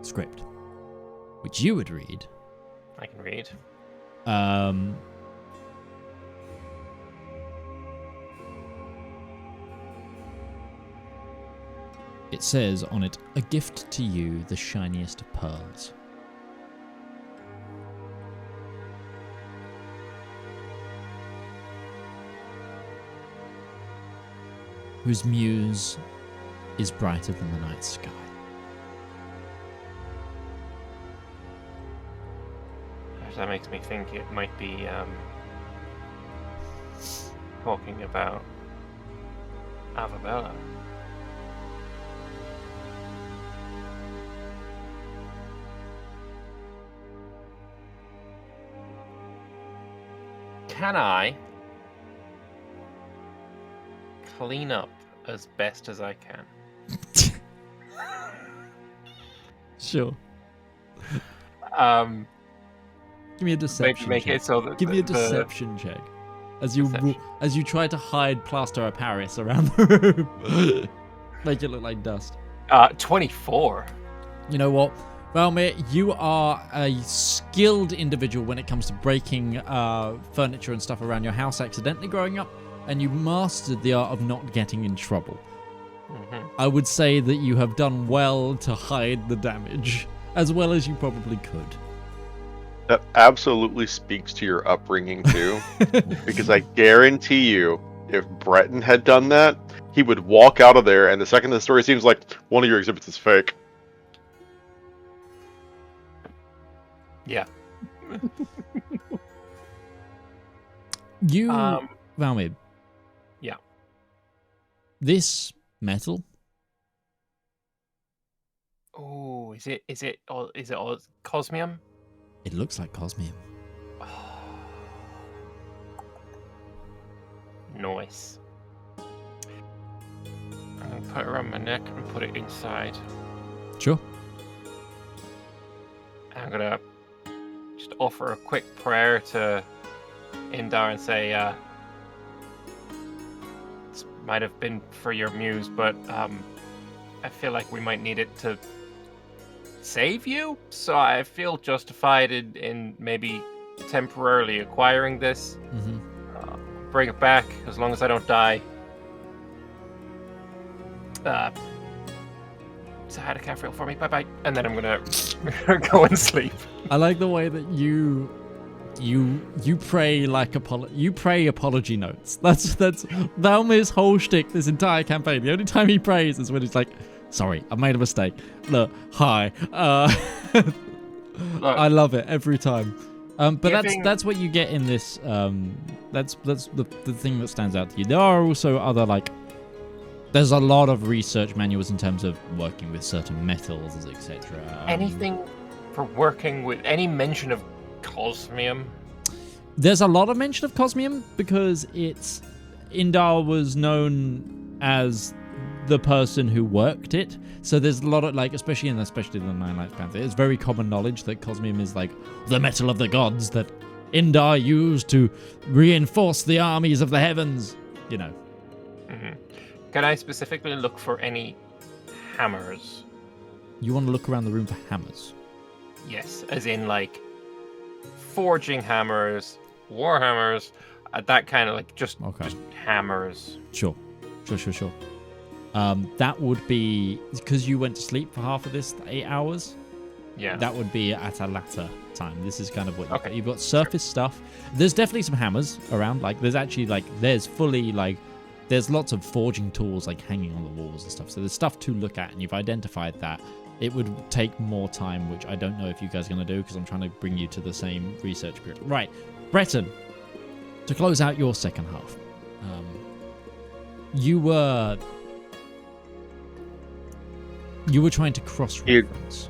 script, which you would read. I can read. It says on it, "A gift to you, the shiniest of pearls." Whose muse is brighter than the night sky. That makes me think it might be talking about Avabella. Can I clean up as best as I can? Sure. Give me a deception Make check. it so that Give me a deception check. As you try to hide plaster of Paris around the room. Make it look like dust. 24. You know what? Valymr, you are a skilled individual when it comes to breaking furniture and stuff around your house accidentally growing up, and you mastered the art of not getting in trouble. Mm-hmm. I would say that you have done well to hide the damage, as well as you probably could. That absolutely speaks to your upbringing too, because I guarantee you, if Breton had done that, he would walk out of there, and the second the story seems like one of your exhibits is fake. Yeah. You, Valymr. Yeah. This metal, Oh, is it all cosmium? it looks like cosmium. Nice. I'm gonna put it around my neck and put it inside. Sure. I'm gonna just offer a quick prayer to Indar and say, this might have been for your muse, but I feel like we might need it to save you, so I feel justified in maybe temporarily acquiring this. Mm-hmm. Bring it back as long as I don't die. Say hi to Caffrey for me. Bye bye. And then I'm gonna go and sleep. I like the way that you pray like you pray apology notes. That's Valmyr's whole shtick this entire campaign. The only time he prays is when he's like, "Sorry, I made a mistake. Look, hi." Look, I love it every time. But giving- that's what you get in this. That's the thing that stands out to you. There are also other there's a lot of research manuals in terms of working with certain metals, etc. anything for working with any mention of cosmium. There's a lot of mention of cosmium because Indar was known as the person who worked it. So there's a lot of especially the Nine Lights Panther, it's very common knowledge that cosmium is the metal of the gods that Indar used to reinforce the armies of the heavens. You know. Mm-hmm. Can I specifically look for any hammers? You want to look around the room for hammers? Yes, as in forging hammers, war hammers, that kind of just hammers. Sure. That would be because you went to sleep for half of this 8 hours. Yeah. That would be at a latter time. This is kind of what Okay. you've got. Surface stuff. There's definitely some hammers around. There's actually there's lots of forging tools hanging on the walls and stuff. So there's stuff to look at, and you've identified that. It would take more time, which I don't know if you guys are going to do because I'm trying to bring you to the same research period. Right, Breton, to close out your second half, you were trying to cross-reference.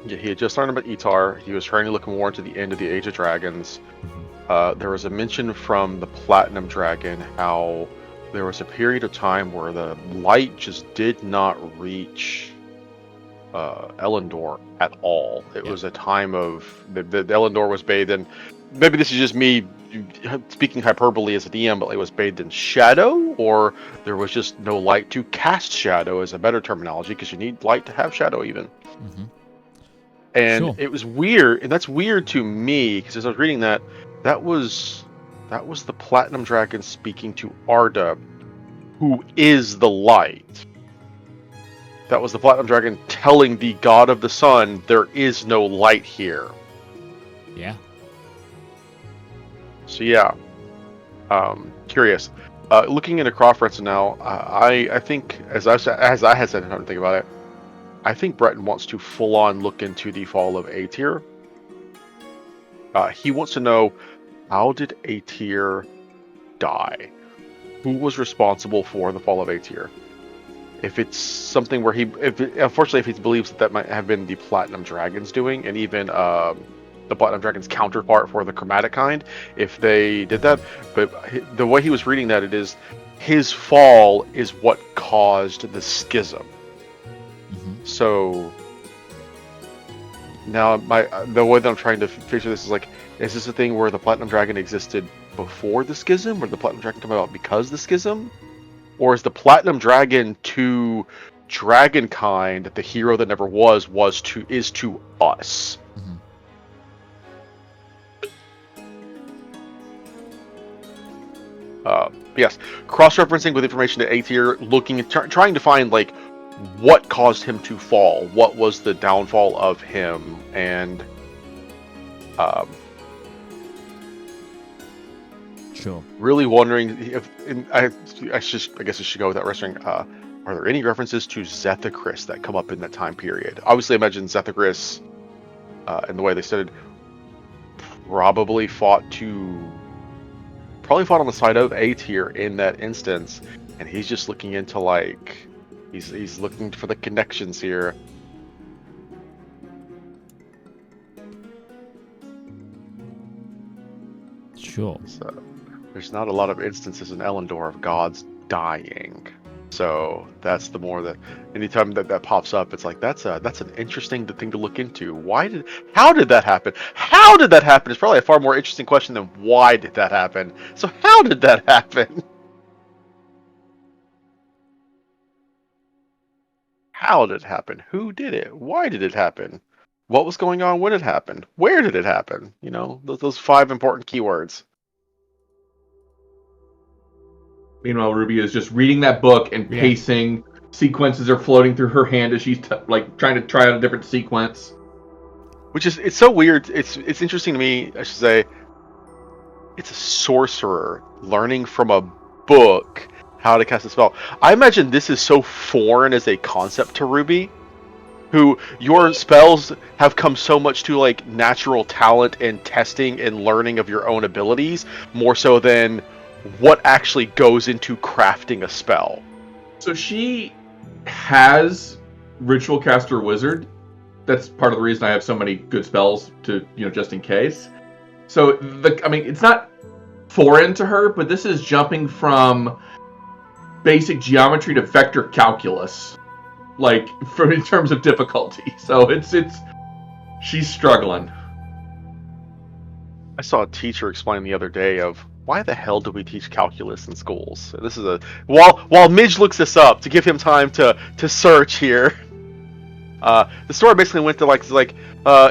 Yeah, he had just learned about Etar. He was trying to look more into the end of the Age of Dragons. Mm-hmm. There was a mention from the Platinum Dragon how there was a period of time where the light just did not reach Elendor at all. It was a time of the Elendor was bathed in. Maybe this is just me speaking hyperbole as a DM, but it was bathed in shadow, or there was just no light to cast shadow is a better terminology because you need light to have shadow even. Mm-hmm. And Sure. it was weird, and that's weird to me because as I was reading that was the Platinum Dragon speaking to Arda, who is the light. That was the Platinum Dragon telling the God of the Sun, there is no light here. Yeah. So yeah, curious. Looking into cross-reference now, I think as I had said, time to think about it, I think Breton wants to full-on look into the fall of A-Tier. He wants to know, how did A-Tier die? Who was responsible for the fall of A-Tier? If it's something where unfortunately, if he believes that might have been the Platinum Dragon's doing, and even the Platinum Dragon's counterpart for the Chromatic kind, if they did that, but the way he was reading that, it is his fall is what caused the schism. Mm-hmm. So now the way that I'm trying to picture this is this a thing where the Platinum Dragon existed before the schism, or the Platinum Dragon came about because of the schism? Or is the Platinum Dragon too dragonkind, the hero that never was to us. Mhm. Yes, cross-referencing with information at A tier, looking and trying to find like what caused him to fall, what was the downfall of him, and Sure. really wondering if I guess I should go without wrestling. Are there any references to Zethacris that come up in that time period? Obviously, I imagine Zethacris, and the way they studied, probably fought on the side of A tier in that instance, and he's just looking into like he's looking for the connections here. Sure. So there's not a lot of instances in Elendor of gods dying. So that's the more that anytime that pops up, it's like that's an interesting thing to look into. How did that happen? How did that happen? It's probably a far more interesting question than why did that happen. So how did that happen? How did it happen? Who did it? Why did it happen? What was going on when it happened? Where did it happen? You know, those 5 important keywords. Meanwhile, Ruby is just reading that book and pacing. Sequences are floating through her hand as she's trying to try out a different sequence. Which is, it's so weird. It's interesting to me, I should say. It's a sorcerer learning from a book how to cast a spell. I imagine this is so foreign as a concept to Ruby, who your spells have come so much to like natural talent and testing and learning of your own abilities, more so than what actually goes into crafting a spell. So she has Ritual Caster Wizard. That's part of the reason I have so many good spells to, just in case. So it's not foreign to her, but this is jumping from basic geometry to vector calculus, in terms of difficulty. So she's struggling. I saw a teacher explain the other day of why the hell do we teach calculus in schools? This is while Midge looks this up to give him time to search here. The story basically went to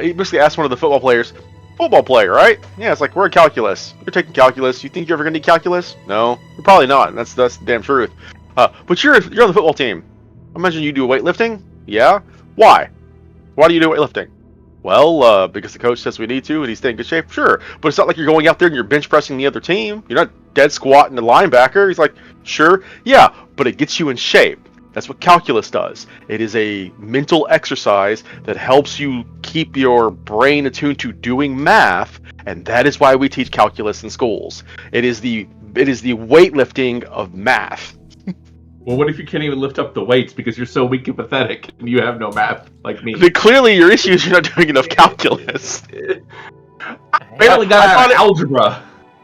he basically asked one of the football players, "Football player, right? Yeah, it's like we're in calculus. You're taking calculus. You think you're ever gonna need calculus? No, you're probably not. That's the damn truth. But you're on the football team. I imagine you do weightlifting. Yeah. Why? Why do you do weightlifting? Well, because the coach says we need to, and he's staying in good shape. Sure, but it's not like you're going out there and you're bench pressing the other team. You're not dead squatting the linebacker. He's like, sure, yeah, but it gets you in shape. That's what calculus does. It is a mental exercise that helps you keep your brain attuned to doing math, and that is why we teach calculus in schools. It is the weightlifting of math. Well, what if you can't even lift up the weights because you're so weak and pathetic and you have no math like me? But clearly your issue is you're not doing enough calculus. Barely got algebra.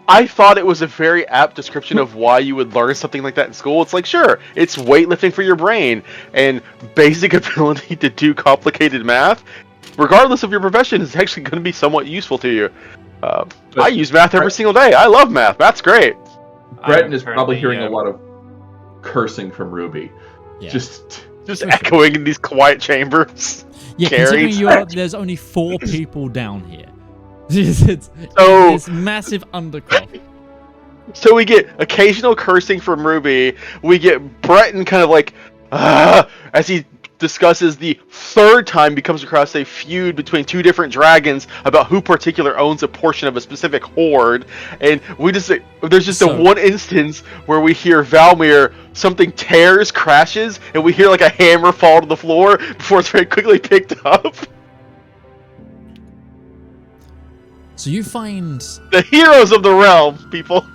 I thought it was a very apt description of why you would learn something like that in school. It's like, sure, it's weightlifting for your brain and basic ability to do complicated math, regardless of your profession, is actually going to be somewhat useful to you. I use math every single day. I love math. That's great. Breton is probably hearing a lot of cursing from Ruby. Yeah. Just echoing in these quiet chambers. Yeah, Carries. considering there's only 4 people down here. It's So- this massive undercroft. So we get occasional cursing from Ruby. We get Breton kind of as he discusses the 3rd time he comes across a feud between 2 different dragons about who particular owns a portion of a specific hoard. And there's just a one instance where we hear Valymr, something tears, crashes, and we hear like a hammer fall to the floor before it's very quickly picked up. So you find The heroes of the realm, people.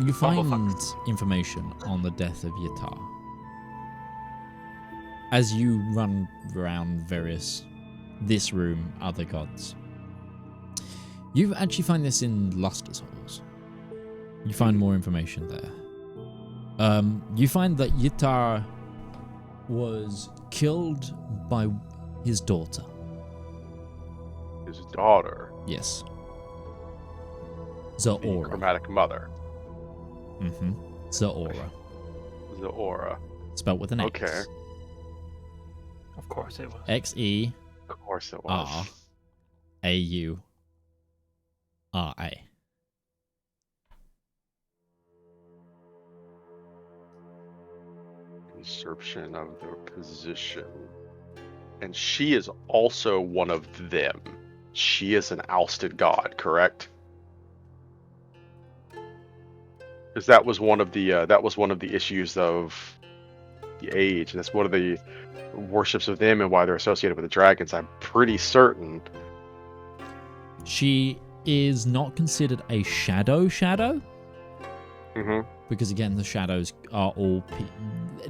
you find information on the death of Zedaar. As you run around this room, other gods. You actually find this in Luster's halls. You find more information there. You find that Zedaar was killed by his daughter. His daughter. Yes. The Zedaar. chromatic mother. Mm-hmm. Zedaar. Zedaar. Spelled with an X. Okay. Of course it was. XERAURA. Of course it was. Usurpation of their position. And she is also one of them. She is an ousted god, correct? Because that was one of the issues of the age, and that's one of the worships of them and why they're associated with the dragons. I'm pretty certain. She is not considered a shadow, Mm-hmm. because again, the shadows are all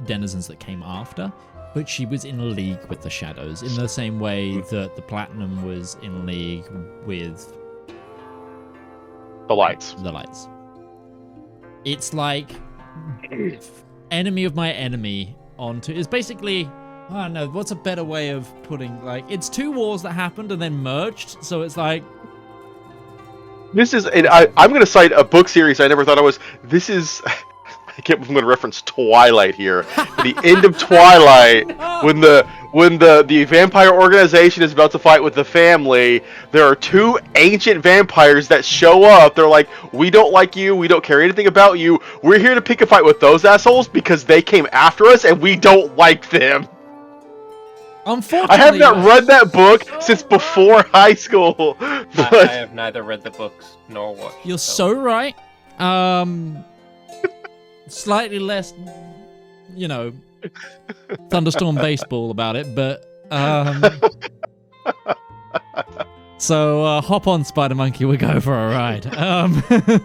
denizens that came after. But she was in league with the shadows in the same way that the platinum was in league with The lights. the lights. It's like enemy of my enemy onto. It's basically, I don't know, what's a better way of putting, like, it's two wars that happened and then merged, so it's like, This is, and I'm going to cite a book series I never thought I was. This is, I can't believe I'm going to reference Twilight here. The end of Twilight, when the vampire organization is about to fight with the family, there are two ancient vampires that show up. They're like, we don't like you, we don't care anything about you. We're here to pick a fight with those assholes because they came after us and we don't like them. unfortunately, I have not read that book since before high school. I But have neither read the books nor watched. You're so right. Slightly less, thunderstorm baseball about it, but so hop on, Spider Monkey. We'll go for a ride.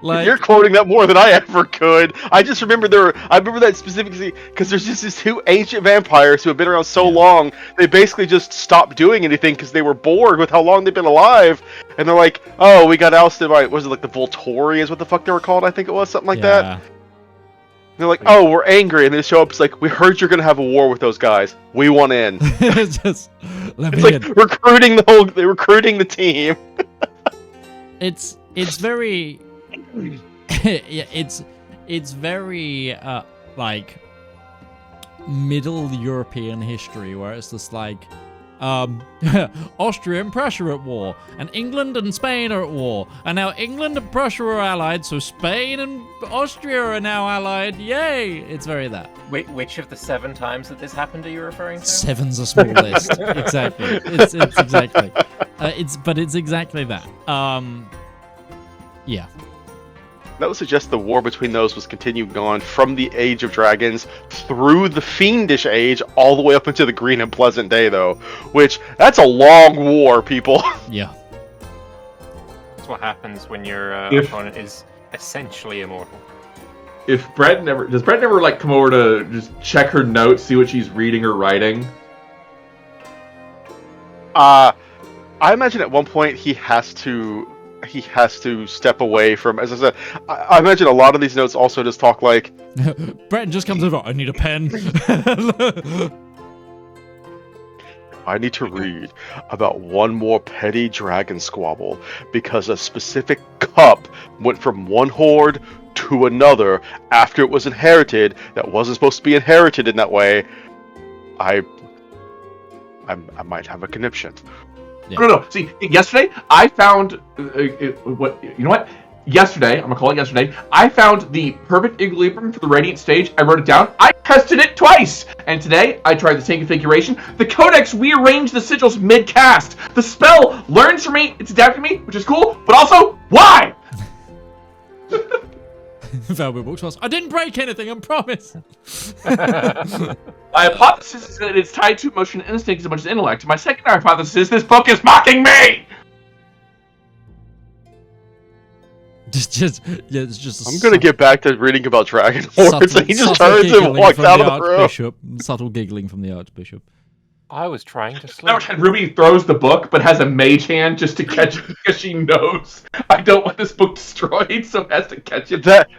Like, you're quoting that more than I ever could. I just remember I remember that specifically because there's just these two ancient vampires who have been around so long. They basically just stopped doing anything because they were bored with how long they've been alive. And they're like, "Oh, we got ousted by, was it like the Volturi? Is what the fuck they were called? I think it was something like that." And they're like, "Oh, we're angry," and they show up. It's like, "We heard you're gonna have a war with those guys. We want in." just let It's me like in. they're recruiting the team. It's very yeah, it's very like middle European history where it's just like Austria and Prussia are at war, and England and Spain are at war, and now England and Prussia are allied, so Spain and Austria are now allied. Yay! It's very that. Which of the 7 times that this happened are you referring to? 7's a small list. Exactly. It's exactly. It's exactly that. Yeah. That would suggest the war between those was continuing on from the Age of Dragons through the Fiendish Age, all the way up into the Green and Pleasant Day, though. Which, that's a long war, people. Yeah. That's what happens when your opponent is essentially immortal. Does Brett never like come over to just check her notes, see what she's reading or writing? I imagine at one point he has to step away from, as I said, I imagine a lot of these notes also just talk like, Breton just comes over, I need a pen. I need to read about one more petty dragon squabble because a specific cup went from one horde to another after it was inherited that wasn't supposed to be inherited in that way. I might have a conniption. Yeah. No. See, yesterday I found what? Yesterday, I'm gonna call it yesterday. I found the perfect equilibrium for the radiant stage. I wrote it down. I tested it twice, and today I tried the same configuration. The codex rearranged the sigils mid-cast. The spell learns from me. It's adapted to me, which is cool. But also, why? Valuable books was, I didn't break anything, I promise. My hypothesis is that it's tied to emotion and instinct as much as intellect. My second hypothesis is this book is mocking me! It's just. I'm gonna get back to reading about dragon hordes, and he just subtle turns and giggling walks from out the of the room. Archbishop. Subtle giggling from the Archbishop. I was trying to sleep. Never had Ruby throws the book, but has a mage hand just to catch it because she knows I don't want this book destroyed, so has to catch it. That.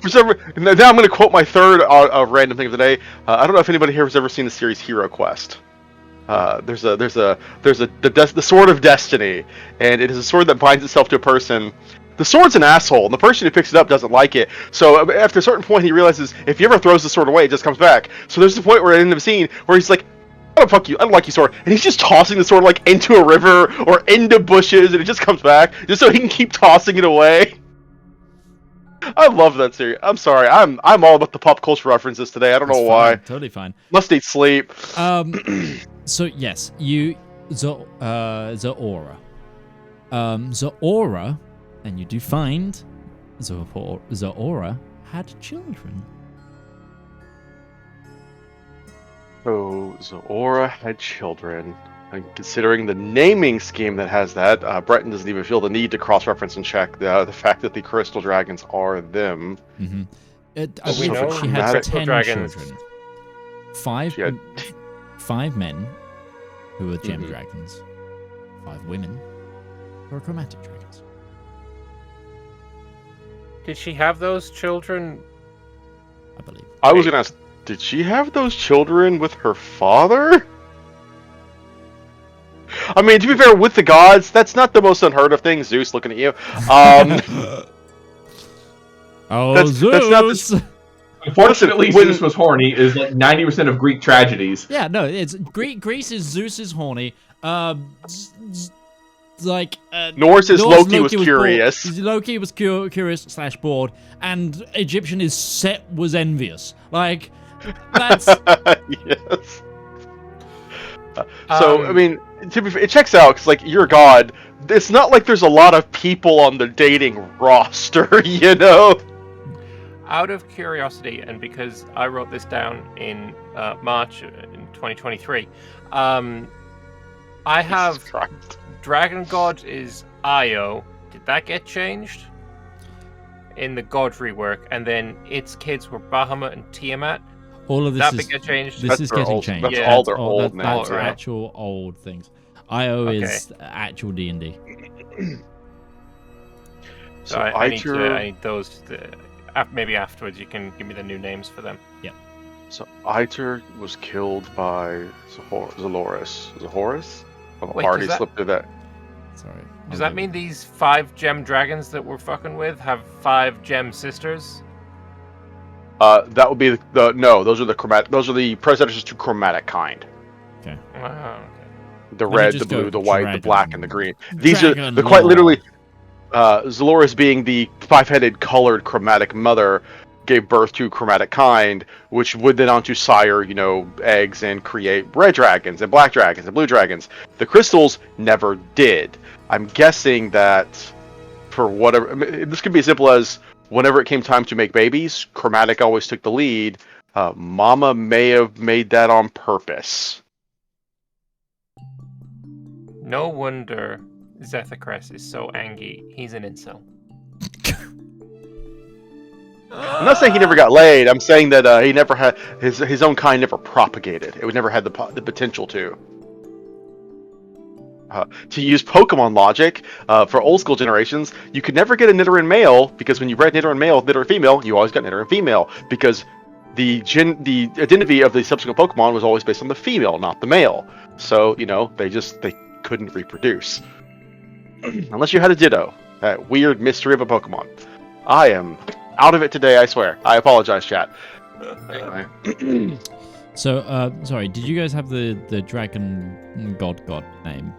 For some now I'm going to quote my third random thing of the day. I don't know if anybody here has ever seen the series Hero Quest. There's the Sword of Destiny, and it is a sword that binds itself to a person the sword's an asshole, and the person who picks it up doesn't like it. So after a certain point, he realizes if he ever throws the sword away, it just comes back. So there's the point where in the scene where he's like, "I don't fuck you. I don't like you, sword," and he's just tossing the sword like into a river or into bushes, and it just comes back just so he can keep tossing it away. I love that series. I'm sorry. I'm all about the pop culture references today. I don't know why. Totally fine. Must eat sleep. So yes, Zaora. Zaora, and you do find Zaora had children. So Zaora had children. And considering the naming scheme that has that, Breton doesn't even feel the need to cross-reference and check the fact that the crystal dragons are them. Mm-hmm. We know she had crystal 10 dragons. children. She had 5 men who were gem Mhm. dragons. 5 women who were chromatic dragons. Did she have those children? I believe. I was gonna ask, did she have those children with her father? I mean, to be fair, with the gods, that's not the most unheard of thing. Zeus looking at you. Oh, that's not the- Zeus! Unfortunately, When- Zeus was horny is like 90% of Greek tragedies. Yeah, no, it's Greece is Zeus is horny. Like Norse is Norse Loki was curious. Bored. Loki was curious / bored, and Egyptian is Set was envious. Like that's Yes. So I mean, to be fair, it checks out because like you're a god. It's not like there's a lot of people on the dating roster, you know. Out of curiosity, and because I wrote this down in March in 2023, I have Jesus Christ. Dragon God is Io. Did that get changed in the God rework? And then its kids were Bahamut and Tiamat. all of this That is bit get changed. this That's is their getting old- changed. that's Yeah. all their old That's names. Right? actual old things. IO is actual D&D. So I need those. Maybe afterwards you can give me the new names for them. So Iter was killed by Zaloris. Zahorus? Well, the Wait, party does that- slipped through that. Sorry. Does that mean these 5 gem dragons that we're fucking with have 5 gem sisters? That would be the no. Those are the chromatic. Those are the predecessors to chromatic kind. Oh, okay. The Let me red, the just blue, go the white, dragon. the black, and the green. These are Dragon the quite lore. literally. Zaloris being the 5-headed colored chromatic mother gave birth to chromatic kind, which would then on to sire, eggs and create red dragons and black dragons and blue dragons. The crystals never did. I'm guessing that for whatever, this could be as simple as whenever it came time to make babies, chromatic always took the lead. Mama may have made that on purpose. No wonder Zethacres is so angry. He's an incel. I'm not saying he never got laid. I'm saying that he never had his own kind never propagated. It would never had the potential to. To use Pokemon logic, for old school generations, you could never get a Nidoran male because when you bred Nidoran male with Nidoran female, you always got Nidoran female because the identity of the subsequent Pokemon was always based on the female, not the male. So they couldn't reproduce unless you had a Ditto, that weird mystery of a Pokemon. I am out of it today, I swear. I apologize, chat. Anyway. So, sorry, did you guys have the dragon god name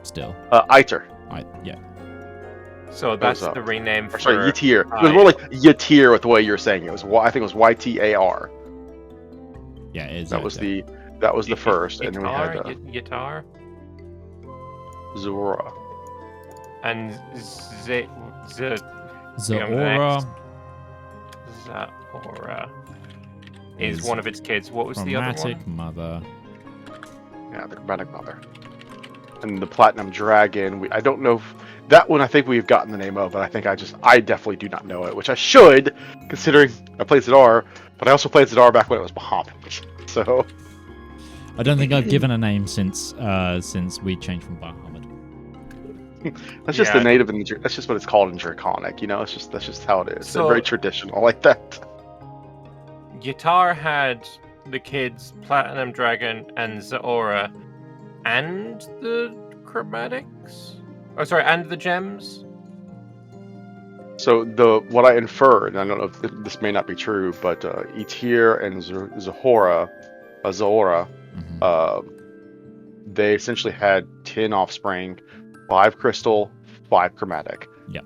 still? Iter. Yeah. So that's Goes up. the rename for... Or sorry, Yatir. It was more like Yatir with the way you're saying it. I think it was YTAR. Yeah, it is. That was the first, and then we had Yatar Zora. and Zaora. Zaora is one of its kids. What was the other Chromatic one? mother. Yeah, the chromatic mother. And the platinum dragon. I don't know if that one. I think we've gotten the name of, but I definitely do not know it, which I should, considering I played Zedaar, but I also played Zedaar back when it was Bahamut. So I don't think I've given a name since we changed from Bahamut. that's just Yeah. the native, and that's just what it's called in Draconic. That's just how it is. So- They're very traditional like that. Yatar had the kids Platinum Dragon and Zaora and the chromatics? Oh, sorry, and the gems? So what I inferred, and I don't know if this may not be true, but Etir and Zahora, they essentially had 10 offspring, 5 crystal, 5 chromatic. Yep.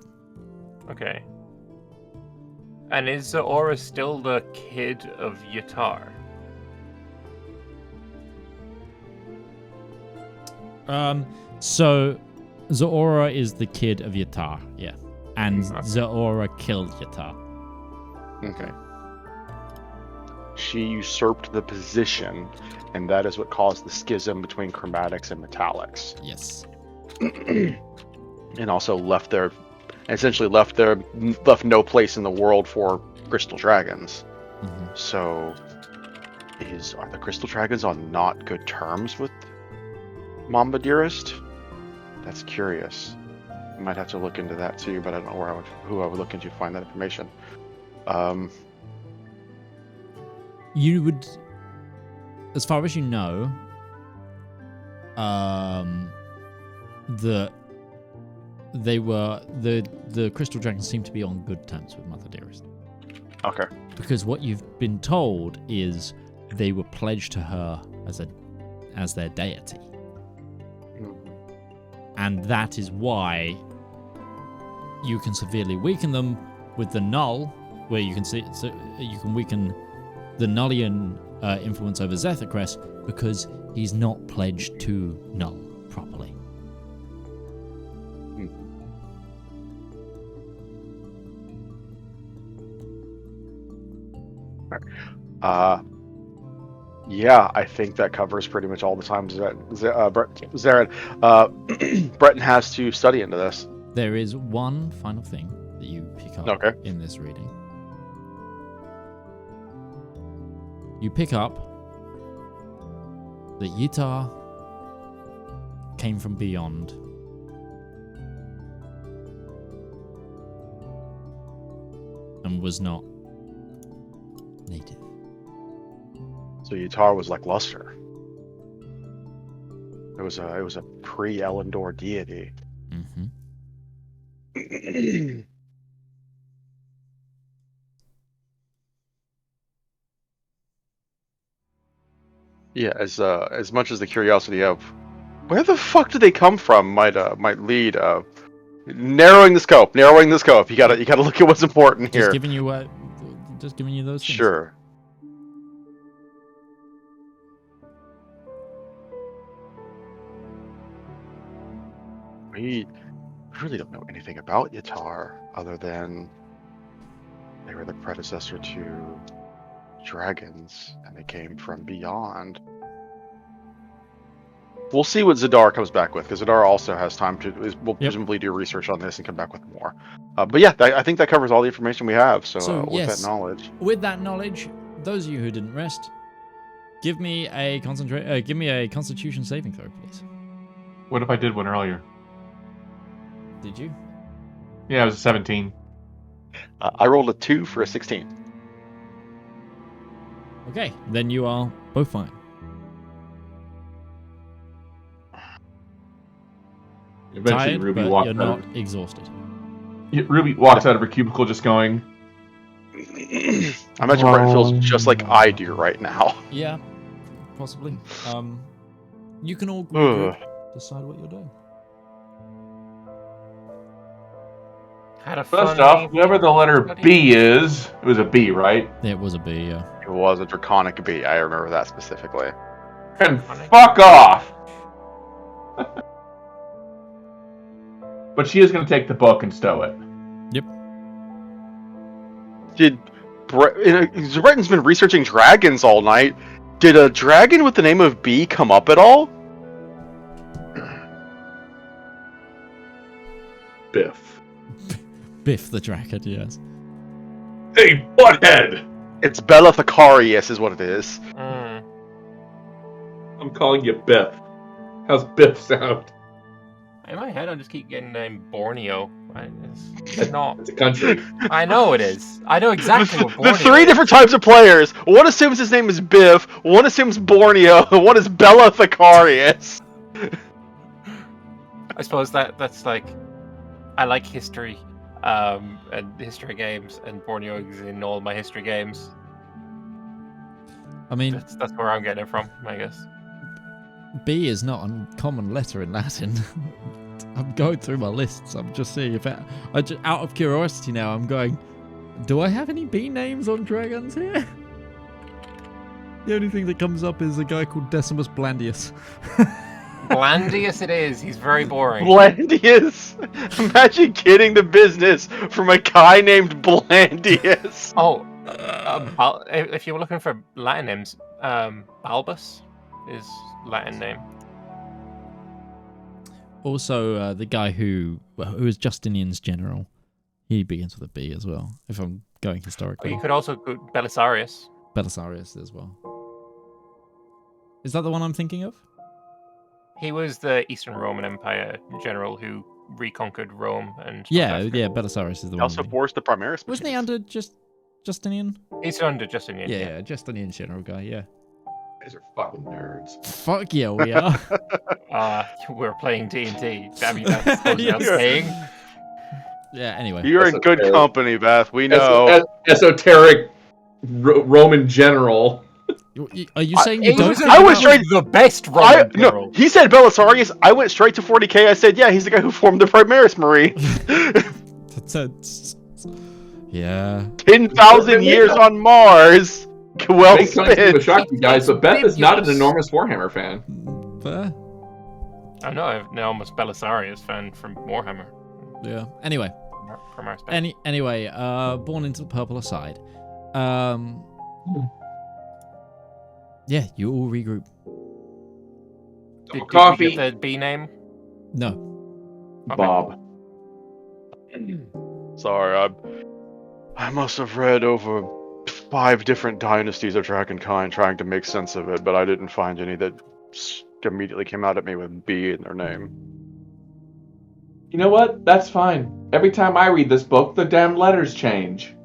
Okay. And is Zedaar still the kid of Yatar? So Zedaar is the kid of Yatar, yeah. And Zedaar killed Yatar. Okay. She usurped the position, and that is what caused the schism between chromatics and metallics. Yes. And also left no place in the world for crystal dragons. Mm-hmm. So, are the crystal dragons on not good terms with Mamba Dearest? That's curious. I might have to look into that too, but I don't know who I would look into to find that information. You would, as far as you know, the crystal dragons seem to be on good terms with Mother Dearest. Okay. Because what you've been told is they were pledged to her as their deity. And that is why you can severely weaken them with the null, where you can see, so you can weaken the Nullian influence over Zethacrest, because he's not pledged to null properly. Yeah, I think that covers pretty much all the times that Breton has to study into this. There is one final thing that you pick up in this reading. You pick up that Yatar came from beyond. And was not native. So Yatar was like Luster. It was a pre-Elendor deity. Mm-hmm. Yeah, as much as the curiosity of where the fuck did they come from might lead narrowing the scope. You gotta look at what's important here. Just giving you those things. Sure. We really don't know anything about Yatar other than they were the predecessor to dragons and they came from beyond. We'll see what Zedaar comes back with, because Zedaar also has time to presumably do research on this and come back with more. But yeah, I think that covers all the information we have. So yes, with that knowledge, those of you who didn't rest, give me a Constitution saving throw, please. What if I did one earlier? Did you? Yeah, it was a 17. I rolled a 2 for a 16. Okay, then you are both fine. Eventually, Tired, Ruby but walks you're out. not exhausted. Ruby walks out of her cubicle, just going. I imagine Breton feels just like I do right now. Yeah, possibly. You can all decide what you're doing. Had a First off, whoever the letter B is, it was a B, right? It was a B, yeah. It was a draconic B. I remember that specifically. And fuck off! But she is going to take the book and stow it. Yep. Breton's been researching dragons all night. Did a dragon with the name of B come up at all? Biff. Biff the dragon, yes. Hey, butthead! It's Bella Thacarius is what it is. I'm calling you Biff. How's Biff sound? In my head, I just keep getting the name Borneo. It's not. It's a country. I know it is. I know exactly what Borneo The three different types of players. One assumes his name is Biff, one assumes Borneo, and one is Bella Thacarius. I suppose that's like... I like history. and history games, and Borneo is in all my history games. I mean, That's where I'm getting it from, I guess. B is not a common letter in Latin. I'm going through my lists. I'm just seeing if out of curiosity now, I'm going, do I have any B names on dragons here? The only thing that comes up is a guy called Decimus Blandius. Blandius it is. He's very boring. Blandius! Imagine getting the business from a guy named Blandius. Oh, if you were looking for Latin names, Balbus is Latin name. Also, the guy who is Justinian's general, he begins with a B as well, if I'm going historically. You could also go Belisarius. Belisarius as well. Is that the one I'm thinking of? He was the Eastern Roman Empire general who reconquered Rome and... Yeah, Belisarius is the He one. also forced the Primaris. Wasn't he under Justinian? He's under Justinian. Yeah, Justinian's general guy, yeah. Guys are fucking nerds. Fuck yeah, we are. We're playing D&D. I mean, that's what I'm saying. Yeah, anyway. You're in good company, Beth. We know. Esoteric Roman general. Are you saying you don't? I was straight. The best Roman general. He said Belisarius. I went straight to 40k. I said, yeah, he's the guy who formed the Primaris Marine. Yeah. 10,000 years on Mars. Well Makes sense to spent. shock you guys, but Beth is not an enormous Warhammer fan. Fair. I know. I'm now almost Belisarius fan from Warhammer. Yeah. Anyway. From our space. Anyway. Born into the Purple aside. Yeah, you all regroup. Did Coffee. we get the B name? No. Okay. Bob. Sorry, I must have read over 5 different dynasties of Dragonkind trying to make sense of it, but I didn't find any that immediately came out at me with B in their name. You know what? That's fine. Every time I read this book, the damn letters change.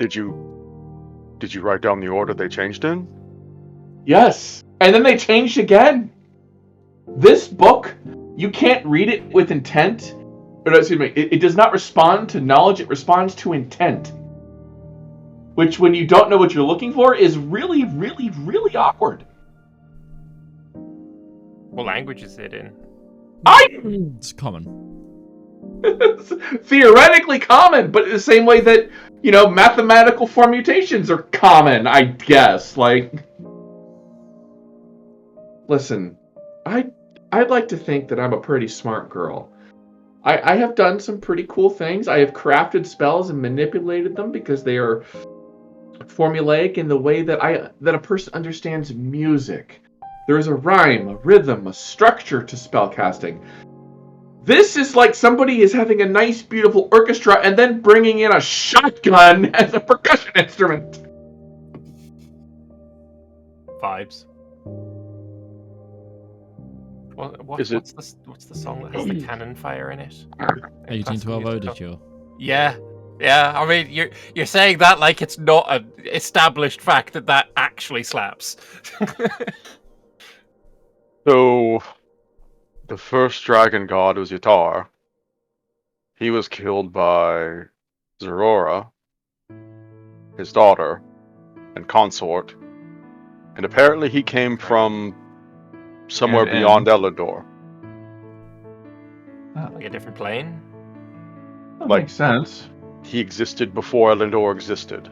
Did you write down the order they changed in? Yes. And then they changed again. This book, you can't read it with intent. Or, excuse me, it does not respond to knowledge, it responds to intent. Which, when you don't know what you're looking for, is really, really, really awkward. What language is it in? It's common. Theoretically common, but in the same way that, mathematical formulations are common, I guess. Like, listen, I'd like to think that I'm a pretty smart girl. I have done some pretty cool things. I have crafted spells and manipulated them because they are formulaic in the way that a person understands music. There is a rhyme, a rhythm, a structure to spellcasting. This is like somebody is having a nice, beautiful orchestra and then bringing in a shotgun as a percussion instrument. Vibes. What's the song that has the cannon fire in it? 1812 Overture. Yeah. I mean, you're saying that like it's not an established fact that actually slaps. So, the first dragon god was Zedaar. He was killed by Zerora, his daughter, and consort. And apparently he came from somewhere beyond Elendor. Like a different plane? That makes sense. He existed before Elendor existed.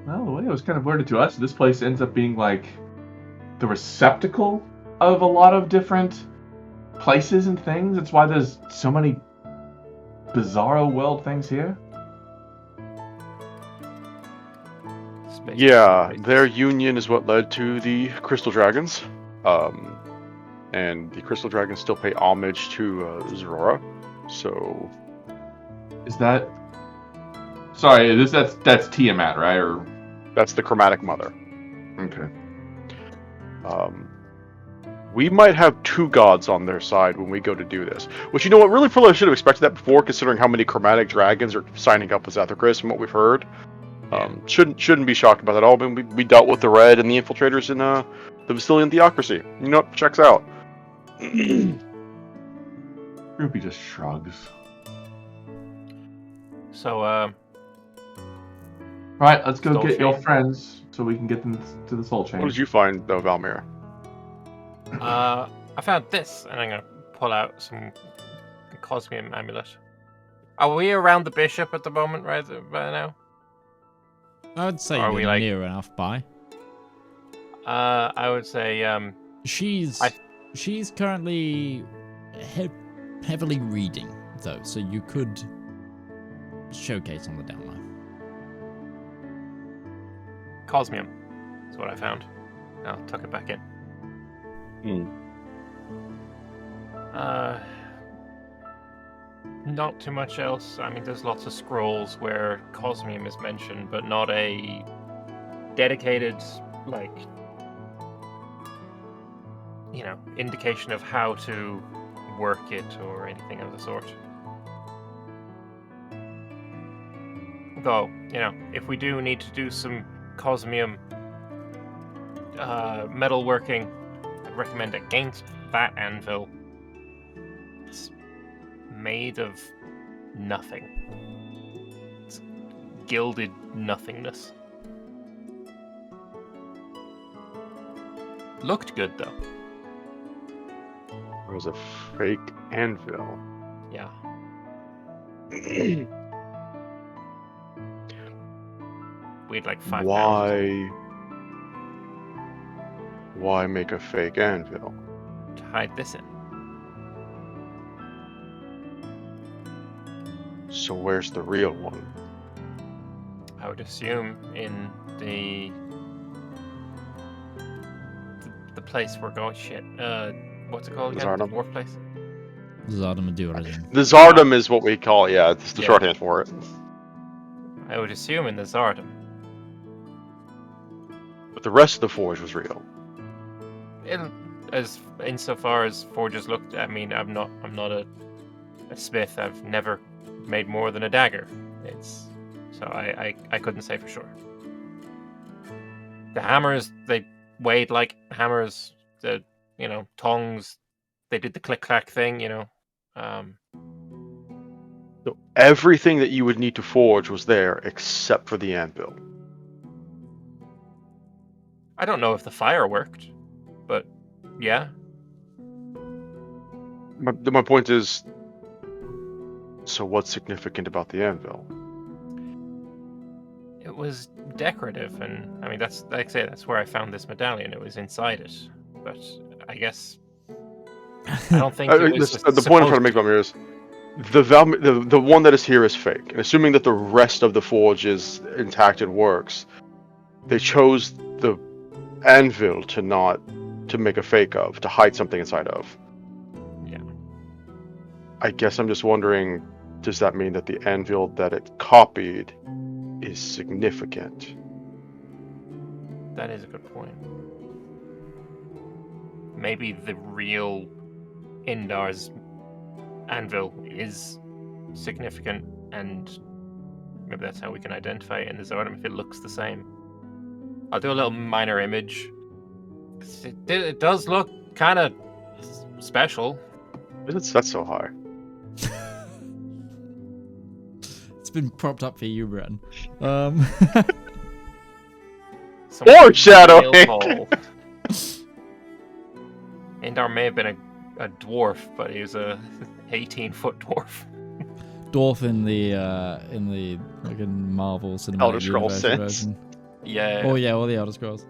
Well, the way it was kind of worded to us, this place ends up being like the receptacle of a lot of different places and things. That's why there's so many bizarro world things here. Yeah, their union is what led to the Crystal Dragons. And the Crystal Dragons still pay homage to Zerora. So, is that? Sorry, that's Tiamat, right? Or that's the Chromatic Mother. Okay. We might have 2 gods on their side when we go to do this. Which, you know what, really probably should have expected that before, considering how many chromatic dragons are signing up with Zathocris and what we've heard. Shouldn't be shocked about that at all. I mean, we dealt with the Red and the Infiltrators in the Vastilian Theocracy. You know, checks out. Ruby just shrugs. So, Right, let's go Soul get your chain. friends so we can get them to the soul chain. What did you find, though, Valymr? I found this, and I'm gonna pull out some Cosmium amulet. Are we around the bishop at the moment, right now? I would say Are you're we, like- near enough by. I would say, She's currently heavily reading, though, so you could showcase on the down low. Cosmium is what I found. I'll tuck it back in. Not too much else. I mean, there's lots of scrolls where Cosmium is mentioned, but not a dedicated, like, indication of how to work it or anything of the sort. Though, if we do need to do some Cosmium metalworking, I'd recommend against that anvil. It's made of nothing. It's gilded nothingness. Looked good though. It was a fake anvil. Yeah. We had like 5 pounds Why make a fake anvil? to hide this in. So where's the real one? I would assume in the place we're going. Shit. What's it called again? The Zardom? dwarf place. Zardamadura. The Zardom is what we call it. Yeah, it's the Yeah. shorthand for it. I would assume in the Zardom. But the rest of the forge was real. As insofar as forges looked, I mean, I'm not a smith. I've never made more than a dagger. So I couldn't say for sure. The hammers, they weighed like hammers. The tongs, they did the click clack thing. So everything that you would need to forge was there except for the anvil. I don't know if the fire worked, but yeah. My point is, so what's significant about the anvil? It was decorative, and I mean that's like I say, that's where I found this medallion. It was inside it, but I guess I don't think it was the point I'm trying to make, Valymr, is the one that is here is fake. And assuming that the rest of the forge is intact and works, they chose the anvil to make a fake of, to hide something inside of. Yeah. I guess I'm just wondering, does that mean that the anvil that it copied is significant? That is a good point. Maybe the real Indar's anvil is significant, and maybe that's how we can identify it in the Zardom if it looks the same. I'll do a little minor image. It does look kind of special. Why is it set so high? It's been propped up for you, Breton. Foreshadowing! Indar may have been a dwarf, but he was a 18-foot dwarf. Dwarf in the fucking Marvel Cinematic Elder Scrolls Universe sense. version. Yeah. Oh yeah, all the Elder Scrolls.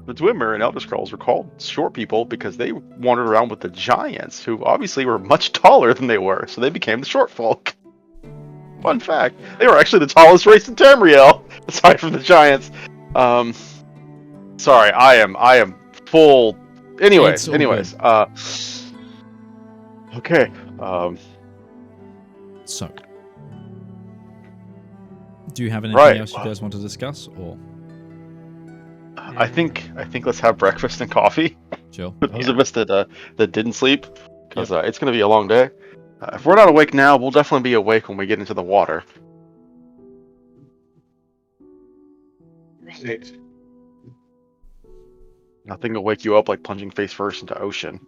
The Dwemer and Elder Scrolls were called short people because they wandered around with the giants, who obviously were much taller than they were, so they became the short folk. Fun fact: they were actually the tallest race in Tamriel, aside from the giants. Sorry, I am full. It's all Anyways. Okay. So, do you have anything Right. else you guys want to discuss, or I think let's have breakfast and coffee. sure? For those of us that didn't sleep, because it's going to be a long day. If we're not awake now, we'll definitely be awake when we get into the water. Right. Nothing will wake you up like plunging face first into ocean.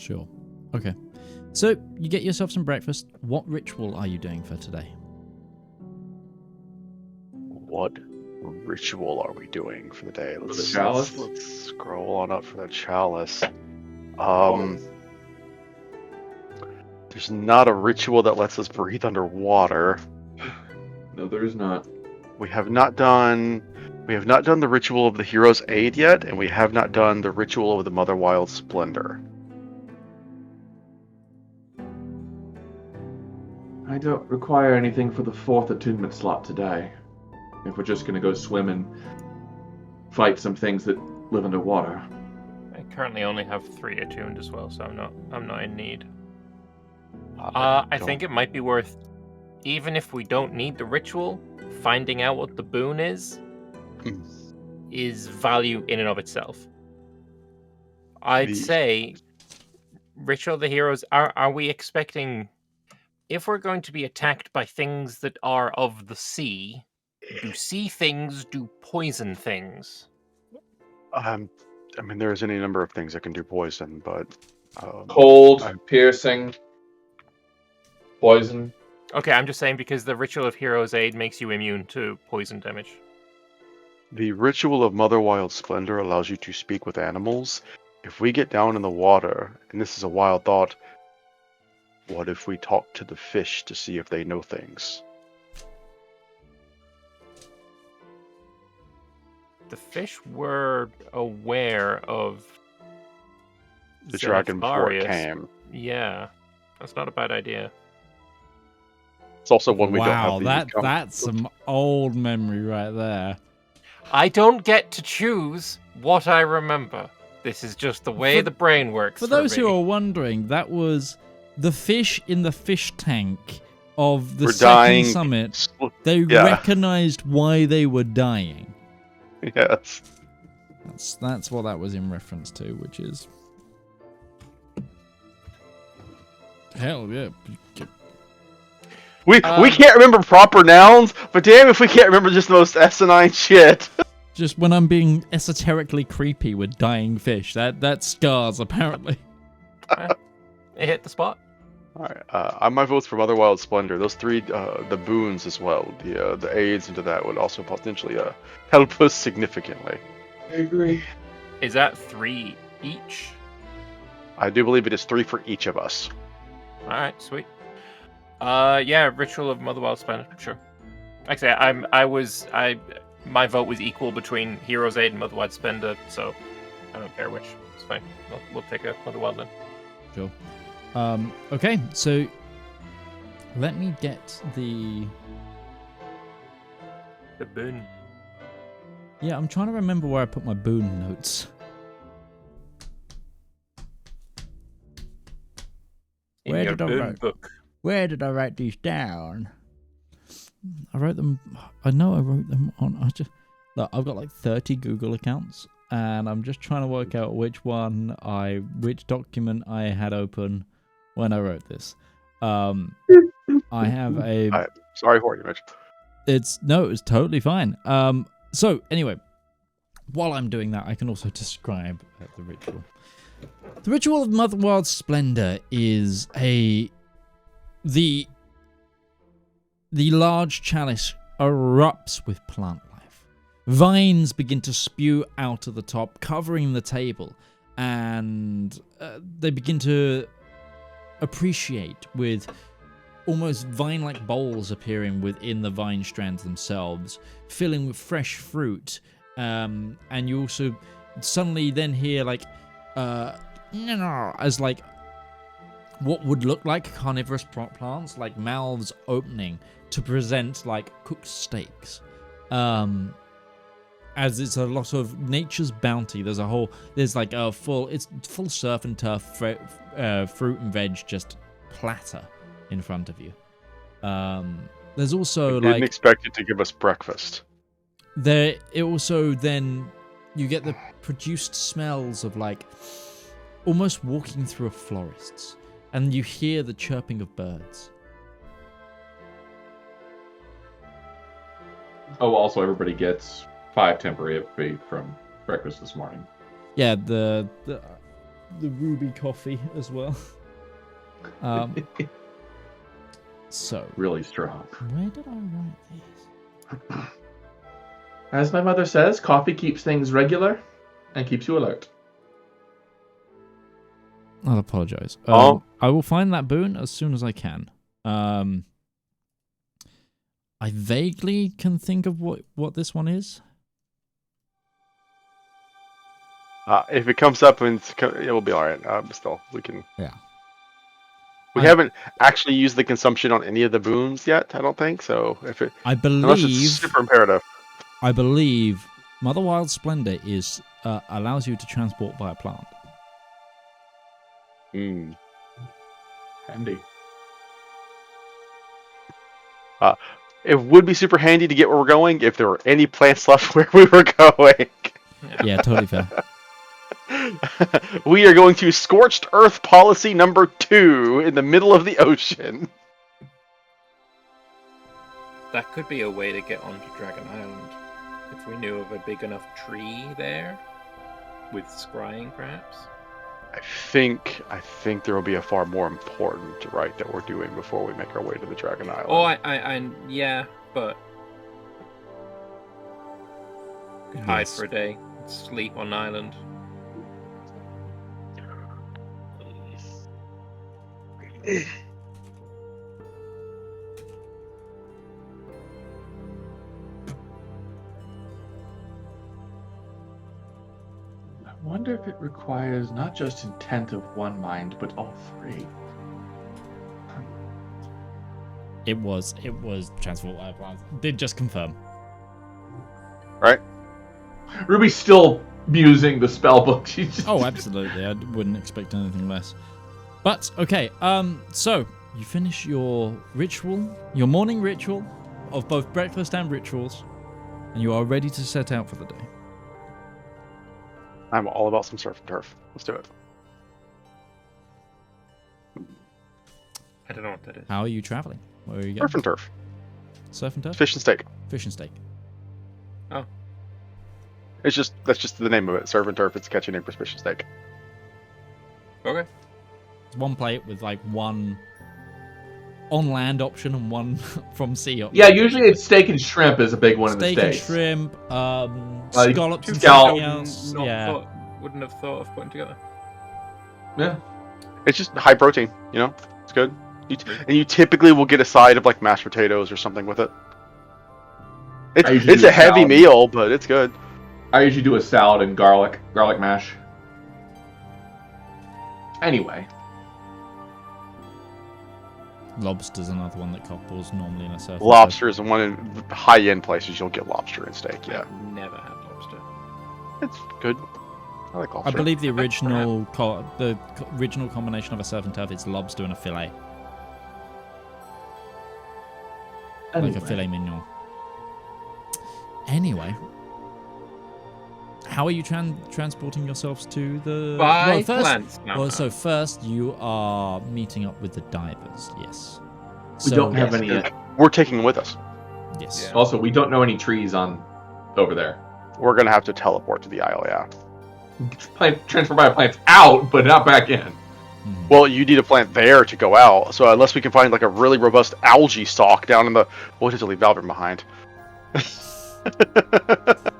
Sure. Okay. So, you get yourself some breakfast. What ritual are you doing for today? What ritual are we doing for the day? the chalice? Let's scroll on up for the chalice. There's not a ritual that lets us breathe underwater. No, there is not. We have not done the ritual of the hero's aid yet, and we have not done the ritual of the Mother Wild Splendor. I don't require anything for the 4th attunement slot today. If we're just gonna go swim and fight some things that live underwater. I currently only have 3 attuned as well, so I'm not in need. I think it might be worth, even if we don't need the ritual, finding out what the boon is value in and of itself. I'd say Ritual of the Heroes, are we expecting, if we're going to be attacked by things that are of the sea, do sea things do poison things? I mean, there's any number of things that can do poison, but Cold, piercing, poison. Okay, I'm just saying because the Ritual of Heroes Aid makes you immune to poison damage. the ritual of Mother Wild Splendor allows you to speak with animals. If we get down in the water, and this is a wild thought, what if we talk to the fish to see if they know things? The fish were aware of The dragon before it Darius. came. Yeah, that's not a bad idea. It's also one we don't Wow, have the that's some old memory right there. I don't get to choose what I remember. This is just the way the brain works. For those me. who are wondering, that was the fish in the fish tank of the We're second dying. summit. They Yeah. recognized why they were dying. Yes. That's what that was in reference to, which is hell yeah. We can't remember proper nouns, but damn if we can't remember just the most asinine shit. Just when I'm being esoterically creepy with dying fish, that scars apparently. It hit the spot. Alright, I might vote for Mother Wild Splendor. Those 3, the boons as well, the aids into that would also potentially help us significantly. I agree. Is that 3 each? I do believe it is 3 for each of us. All right, sweet. Yeah, Ritual of Mother Wild Splendor, sure. Like I say, my vote was equal between Heroes Aid and Mother Wild Splendor, so I don't care which. It's fine. We'll take a Mother Wild then. Sure. Okay, so let me get the. The boon. Yeah, I'm trying to remember where I put my boon notes. In Where your did I boon write? book. Where did I write these down? I wrote them. I know I wrote them on. Look, I've got like 30 Google accounts, and I'm just trying to work out which document I had open when I wrote this. I have a. Sorry for you, Mitch. It's totally fine. So anyway, while I'm doing that, I can also describe the ritual. The ritual of Mother Wild Splendor is the large chalice erupts with plant life. Vines begin to spew out of the top, covering the table, and they begin to appreciate with almost vine-like bowls appearing within the vine strands themselves, filling with fresh fruit. And you also suddenly then hear like as like what would look like carnivorous plants, like mouths opening to present like cooked steaks. As it's a lot of nature's bounty. There's like a full surf and turf fruit and veg just platter in front of you. There's also Didn't expect it to give us breakfast. It also then you get the produced smells of like almost walking through a forest, and you hear the chirping of birds. Oh, also everybody gets 5 temporary FP from breakfast this morning. Yeah, the the ruby coffee as well. So Really strong. where did I write these? As my mother says, coffee keeps things regular and keeps you alert. I'll apologize. Oh. I will find that boon as soon as I can. I vaguely can think of what this one is. If it comes up, and it will be all right. Still, we can. Yeah. We haven't actually used the consumption on any of the boons yet. I don't think so. I Unless it's believe. super imperative. I believe Mother Wild Splendor is allows you to transport via plant. Mm. Handy. It would be super handy to get where we're going if there were any plants left where we were going. Yeah, totally fair. We are going to Scorched Earth policy number 2 in the middle of the ocean. That could be a way to get onto Dragon Island. If we knew of a big enough tree there, with scrying perhaps. I think there will be a far more important rite that we're doing before we make our way to the Dragon Island. Oh, yeah, but could hide Yes. for a day, sleep on island. I wonder if it requires not just intent of one mind, but all three. It was transport via plant. Did just confirm. Right? Ruby's still musing the spell book. She's just... Oh, absolutely. I wouldn't expect anything less. But okay, so you finish your ritual, your morning ritual of both breakfast and rituals, and you are ready to set out for the day. I'm all about some surf and turf. Let's do it. I don't know what that is. How are you traveling? Where are you going? Surf and turf. Surf and turf? Fish and steak. Fish and steak. Oh, That's just the name of it. Surf and turf. It's a catchy name for fish and steak. okay. It's one plate with like one on-land option and one from sea option. Yeah, usually it's steak and shrimp is a big one in the steak and States. shrimp, Like, scallops and scallop. something else. Yeah. Wouldn't have thought of putting together. Yeah. It's just high protein. You know, it's good. And you typically will get a side of like mashed potatoes or something with it. I usually It's do a heavy salad. meal, but it's good. I usually do a salad and garlic mash. Anyway, Lobster's another one that couples normally in a surf. and Lobster is one of the high-end places you'll get lobster and steak. Yeah, I've never had lobster. it's good. I like turf. lobster. I believe the original original combination of a surf and turf is lobster and a fillet, like a filet mignon. Anyway, how are you transporting yourselves to the? By first, plants. No, well, no. so first you are meeting up with the divers. Yes. We don't have any. We're taking them with us. Yes. Yeah. Also, we don't know any trees on over there. We're gonna have to teleport to the isle. Yeah. Transfer by plants out, but not back in. Mhm. Well, you need a plant there to go out. So unless we can find like a really robust algae stalk down in the, we'll have to leave Valymr behind.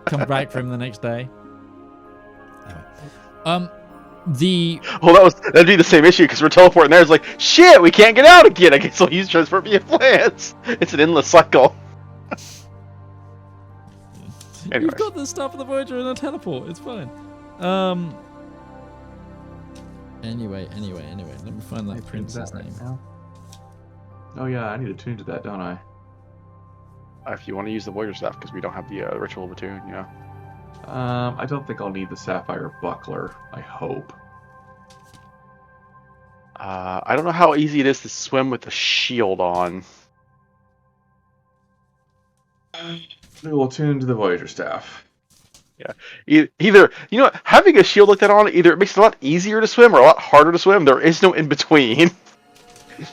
Come back for him the next day. Anyway. Well, that'd be the same issue because we're teleporting there. It's like shit, we can't get out again. I guess we'll use transport via plants. It's an endless cycle. Anyways. You've got the stuff of the Voyager in a teleport. It's fine. Anyway. Let me find that prince's name. Oh yeah, I need to tune to that, don't I? If you want to use the Voyager stuff, because we don't have the ritual of attune, yeah. I don't think I'll need the sapphire buckler. I hope. I don't know how easy it is to swim with the shield on. We will tune to the Voyager staff. Either, you know, having a shield like that on, either it makes it a lot easier to swim or a lot harder to swim. There is no in between.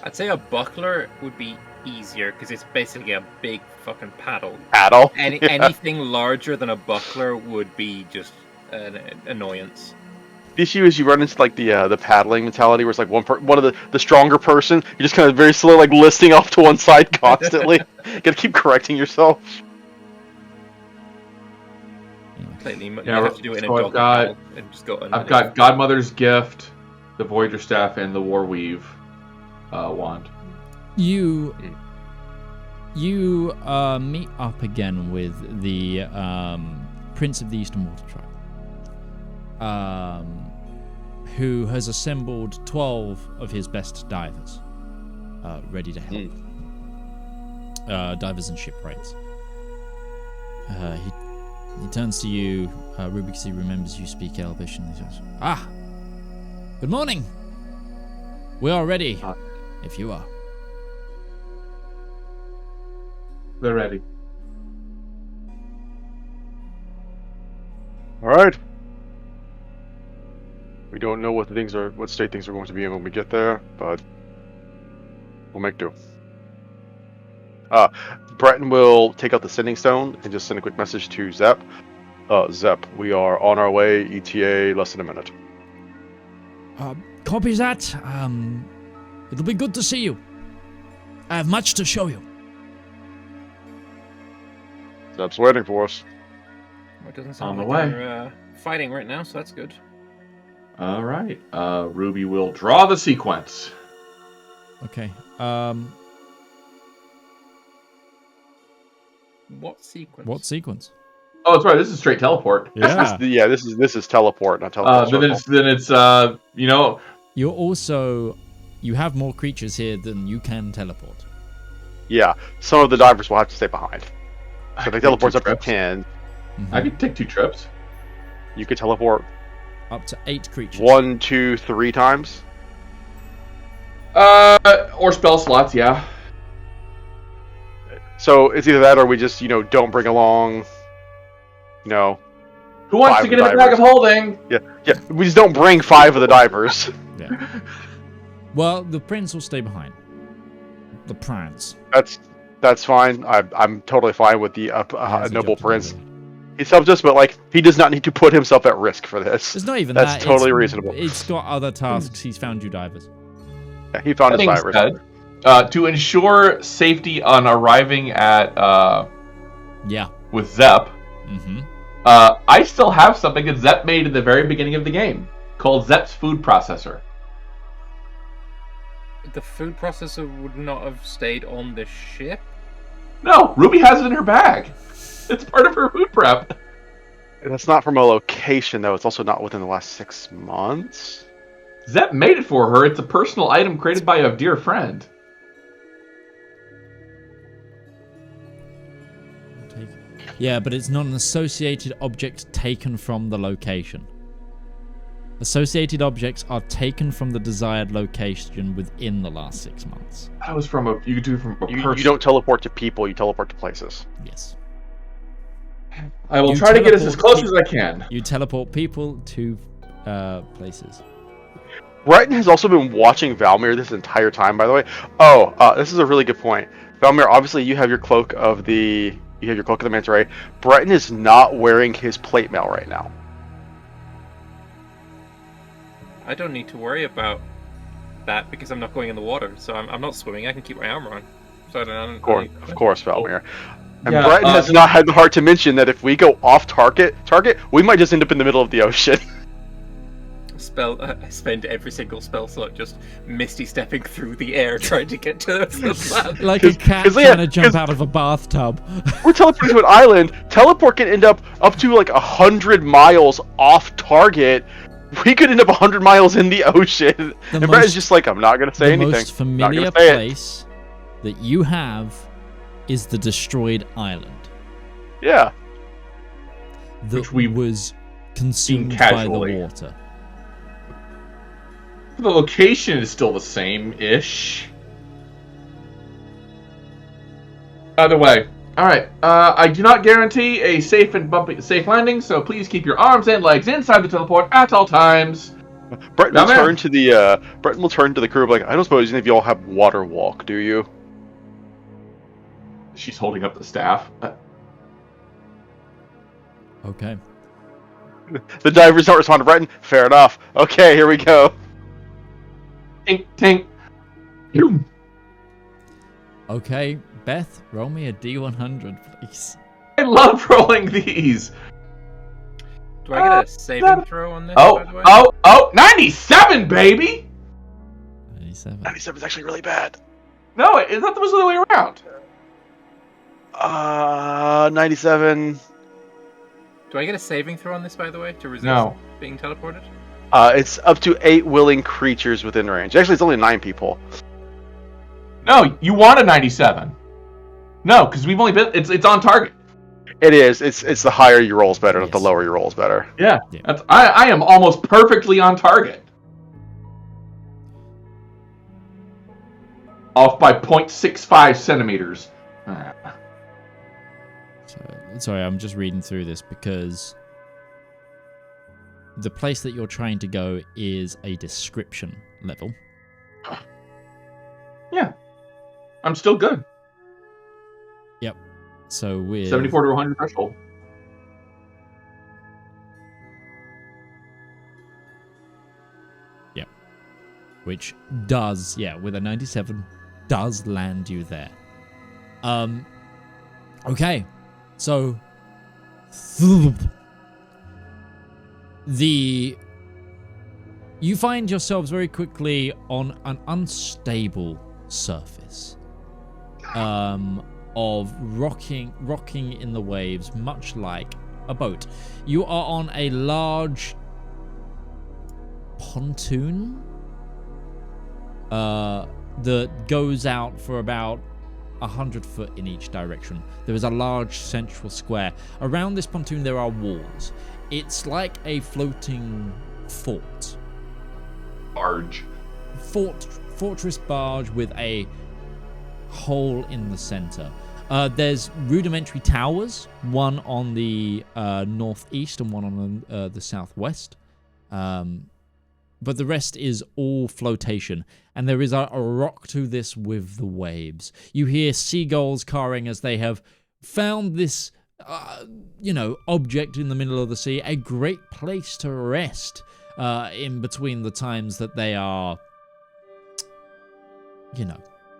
I'd say a buckler would be easier because it's basically a big fucking paddle. Paddle. Anything larger than a buckler would be just an annoyance. The issue is you run into like the paddling mentality, where it's like one of the stronger person, you're just kind of very slow, like listing off to one side constantly. You gotta keep correcting yourself. Clearly, you Yeah, have to do it in so a I've dog got- paddle and just go I've underneath. got Godmother's Gift, the Voyager Staff, and the War Weave wand. You meet up again with the Prince of the Eastern Water Tribe, who has assembled 12 of his best divers, ready to help. Divers and shipwrights. He turns to you, Ruby, because he remembers you speak Elvish, and he says, "Ah, good morning. We are ready, if you are." They're ready. All right. We don't know what state things are going to be in when we get there, but we'll make do. Breton will take out the sending stone and just send a quick message to Zep. Zep, we are on our way. ETA less than a minute. Copy that. It'll be good to see you. I have much to show you. Zep's waiting for us. Well, it doesn't On sound the like way. they're fighting right now, so that's good. All right. Ruby will draw the sequence. Okay. What sequence? What sequence? Oh, that's right. This is straight teleport. Yeah. This is teleport, not teleport. Then it's You have more creatures here than you can teleport. Yeah, some of the divers will have to stay behind. So if they teleports up to trips. 10, I could take 2 trips. you could teleport Up to 8 creatures. 1, 2, 3 times. Or spell slots, yeah. So it's either that or we just, don't bring along, Who wants 5 to get in the divers. bag of holding? Yeah, we just don't bring 5 of the divers. Yeah. Well, the prince will stay behind. The prince. That's fine. I'm totally fine with the Has a noble job to do, prince. really. He helps us, but he does not need to put himself at risk for this. It's not even That's that. totally it's, reasonable. It's got other tasks. He's found you divers. Yeah, he found That his being divers. said, to ensure safety on arriving at Yeah. with Zep, Mm-hmm. I still have something that Zep made in the very beginning of the game called Zep's food processor. The food processor would not have stayed on the ship? No, Ruby has it in her bag. It's part of her food prep. That's not from a location, though. It's also not within the last 6 months. Zep made it for her. It's a personal item created by a dear friend. Yeah, but it's not an associated object taken from the location. Associated objects are taken from the desired location within the last 6 months. That was from you could do it from a person. You don't teleport to people, you teleport to places. Yes. I will You try to get us as teleport close as I can. You teleport people to places. Breton has also been watching Valymr this entire time, by the way. This is a really good point. Valymr, obviously you have your cloak of the manta ray. Breton is not wearing his plate mail right now. I don't need to worry about that because I'm not going in the water, so I'm not swimming. I can keep my armor on. So I don't. Of course, Valymr. And Yeah, Breton has not had the heart to mention that if we go off target, we might just end up in the middle of the ocean. I spend every single spell slot just misty stepping through the air trying to get to the land. Like a cat 'cause, trying to jump out of a bathtub. We're teleporting to an island. Teleport can end up to 100 miles off target. We could end up 100 miles in the ocean. And Breton's just like, I'm not going to say the anything. most familiar Not gonna say it. place that you have is the destroyed island. Yeah. That Which we was consumed by the casually. water. The location is still the same-ish. Either way. Alright, I do not guarantee a safe landing, so please keep your arms and legs inside the teleport at all times. Breton will Valymr. turn to the crew like, I don't suppose any of y'all have water walk, do you? She's holding up the staff. Okay. The divers don't respond to Breton. Fair enough. Okay, here we go. Tink, tink. Okay, Beth, roll me a D100, please. I love rolling these. Do I get a saving throw on this, by the way? Oh, 97, baby! 97. 97 is actually really bad. No, I thought that was the other way around. 97. Do I get a saving throw on this, by the way, to resist No. being teleported? It's up to 8 willing creatures within range. Actually, it's only 9 people. No, you want a 97. No, because we've only been... It's on target. It is. It's the higher you roll is better, not Yes. the lower you roll is better. Yeah. Yeah. I am almost perfectly on target. Off by 0.65 centimeters. Sorry, I'm just reading through this because the place that you're trying to go is a description level. Yeah. I'm still good. So with 74 to 100 threshold. which does, with a 97, does land you there. Okay, so you find yourselves very quickly on an unstable surface of rocking in the waves, much like a boat. You are on a large pontoon that goes out for about 100 foot in each direction. There is a large central square. Around this pontoon there are walls. It's like a floating fort. Fortress barge with a hole in the center. There's rudimentary towers, one on the northeast and one on the southwest. But the rest is all flotation, and there is a rock to this with the waves. You hear seagulls cawing as they have found this, object in the middle of the sea, a great place to rest in between the times that they are,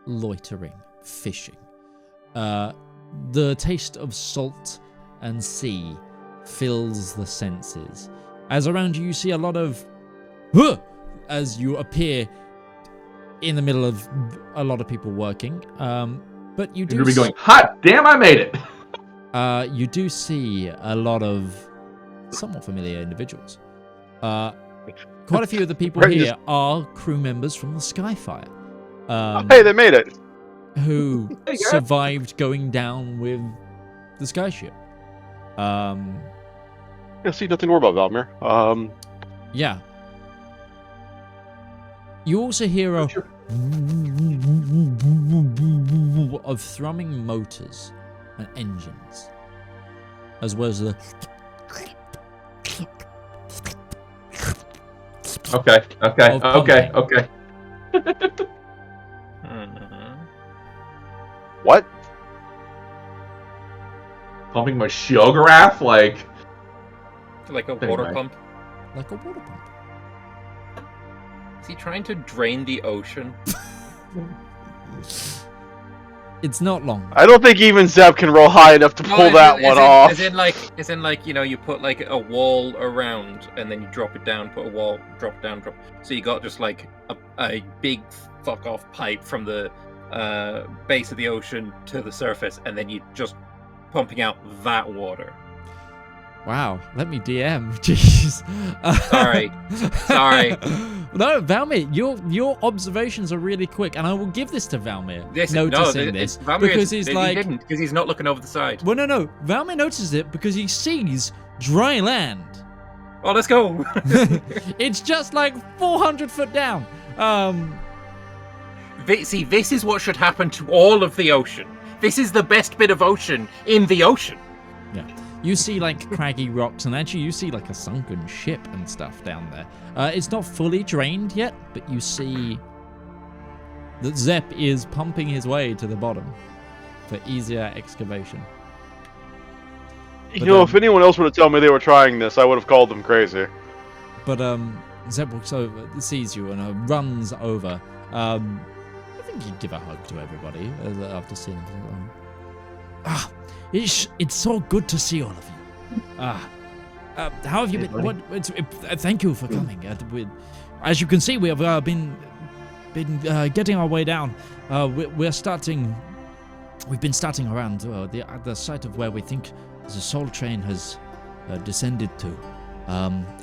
loitering, fishing. The taste of salt and sea fills the senses. As around you see a lot of as you appear in the middle of a lot of people working, but you do. You're gonna be going, hot damn! I made it. You do see a lot of somewhat familiar individuals. Quite a few of the people here are crew members from the Skyfire. Hey, they made it. Who survived going down with the skyship. Yeah, see, nothing more about Valymr. Yeah. You also hear a of thrumming motors and engines, as well as the Okay. What? Pumping my Shogarath, like a water Anyway. pump. like a water pump. Is he trying to drain the ocean? It's not long. I don't think even Zeb can roll high enough to pull that one off. As in, you put like a wall around and then you drop it down, put a wall, drop it down, drop. So you got just like a big fuck off pipe from the base of the ocean to the surface, and then you just pumping out that water. Wow, let me DM. Jeez. Sorry. No, Valymr, your observations are really quick, and I will give this to Valymr. Noticing this because he's he like, didn't, because he's not looking over the side. well, no, Valymr notices it because he sees dry land. Oh, let's go. It's just like 400 foot down. See, this is what should happen to all of the ocean. This is the best bit of ocean in the ocean. Yeah. You see like craggy rocks, and actually you see like a sunken ship and stuff down there. It's not fully drained yet, but you see that Zep is pumping his way to the bottom for easier excavation. You know, if anyone else would have told me they were trying this, I would have called them crazy. But Zeb walks over, sees you, and runs over. I think he'd give a hug to everybody after seeing them. It's so good to see all of you. How have you been? Thank you for coming. As you can see, we have been getting our way down. We've been starting around the site of where we think the soul train has descended to.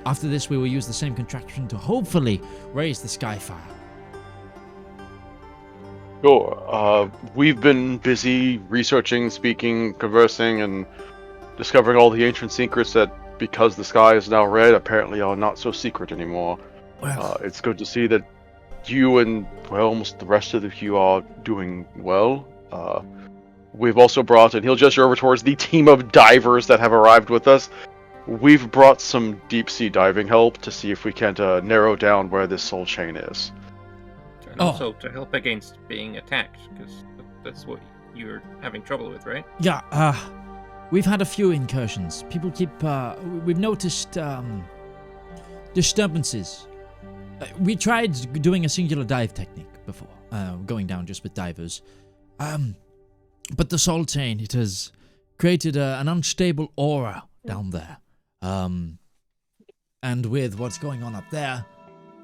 After this, we will use the same contraption to hopefully raise the Skyfire. Sure. We've been busy researching, speaking, conversing, and discovering all the ancient secrets that, because the sky is now red, apparently are not so secret anymore. Well, It's good to see that you and, well, almost the rest of you are doing well. We've also brought, and he'll gesture over towards the team of divers that have arrived with us. We've brought some deep sea diving help to see if we can't narrow down where this soul chain is. And also to help against being attacked, because that's what you're having trouble with, right? Yeah, we've had a few incursions. People keep, we've noticed, disturbances. We tried doing a singular dive technique before, going down just with divers. But the soul chain, it has created an unstable aura down there. And with what's going on up there,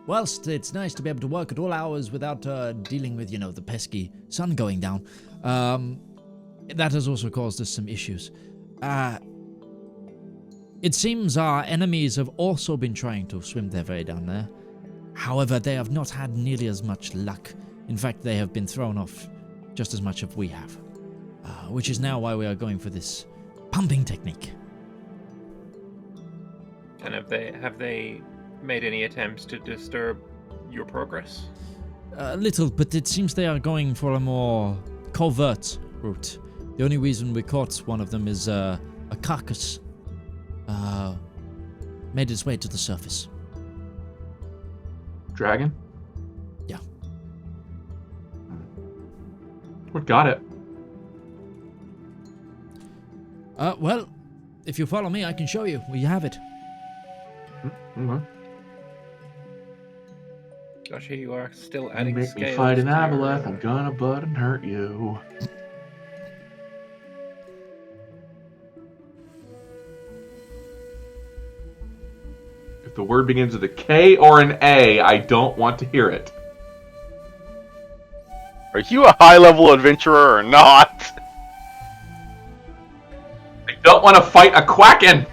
whilst it's nice to be able to work at all hours without dealing with, the pesky sun going down, that has also caused us some issues. It seems our enemies have also been trying to swim their way down there. However, they have not had nearly as much luck. In fact, they have been thrown off just as much as we have. Which is now why we are going for this pumping technique. And have they made any attempts to disturb your progress? A little, but it seems they are going for a more covert route. The only reason we caught one of them is a carcass made its way to the surface. Dragon? Yeah. What got it? Well, if you follow me, I can show you. We have it. Mm-hmm. Gosh, here you are, still You adding make scales. me fight an to your, aboleth, I'm gonna butt and hurt you. If the word begins with a K or an A, I don't want to hear it. Are you a high-level adventurer or not? I don't want to fight a Quacken!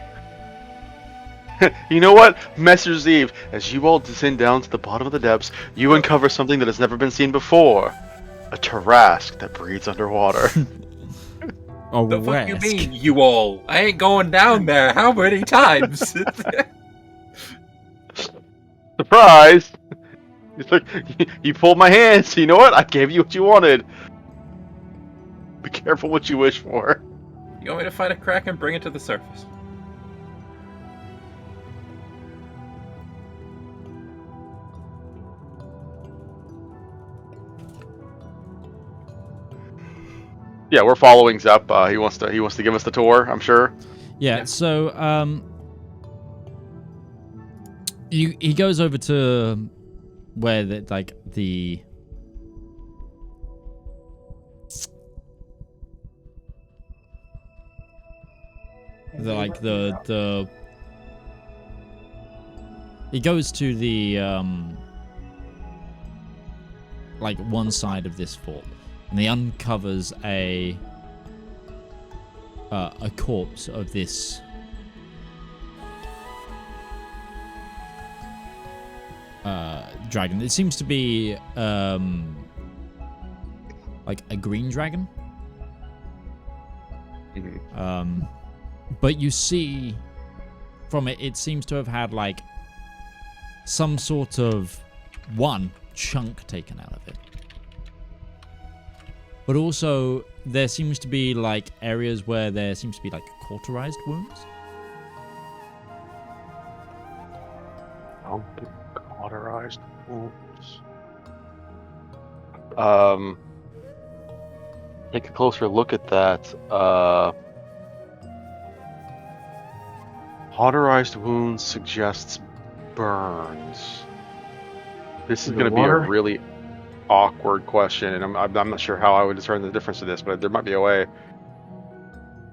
You know what, Messer's Eve, as you all descend down to the bottom of the depths, you uncover something that has never been seen before. A Tarrasque that breathes underwater. Oh, The fuck you mean, you all? I ain't going down there. How many times? Surprise! It's like, you pulled my hand, so you know what? I gave you what you wanted. Be careful what you wish for. You want me to find a crack and bring it to the surface? Yeah, we're following Zep. He wants to give us the tour, I'm sure. Yeah, so he goes over to where the he goes to the one side of this fort, and he uncovers a corpse of this dragon. It seems to be like a green dragon. But you see from it, it seems to have had like some sort of one chunk taken out of it. But also there seems to be like areas where there seems to be like cauterized wounds. Cauterized wounds. Take a closer look at that. Cauterized wounds suggests burns. This is going to be a Underwater? really awkward question, and I'm not sure how I would discern the difference of this, but there might be a way.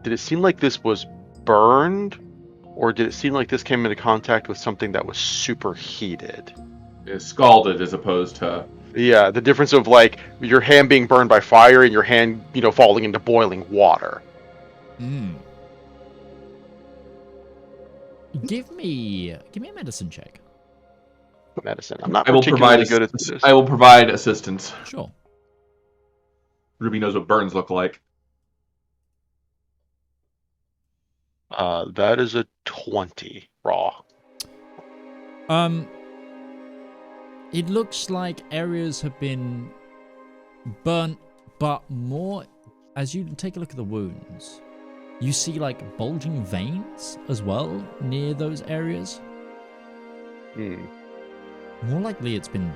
Did it seem like this was burned, or did it seem like this came into contact with something that was superheated? Is scalded as opposed to. Yeah, the difference of like your hand being burned by fire and your hand, falling into boiling water. Give me a medicine check. Medicine. I'm not I will particularly provide. good at this. I will provide assistance. Sure. Ruby knows what burns look like. That is a 20 raw. It looks like areas have been burnt, but more as you take a look at the wounds, you see like bulging veins as well near those areas. More likely it's been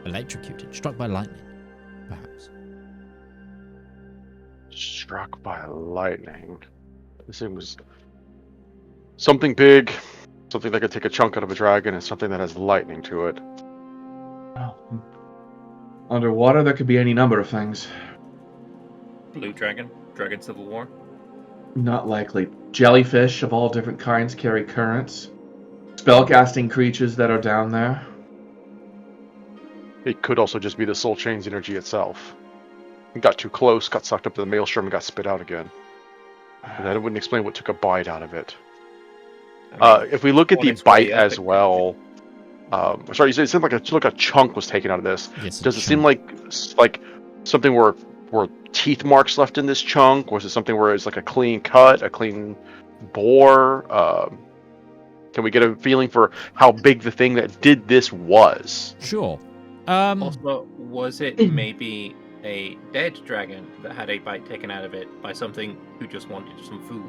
electrocuted, struck by lightning, perhaps. Struck by lightning. This thing was something big, something that could take a chunk out of a dragon, and something that has lightning to it. Underwater, there could be any number of things. Blue Dragon? Dragon Civil War? Not likely. Jellyfish of all different kinds carry currents. Spellcasting creatures that are down there. It could also just be the Soul Chain's energy itself. It got too close, got sucked up to the maelstrom, and got spit out again. And that wouldn't explain what took a bite out of it. If we look at the bite as well, sorry, you said it seemed like a chunk was taken out of this. Yes, Does it seem like something were teeth marks left in this chunk? Was it something where it's like a clean cut, a clean bore? Can we get a feeling for how big the thing that did this was? Sure. Also, was it maybe a dead dragon that had a bite taken out of it by something who just wanted some food?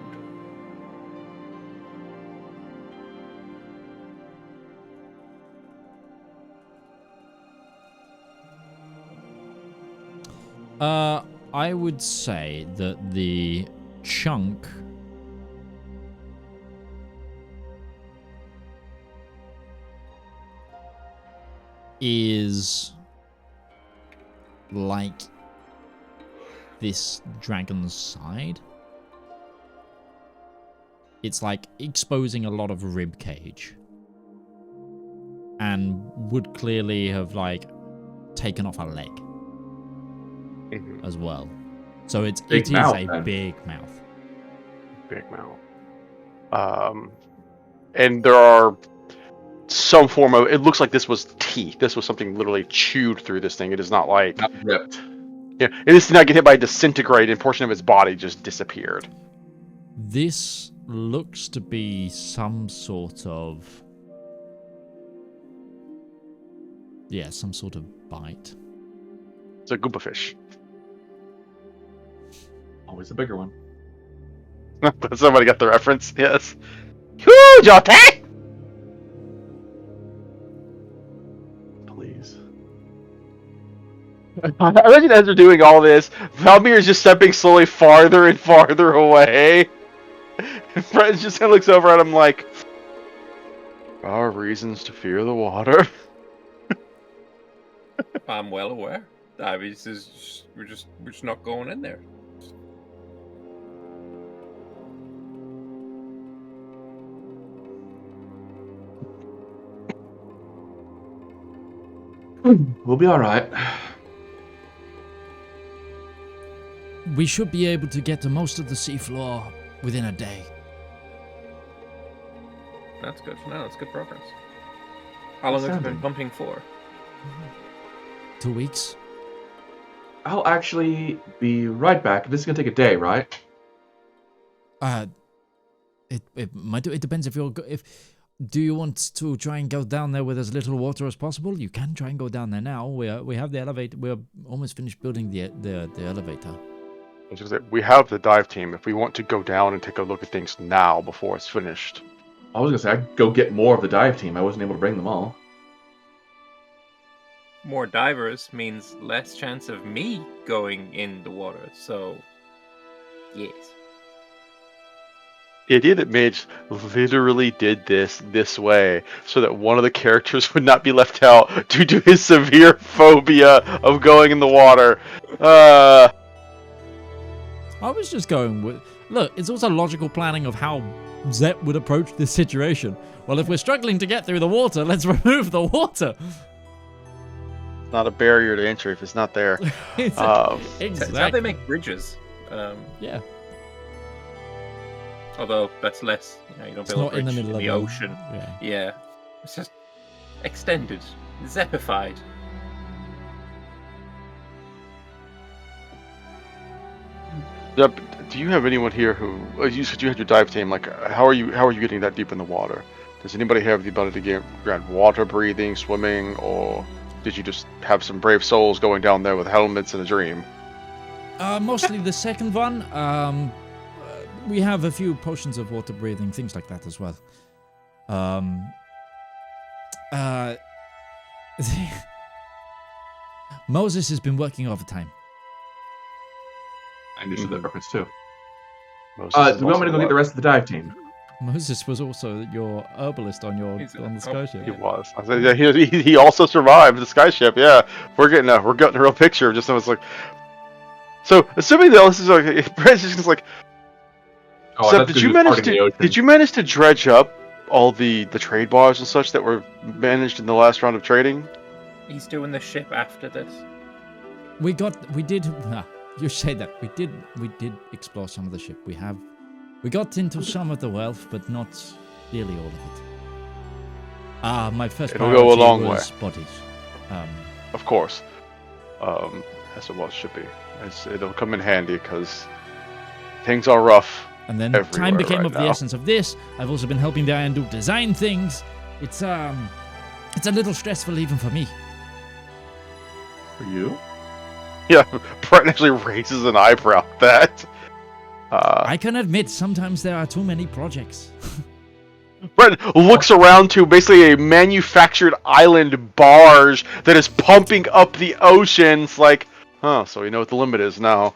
I would say that the chunk is like this dragon's side. It's like exposing a lot of rib cage, and would clearly have like taken off a leg as well. So it is a big mouth. Big mouth. And there are some form of. It looks like this was teeth. This was something literally chewed through this thing. It is not like Not ripped. Yeah, this did not get hit by a disintegrated portion of its body. Just disappeared. This looks to be some sort of some sort of bite. It's a Goomba fish. Always a bigger one. Somebody got the reference. Yes. Huge attack! Please. I imagine as they're doing all this, Valymr is just stepping slowly farther and farther away. And Fred just kind of looks over at him like, our reasons to fear the water. I'm well aware. We're just not going in there. We'll be alright. We should be able to get to most of the seafloor within a day. That's good. No, that's good progress. How long have you been pumping for? 2 weeks. I'll actually be right back. This is gonna take a day, right? It might do. It depends if do you want to try and go down there with as little water as possible? You can try and go down there now. We have the elevator. We're almost finished building the elevator. We have the dive team. If we want to go down and take a look at things now before it's finished. I was gonna say I'd go get more of the dive team. I wasn't able to bring them all. More divers means less chance of me going in the water, so yes. The idea that Mage literally did this way so that one of the characters would not be left out due to his severe phobia of going in the water. I was just going with... Look, it's also logical planning of how Zep would approach this situation. Well, if we're struggling to get through the water, let's remove the water. Not a barrier to entry if it's not there. Exactly. It's how they make bridges. Yeah. Although that's less, you don't It's build not a in bridge the middle of the ocean. Yeah. Yeah, it's just extended, zepified. Yep. Do you have anyone here who you said you had your dive team? Like, how are you getting that deep in the water? Does anybody have the ability to grant water breathing, swimming, or did you just have some brave souls going down there with helmets and a dream? Mostly the second one. We have a few potions of water breathing, things like that as well. Moses has been working overtime. I understood that reference too. Moses Do is we want also me to go get alive. the rest of the dive team? Moses was also your herbalist on the skyship. He was. I said, yeah, he also survived the skyship. Yeah, we're getting a real picture of just. I was like, so assuming that this is like, Brent's just like, Oh, Seb, that's did good you he was manage parting the to ocean. did you manage to dredge up all the trade bars and such that were managed in the last round of trading? He's doing the ship after this. We did. You say that we did explore some of the ship. We got into some of the wealth, but not nearly all of it. My first It'll priority go a long was way. bodies. Of course, as it was should be. It'll come in handy because things are rough. And then everywhere time became right of now. the essence of this. I've also been helping the Iron Duke design things. It's a little stressful even for me. For you? Yeah, Brent actually raises an eyebrow at that. I can admit sometimes there are too many projects. Brent looks around to basically a manufactured island barge that is pumping up the oceans like, so we know what the limit is now.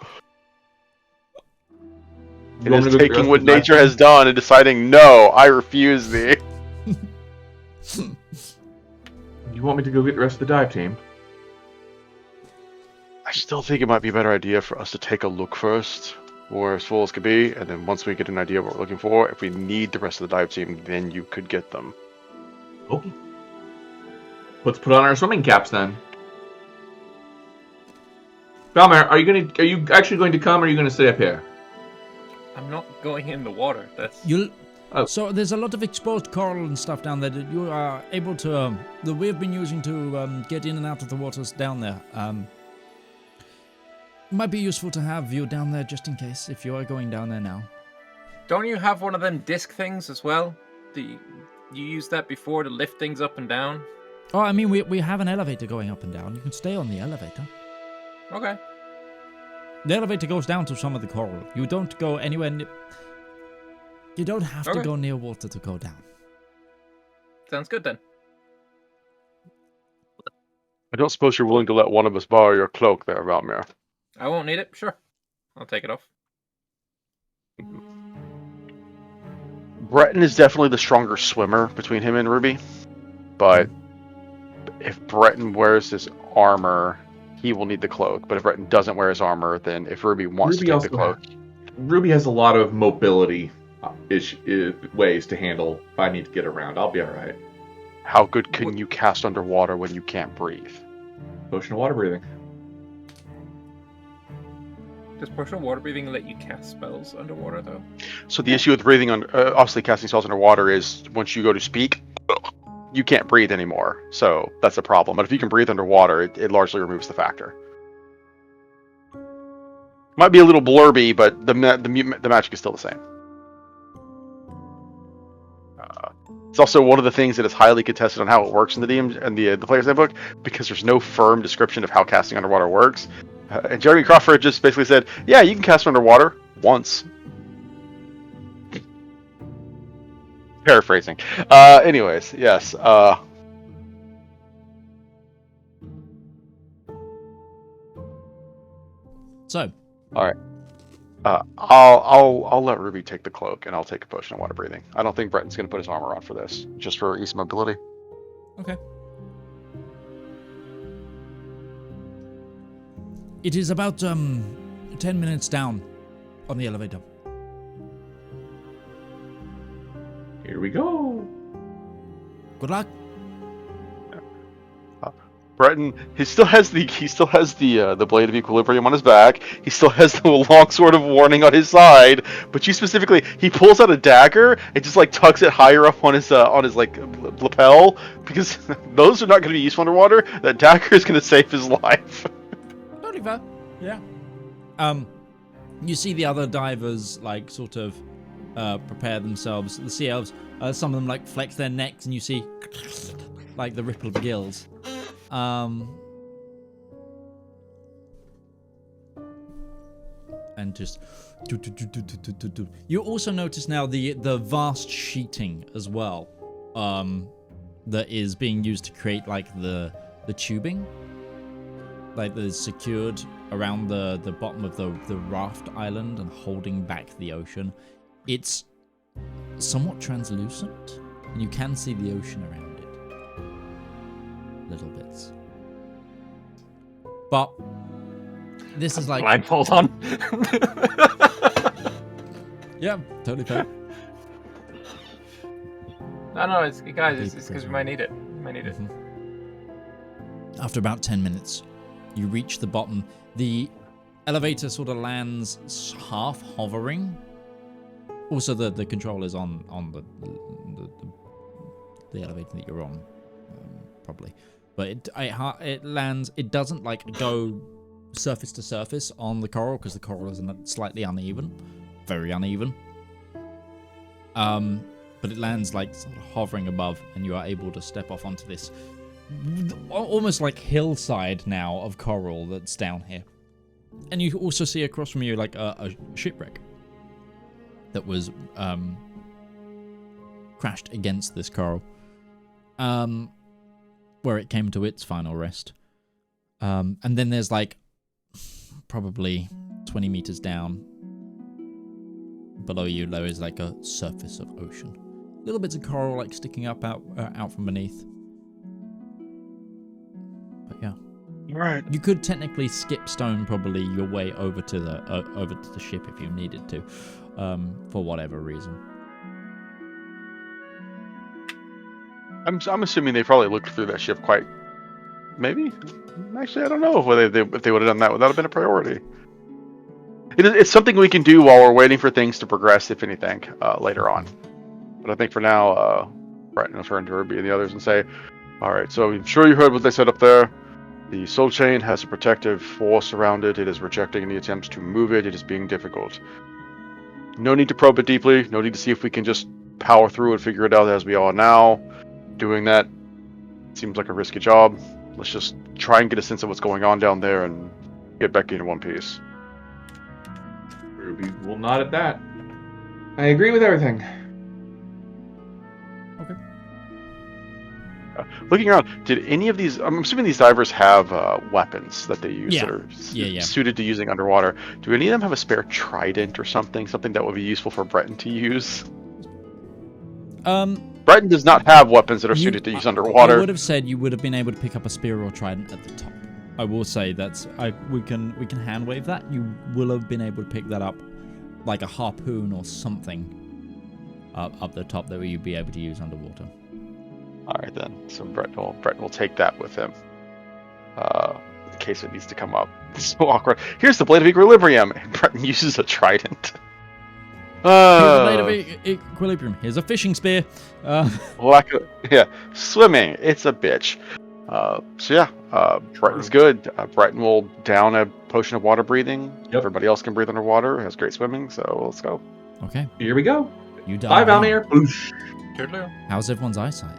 It is taking what nature has done and deciding, no, I refuse thee. You want me to go get the rest of the dive team? I still think it might be a better idea for us to take a look first, where as full as could be, and then once we get an idea of what we're looking for, if we need the rest of the dive team, then you could get them. Okay. Let's put on our swimming caps then. Valymr, are you actually going to come, or are you going to stay up here? I'm not going in the water. That's So there's a lot of exposed coral and stuff down there that you are able to that we've been using to get in and out of the waters down there. Might be useful to have you down there just in case if you are going down there now. Don't you have one of them disc things as well? You used that before to lift things up and down? Oh, I mean, we have an elevator going up and down. You can stay on the elevator. Okay. The elevator goes down to some of the coral. You don't go anywhere you don't have to go near water to go down. Sounds good then. I don't suppose you're willing to let one of us borrow your cloak there, Valymr. I won't need it. Sure. I'll take it off. Breton is definitely the stronger swimmer between him and Ruby, but if Breton wears his armor, he will need the cloak. But if Breton doesn't wear his armor, then if Ruby wants to take the cloak... Ruby has a lot of mobility ways to handle if I need to get around. I'll be alright. How good can you cast underwater when you can't breathe? Potion of water breathing. Does partial water breathing let you cast spells underwater, though? So the issue with breathing, obviously casting spells underwater, is once you go to speak, you can't breathe anymore. So that's a problem. But if you can breathe underwater, it largely removes the factor. Might be a little blurby, but the magic is still the same. It's also one of the things that is highly contested on how it works in the DM and the player's handbook, because there's no firm description of how casting underwater works. And Jeremy Crawford just basically said, "Yeah, you can cast underwater once." Paraphrasing. Anyways, yes. So, all right. I'll let Ruby take the cloak, and I'll take a potion of water breathing. I don't think Breton's gonna put his armor on for this, just for easy mobility. Okay. It is about 10 minutes down on the elevator. Here we go. Good luck. Breton, he still has the blade of equilibrium on his back. He still has the long sword of warning on his side. But you specifically, he pulls out a dagger and just like tucks it higher up on his like lapel, because those are not going to be useful underwater. That dagger is going to save his life. Totally fair. Yeah. You see the other divers like sort of prepare themselves. The sea elves, some of them like flex their necks, and you see like the ripple of gills. And just you also notice now the vast sheeting as well, that is being used to create like the tubing, like that is secured around the bottom of the raft island and holding back the ocean. It's somewhat translucent, and you can see the ocean around it. Little bits. But this is like blindfold on. Yeah, totally fair. No, it's guys, it's because we might need it. After about 10 minutes, you reach the bottom. The elevator sort of lands half hovering. Also, the control is on the elevator that you're on, probably. But it lands. It doesn't like go surface to surface on the coral, because the coral is slightly uneven, very uneven. But it lands like sort of hovering above, and you are able to step off onto this almost like hillside now of coral that's down here. And you also see across from you like a shipwreck that was crashed against this coral, where it came to its final rest. And then there's like probably 20 meters down below you, there is like a surface of ocean. Little bits of coral like sticking up out from beneath. But yeah. Right. You could technically skip stone probably your way over to the ship if you needed to, for whatever reason. I'm assuming they probably looked through that ship quite. Maybe. Actually, I don't know if they would have done that. Would that have been a priority? It's something we can do while we're waiting for things to progress, if anything, later on. But I think for now, Breton will turn to Ruby and the others and say, "All right, so I'm sure you heard what they said up there. The soul chain has a protective force around it. It is rejecting any attempts to move it. It is being difficult. No need to probe it deeply. No need to see if we can just power through and figure it out as we are now. Doing that seems like a risky job. Let's just try and get a sense of what's going on down there and get back into one piece." Ruby will nod at that. I agree with everything. Okay. Looking around, did any of these? I'm assuming these divers have weapons that they use that are suited to using underwater. Do any of them have a spare trident or something that would be useful for Breton to use? Breton does not have weapons that are suited to use underwater. I would have said you would have been able to pick up a spear or trident at the top. I will say we can hand wave that. You will have been able to pick that up, like a harpoon or something, up the top that you'd be able to use underwater. All right then. So Breton will take that with him, in case it needs to come up. It's so awkward. Here's the blade of equilibrium, and Breton uses a trident. Here's a blade of equilibrium. Here's a fishing spear. Swimming. It's a bitch. Breton's good. Breton will down a potion of water breathing. Yep. Everybody else can breathe underwater. Has great swimming, so let's go. Okay. Here we go. You Bye, dive. Valymr. Boosh. Toodaloo. How's everyone's eyesight?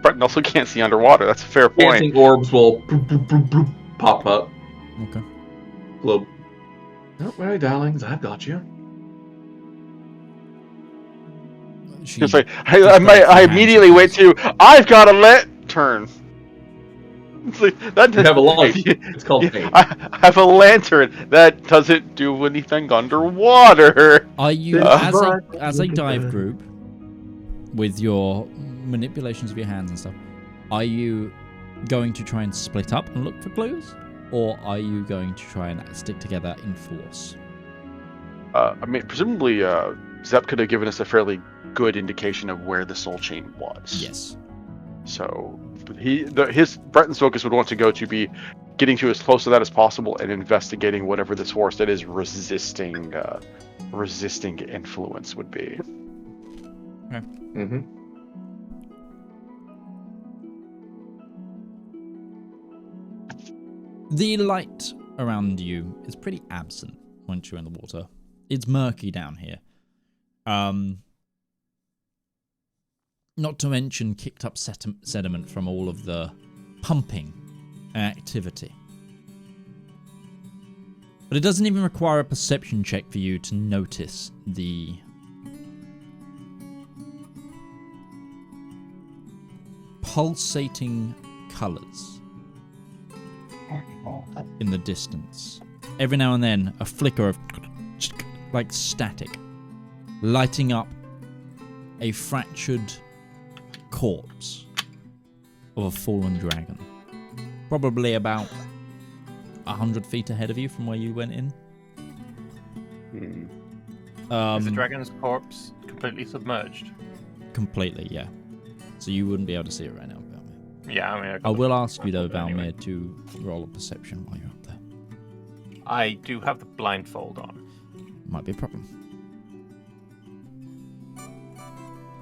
Breton also can't see underwater. That's a fair point. Dancing orbs will boop, boop, boop, boop, pop up. Okay. Globe. Don't worry, darlings. I've got you. It's like I immediately went to I've got a turn. That You have a light. It's called paint. I have a lantern that doesn't do anything underwater. Are you, as a dive group, with your manipulations of your hands and stuff, are you going to try and split up and look for clues? Or are you going to try and stick together in force? I mean, presumably, Zep could have given us a fairly good indication of where the soul chain was. Yes. So Breton's focus would want to go to be getting to as close to that as possible and investigating whatever this force that is resisting influence would be. Okay. Mm-hmm. The light around you is pretty absent once you're in the water. It's murky down here. Not to mention kicked up sediment from all of the pumping activity. But it doesn't even require a perception check for you to notice the pulsating colours in the distance. Every now and then, a flicker of like static, lighting up a fractured corpse of a fallen dragon. Probably about 100 feet ahead of you from where you went in. Is the dragon's corpse completely submerged? Completely, yeah. So you wouldn't be able to see it right now, Valymr. Yeah, I mean... I will ask you, though, Valymr, anyway. to roll a perception while you're up there. I do have the blindfold on. Might be a problem.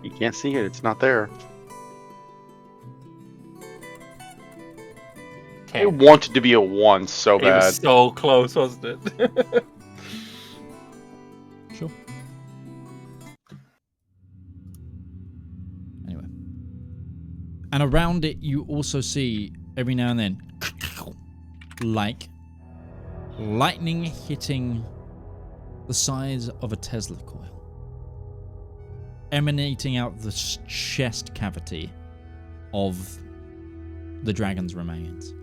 You can't see it. It's not there. I wanted to be a 1 so It bad. was so close, wasn't it? Sure. Anyway. And around it, you also see, every now and then, like lightning hitting the size of a Tesla coil, emanating out the chest cavity of the dragon's remains.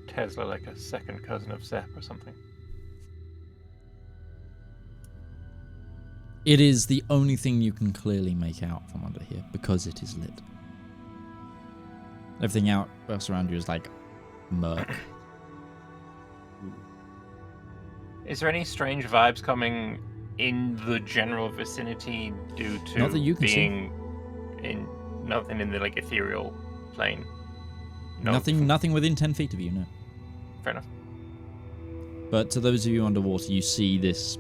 Tesla, like a second cousin of Zep or something. It is the only thing you can clearly make out from under here because it is lit. Everything else around you is like murk. Is there any strange vibes coming in the general vicinity due to Not that you can being in nothing in the like ethereal plane? No, Nothing within 10 feet of you, no. Fair enough. But to those of you underwater, you see this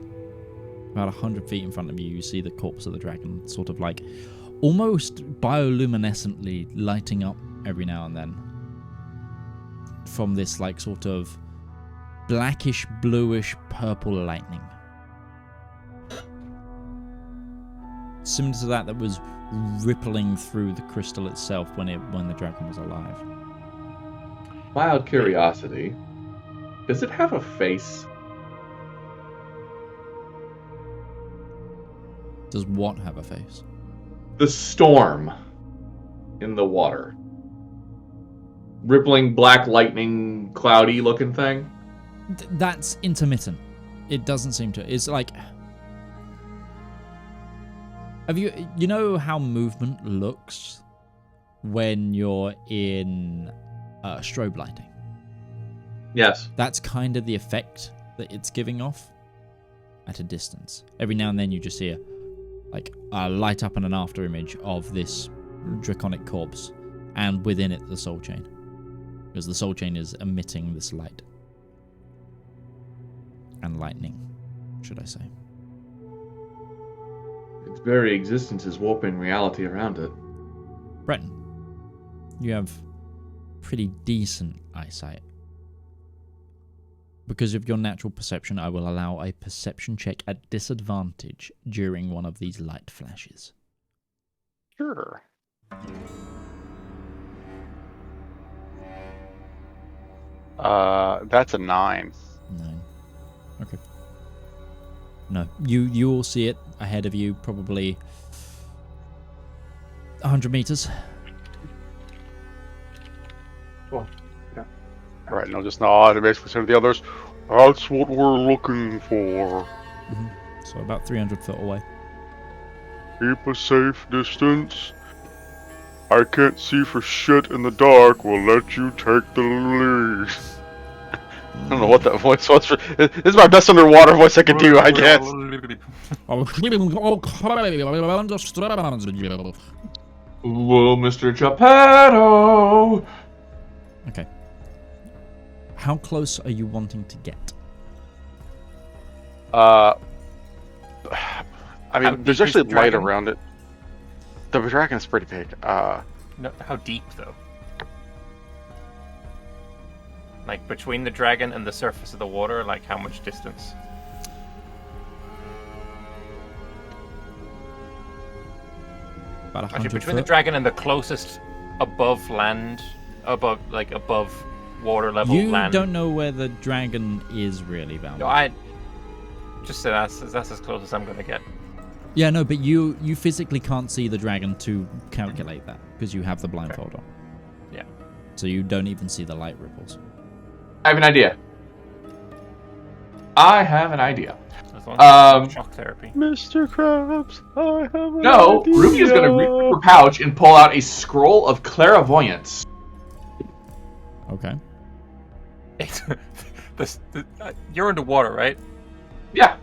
about 100 feet in front of you. You see the corpse of the dragon sort of like almost bioluminescently lighting up every now and then from this like sort of blackish, bluish, purple lightning. Similar to that was rippling through the crystal itself when the dragon was alive. Wild curiosity. Does it have a face? Does what have a face? The storm in the water. Rippling black lightning, cloudy looking thing. That's intermittent. It doesn't seem to. It's like, you know how movement looks when you're in strobe lighting? Yes. That's kind of the effect that it's giving off at a distance. Every now and then you just see a light up and an after image of this draconic corpse, and within it the soul chain, because the soul chain is emitting this light and lightning, should I say. Its very existence is warping reality around it. Breton, you have pretty decent eyesight. Because of your natural perception, I will allow a perception check at disadvantage during one of these light flashes. Sure. That's a 9. 9. Okay. No, you all see it ahead of you, probably 100 meters. Right, and I'll just nod and basically say to the others, "That's what we're looking for. So about 300 foot away. Keep a safe distance. I can't see for shit in the dark. We'll let you take the lead." I don't know what that voice was for. This is my best underwater voice I can do, I guess. Whoa, Mr. Geppetto! Okay. How close are you wanting to get? I How mean, there's deep is actually the light dragon? around it. The dragon is pretty big. No, how deep though? Like between the dragon and the surface of the water, like how much distance? About 100 Actually, between foot. the dragon and the closest above land, above water level You land. don't know where the dragon is really, Valymr. No, I just said that's as close as I'm gonna get. Yeah, no, but you physically can't see the dragon to calculate that because you have the blindfold on. Yeah. So you don't even see the light ripples. I have an idea. As long as it's shock therapy. Mr. Krabs, I have an No, idea. Ruby is going to reach into her pouch and pull out a scroll of clairvoyance. Okay. You're underwater, right? Yeah,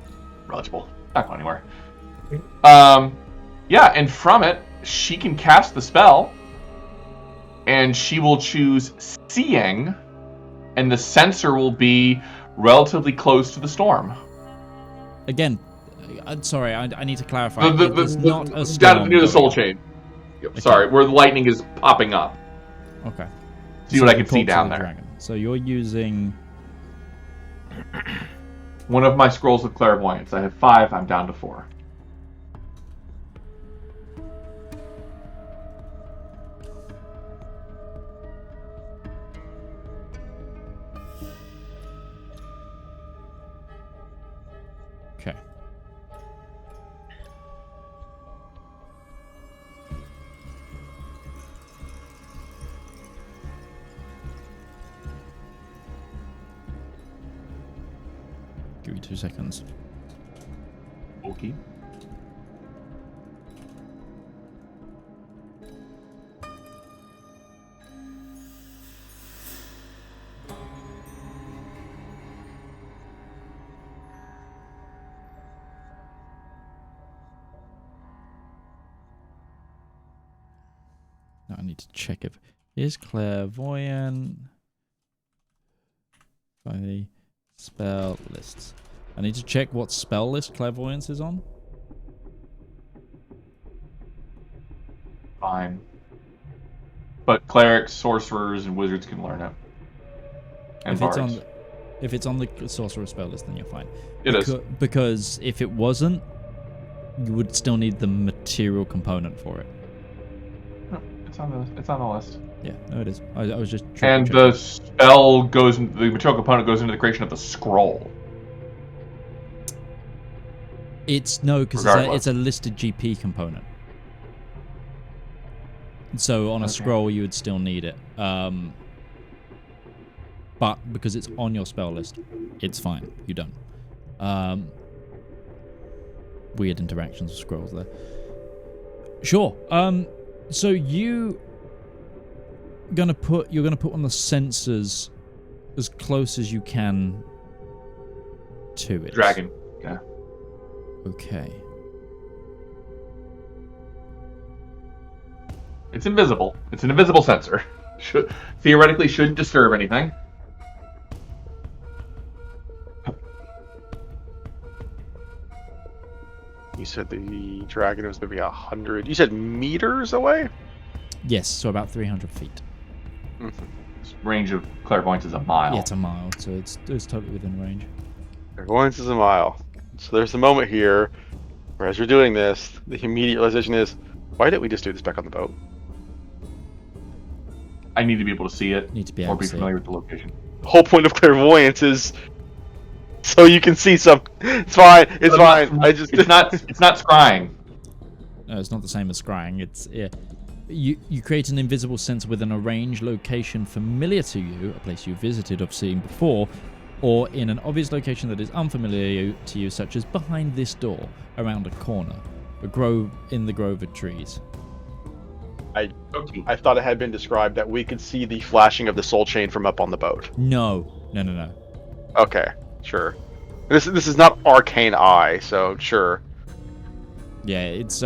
eligible. Not going anywhere. Yeah, and from it, she can cast the spell, and she will choose seeing, and the sensor will be relatively close to the storm. Again, I'm sorry, I need to clarify. It's not a Down storm near the soul going- chain. Yep, sorry, where the lightning is popping up. Okay. See what I can you see talk to down the there. dragon. So you're using... One of my scrolls of clairvoyance. I have 5. I'm down to 4. Okay. Give me 2 seconds. Okay. Now I need to check if is clairvoyant by the spell lists. I need to check what spell list clairvoyance is on. Fine. But clerics, sorcerers, and wizards can learn it. And bards. If it's on the sorcerer spell list, then you're fine. It is. Because if it wasn't, you would still need the material component for it. It's on the list. Yeah, no, it is. I was just. And the spell goes. The material component goes into the creation of the scroll. It's no, because it's a listed GP component. So on a scroll, you would still need it. But because it's on your spell list, it's fine. You don't. Weird interactions with scrolls there. Sure. So you're gonna put on the sensors as close as you can to it. Dragon. Yeah. Okay. It's invisible. It's an invisible sensor. Theoretically shouldn't disturb anything. You said the dragon was maybe 100. You said meters away? Yes, so about 300 feet. Range of clairvoyance is a mile. Yeah, it's a mile, so it's totally within range. Clairvoyance is a mile. So there's a moment here where, as you're doing this, the immediate realization is, why didn't we just do this back on the boat? I need to be able to see it. Need to be or able be to see familiar it. with the location. The whole point of clairvoyance is so you can see some. It's fine. It's fine. It's not scrying. No, it's not the same as scrying. It's You create an invisible sensor within a range location familiar to you, a place you visited or seen before, or in an obvious location that is unfamiliar to you, such as behind this door, around a corner, in the grove of trees. I thought it had been described that we could see the flashing of the soul chain from up on the boat. No. Okay, sure. This is not arcane eye, so sure. Yeah, it's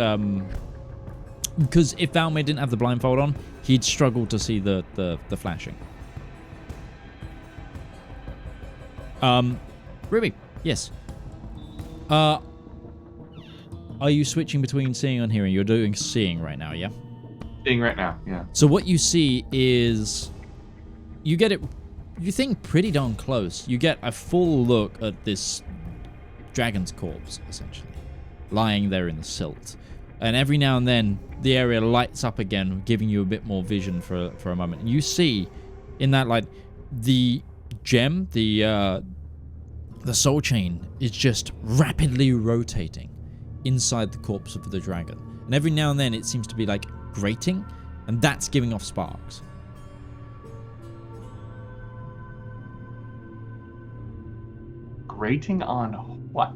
because if Valymr didn't have the blindfold on, he'd struggle to see the flashing. Ruby, yes. Are you switching between seeing and hearing? You're doing seeing right now, yeah? Seeing right now, yeah. So what you see is, you get it, you think pretty darn close. You get a full look at this dragon's corpse, essentially, lying there in the silt. And every now and then, the area lights up again, giving you a bit more vision for a moment. And you see, in that light, the gem, the soul chain, is just rapidly rotating inside the corpse of the dragon. And every now and then, it seems to be like grating, and that's giving off sparks. Grating on what?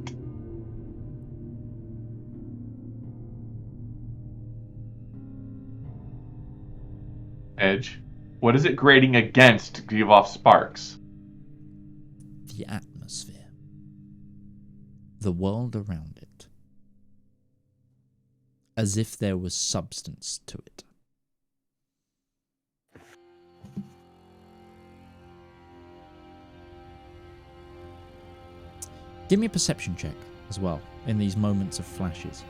Edge. What is it grating against to give off sparks? The atmosphere. The world around it. As if there was substance to it. Give me a perception check as well, in these moments of flashes.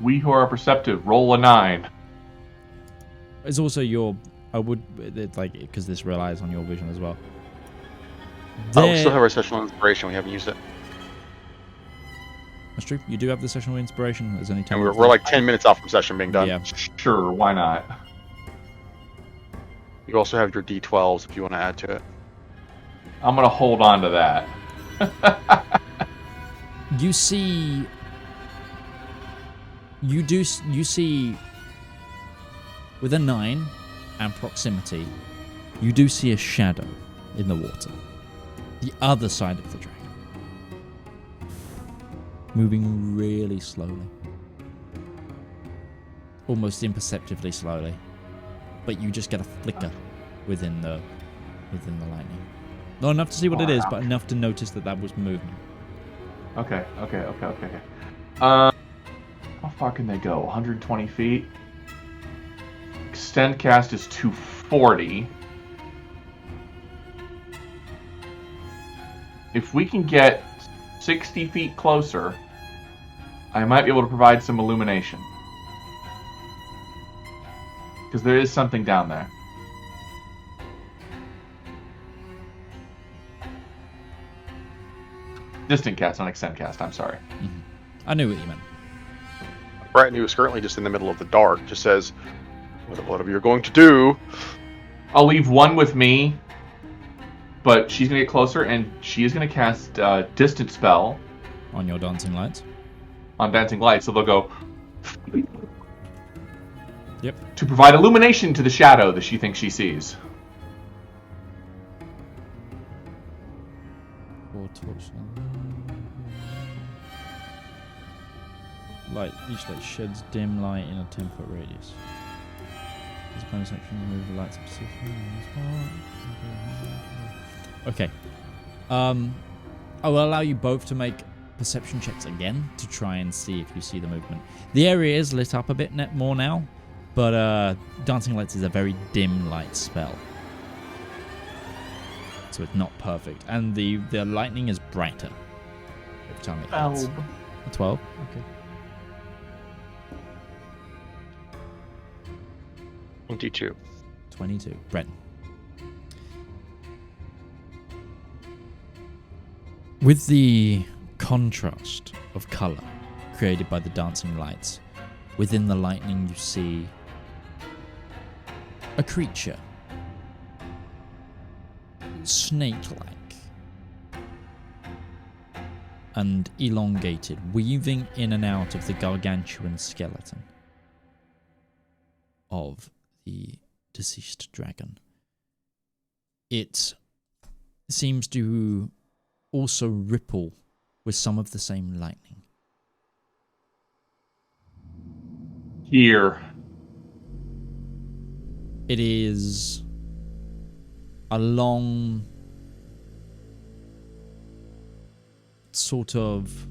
We who are perceptive, roll a 9. It's also because this relies on your vision as well. We still have our sessional inspiration. We haven't used it. That's true. You do have the sessional inspiration. There's only 10 And we're like 10 minutes off from session being done. Yeah. Sure, why not? You also have your D12s if you want to add to it. I'm gonna hold on to that. You see... You see... With a 9 and proximity, you do see a shadow in the water. The other side of the dragon. Moving really slowly. Almost imperceptibly slowly. But you just get a flicker within the lightning. Not enough to see what it is, but enough to notice that was movement. Okay. How far can they go? 120 feet? Extend cast is 240. If we can get 60 feet closer, I might be able to provide some illumination. Because there is something down there. Distant cast, not extend cast, I'm sorry. Mm-hmm. I knew what you meant. Breton, who is currently just in the middle of the dark, just says, whatever you're going to do. I'll leave one with me, but she's going to get closer, and she is going to cast Distant Spell. On your dancing lights? On Dancing Lights, so they'll go... Yep. To provide illumination to the shadow that she thinks she sees. Light, each light sheds dim light in a 10-foot radius. This bonus action remove the lights specifically on the spot. Okay. I will allow you both to make perception checks again to try and see if you see the movement. The area is lit up a bit more now, but Dancing Lights is a very dim light spell. So it's not perfect. And the lightning is brighter every time it hits. 12? Okay. 22. Breton. With the contrast of color created by the dancing lights, within the lightning you see a creature, snake-like, and elongated, weaving in and out of the gargantuan skeleton of the deceased dragon. It seems to also ripple with some of the same lightning. Here. It is a long, sort of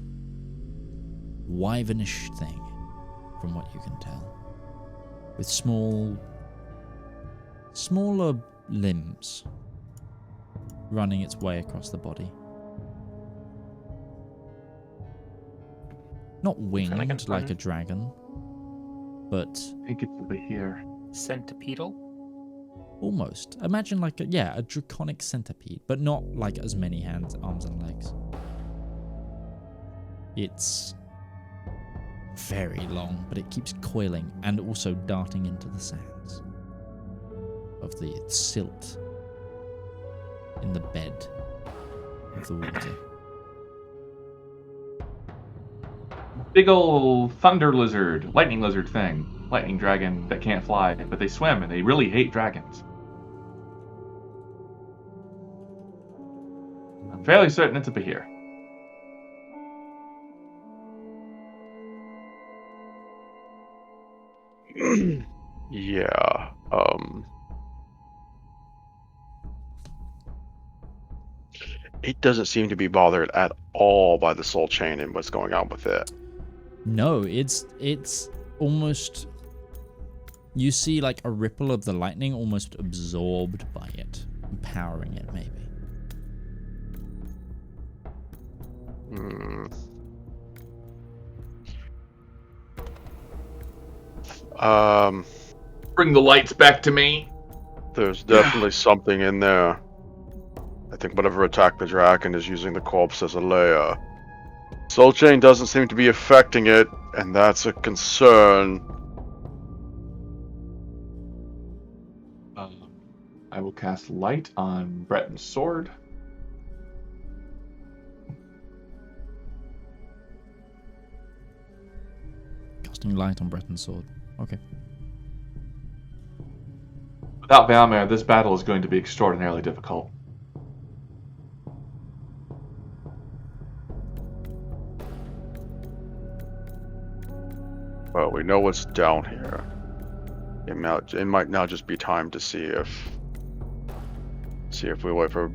wyvernish thing, from what you can tell, with smaller limbs running its way across the body. Not winged like a dragon, but I think it's over here. Centipedal? almost. Imagine like a draconic centipede, but not like as many hands, arms, and legs. It's very long, but it keeps coiling and also darting into the sands of the silt in the bed of the water. Big ol' thunder lizard, lightning lizard thing. Lightning dragon that can't fly, but they swim and they really hate dragons. I'm fairly certain it's up here. Yeah. It doesn't seem to be bothered at all by the soul chain and what's going on with it. No, it's almost... You see like a ripple of the lightning almost absorbed by it, empowering it maybe. Bring the lights back to me. There's definitely something in there. I think whatever attacked the dragon is using the corpse as a layer. Soul chain doesn't seem to be affecting it, and that's a concern. I will cast light on Breton's sword. Casting light on Breton's sword. Okay. Without Valymr, this battle is going to be extraordinarily difficult. Well, we know what's down here. It might now just be time to see if we wait for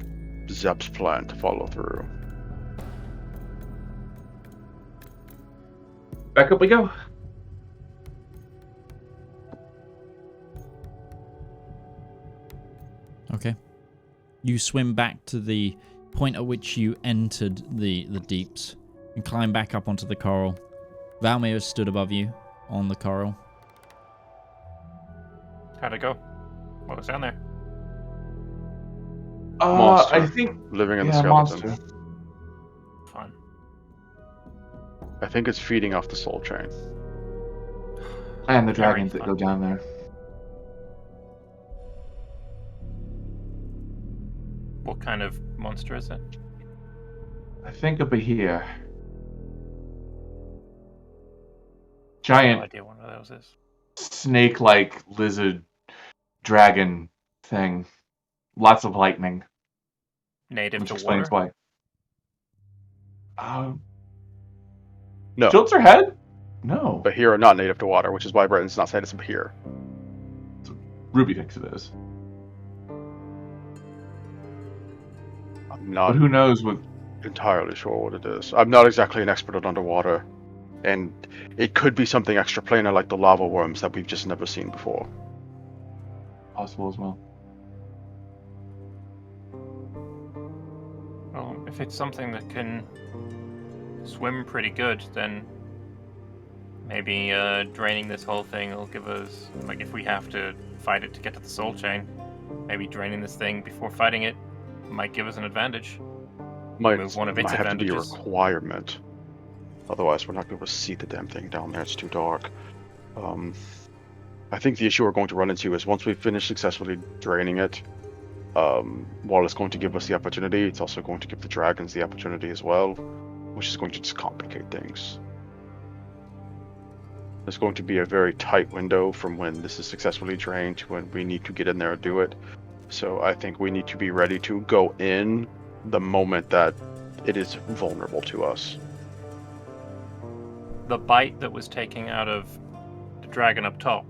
Zep's plan to follow through. Back up we go. Okay. You swim back to the point at which you entered the deeps and climb back up onto the coral. Valymr stood above you on the coral. How'd it go? What was down there? Monster. I think Living in the skeleton. Monster. Fun. I think it's feeding off the soul chain. And the Very dragons that fun. go down there. What kind of monster is it? I think over here. No Giant idea what one of those is. snake-like lizard dragon thing. Lots of lightning, Native which to explains water? why. No, Tilts her head? No. but here are not native to water, which is why Breton's not saying it's here. Ruby thinks it is. I'm But not who knows what... entirely sure what it is. I'm not exactly an expert on underwater, and it could be something extraplanar like the lava worms that we've just never seen before. Possible as well. Well, if it's something that can swim pretty good, then maybe draining this whole thing will give us, like, if we have to fight it to get to the soul chain, maybe draining this thing before fighting it might give us an advantage. Might Remove one of its have to be a advantages. requirement. Otherwise, we're not going to see the damn thing down there. It's too dark. I think the issue we're going to run into is once we finish successfully draining it, while it's going to give us the opportunity, it's also going to give the dragons the opportunity as well. which is going to just complicate things. There's going to be a very tight window from when this is successfully drained to when we need to get in there and do it. So I think we need to be ready to go in the moment that it is vulnerable to us. The bite that was taken out of the dragon up top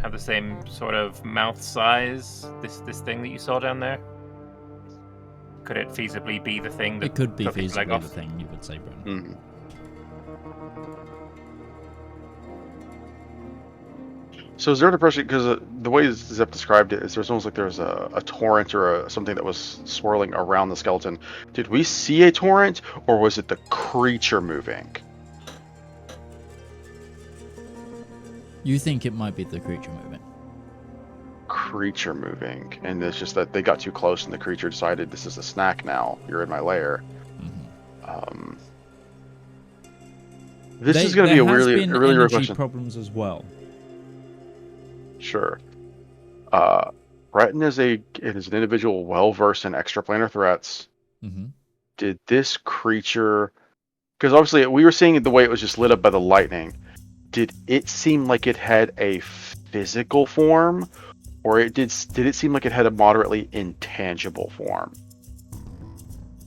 have the same sort of mouth size, this thing that you saw down there? Could it feasibly be the thing that It could be took its leg feasibly off? the thing, you would say, Breton. Mhm. So is there an impression, because the way Zep described it is there's almost like there's a torrent or something that was swirling around the skeleton. Did we see a torrent, or was it the creature moving? You think it might be the creature moving? Creature moving, and it's just that they got too close and the creature decided this is a snack now. You're in my lair. Mm-hmm. This is going to be a really been real energy question. problems as well. Sure. Breton is an individual well versed in extraplanar threats. Mm-hmm. Did this creature? Because obviously we were seeing the way it was just lit up by the lightning. Did it seem like it had a physical form, or did it seem like it had a moderately intangible form?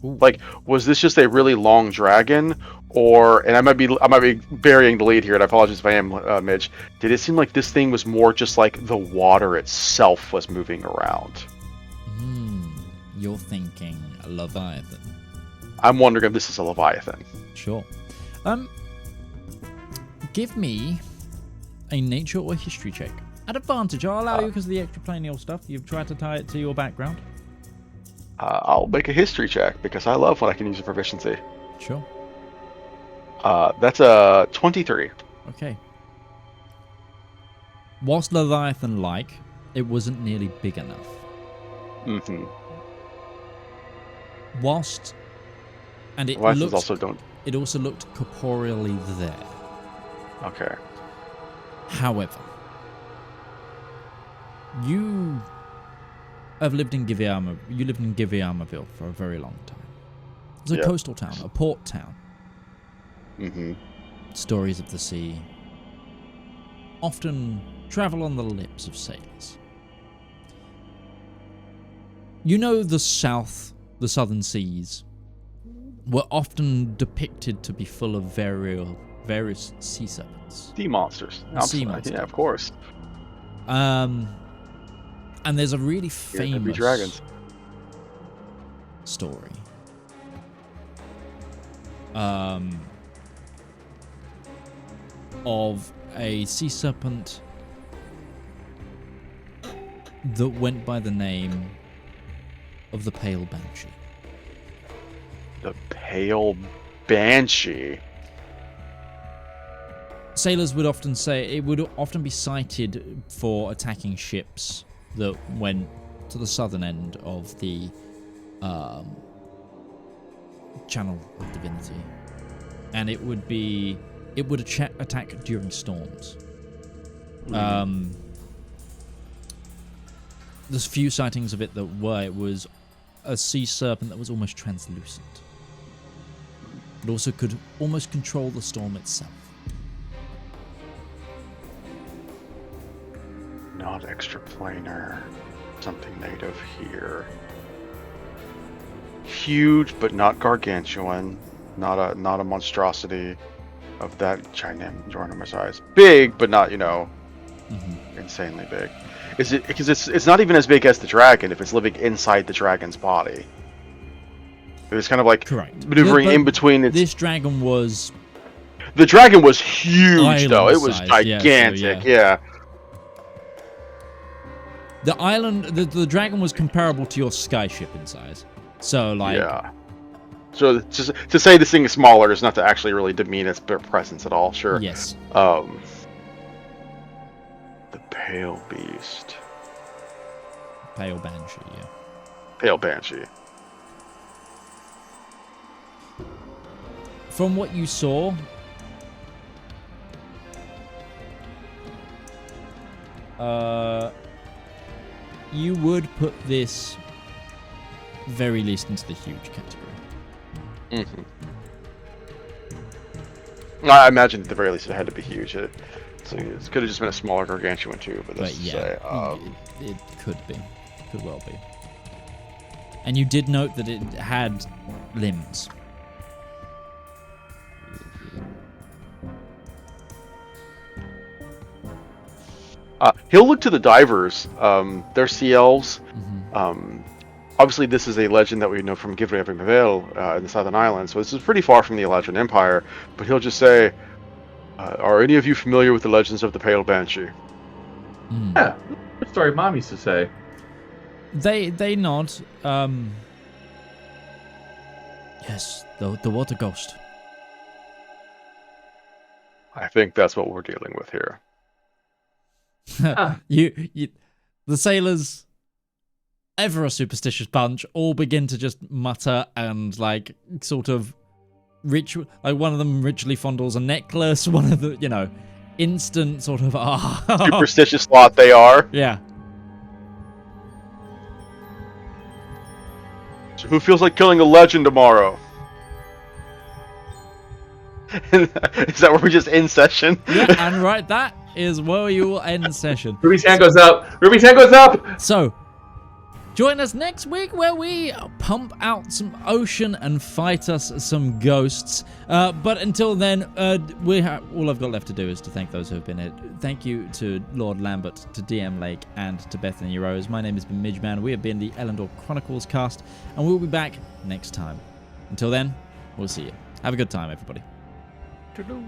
Ooh. Like, was this just a really long dragon, or, and I might be burying the lead here, and I apologize if I am, Midge. Did it seem like this thing was more just like the water itself was moving around? You're thinking a Leviathan. I'm wondering if this is a Leviathan. Sure. Give me a nature or history check. At advantage, I'll allow you because of the extraplanial stuff. You've tried to tie it to your background. I'll make a history check because I love when I can use a proficiency. Sure. That's a 23. Okay. Whilst Leviathan-like, it wasn't nearly big enough. Mm-hmm. Whilst, and it Leviathans looked, also don't. it also looked corporeally there. Okay. However, you have lived in Giviarma. You lived in Giviarmaville for a very long time. It's a Yeah. coastal town, a port town. Mm-hmm. Stories of the sea often travel on the lips of sailors. You know, the southern seas were often depicted to be full of various sea serpents. Sea monsters. Sea monsters. Yeah, of course. And there's a really There'd be famous dragons. story. Of a sea serpent that went by the name of the Pale Banshee. The Pale Banshee. Sailors would often say it would often be cited for attacking ships that went to the southern end of the Channel of Divinity, and it would attack during storms. There's few sightings of it it was a sea serpent that was almost translucent. It also could almost control the storm itself. Not extraplanar. Something native here. Huge, but not gargantuan. Not a monstrosity of that ginormous size. Big, but not, insanely big. Is it because it's not even as big as the dragon if it's living inside the dragon's body? It's kind of like Correct. maneuvering in between. This dragon was The dragon was huge, though. It was Island-sized, gigantic. yeah. Yeah. the island. The dragon was comparable to your skyship in size. So Yeah. So just to say this thing is smaller is not to actually really demean its presence at all. Sure. Yes. The Pale Beast. Pale Banshee. Yeah. Pale Banshee. From what you saw, you would put this very least into the huge category. Mm-hmm. I imagine at the very least it had to be huge. It could have just been a smaller gargantuan too, but But let's yeah, say, it could be. Could well be. And you did note that it had limbs. he'll look to the divers. They're sea elves. Mm-hmm. Obviously, this is a legend that we know from Givre of Mavel in the Southern Islands, so this is pretty far from the Eladrin Empire. But he'll just say, "Are any of you familiar with the legends of the Pale Banshee?" Mm. Yeah, what story Mom used to say. They nod. Yes, the water ghost. I think that's what we're dealing with here. you, the sailors, ever a superstitious bunch, all begin to just mutter and like sort of ritual. Like one of them ritually fondles a necklace. One of the, instant sort of Superstitious lot they are. Yeah. So who feels like killing a legend tomorrow? Is that where we just end session? Yeah, and right, that is where you will end session. Ruby's hand goes up. Ruby's hand goes up. So, join us next week where we pump out some ocean and fight us some ghosts. But until then, all I've got left to do is to thank those who have been here. Thank you to Lord Lambert, to DM Lake, and to Bethany Rose. My name has been Midgeman. We have been the Elendor Chronicles cast, and we'll be back next time. Until then, we'll see you. Have a good time, everybody. Toodaloo.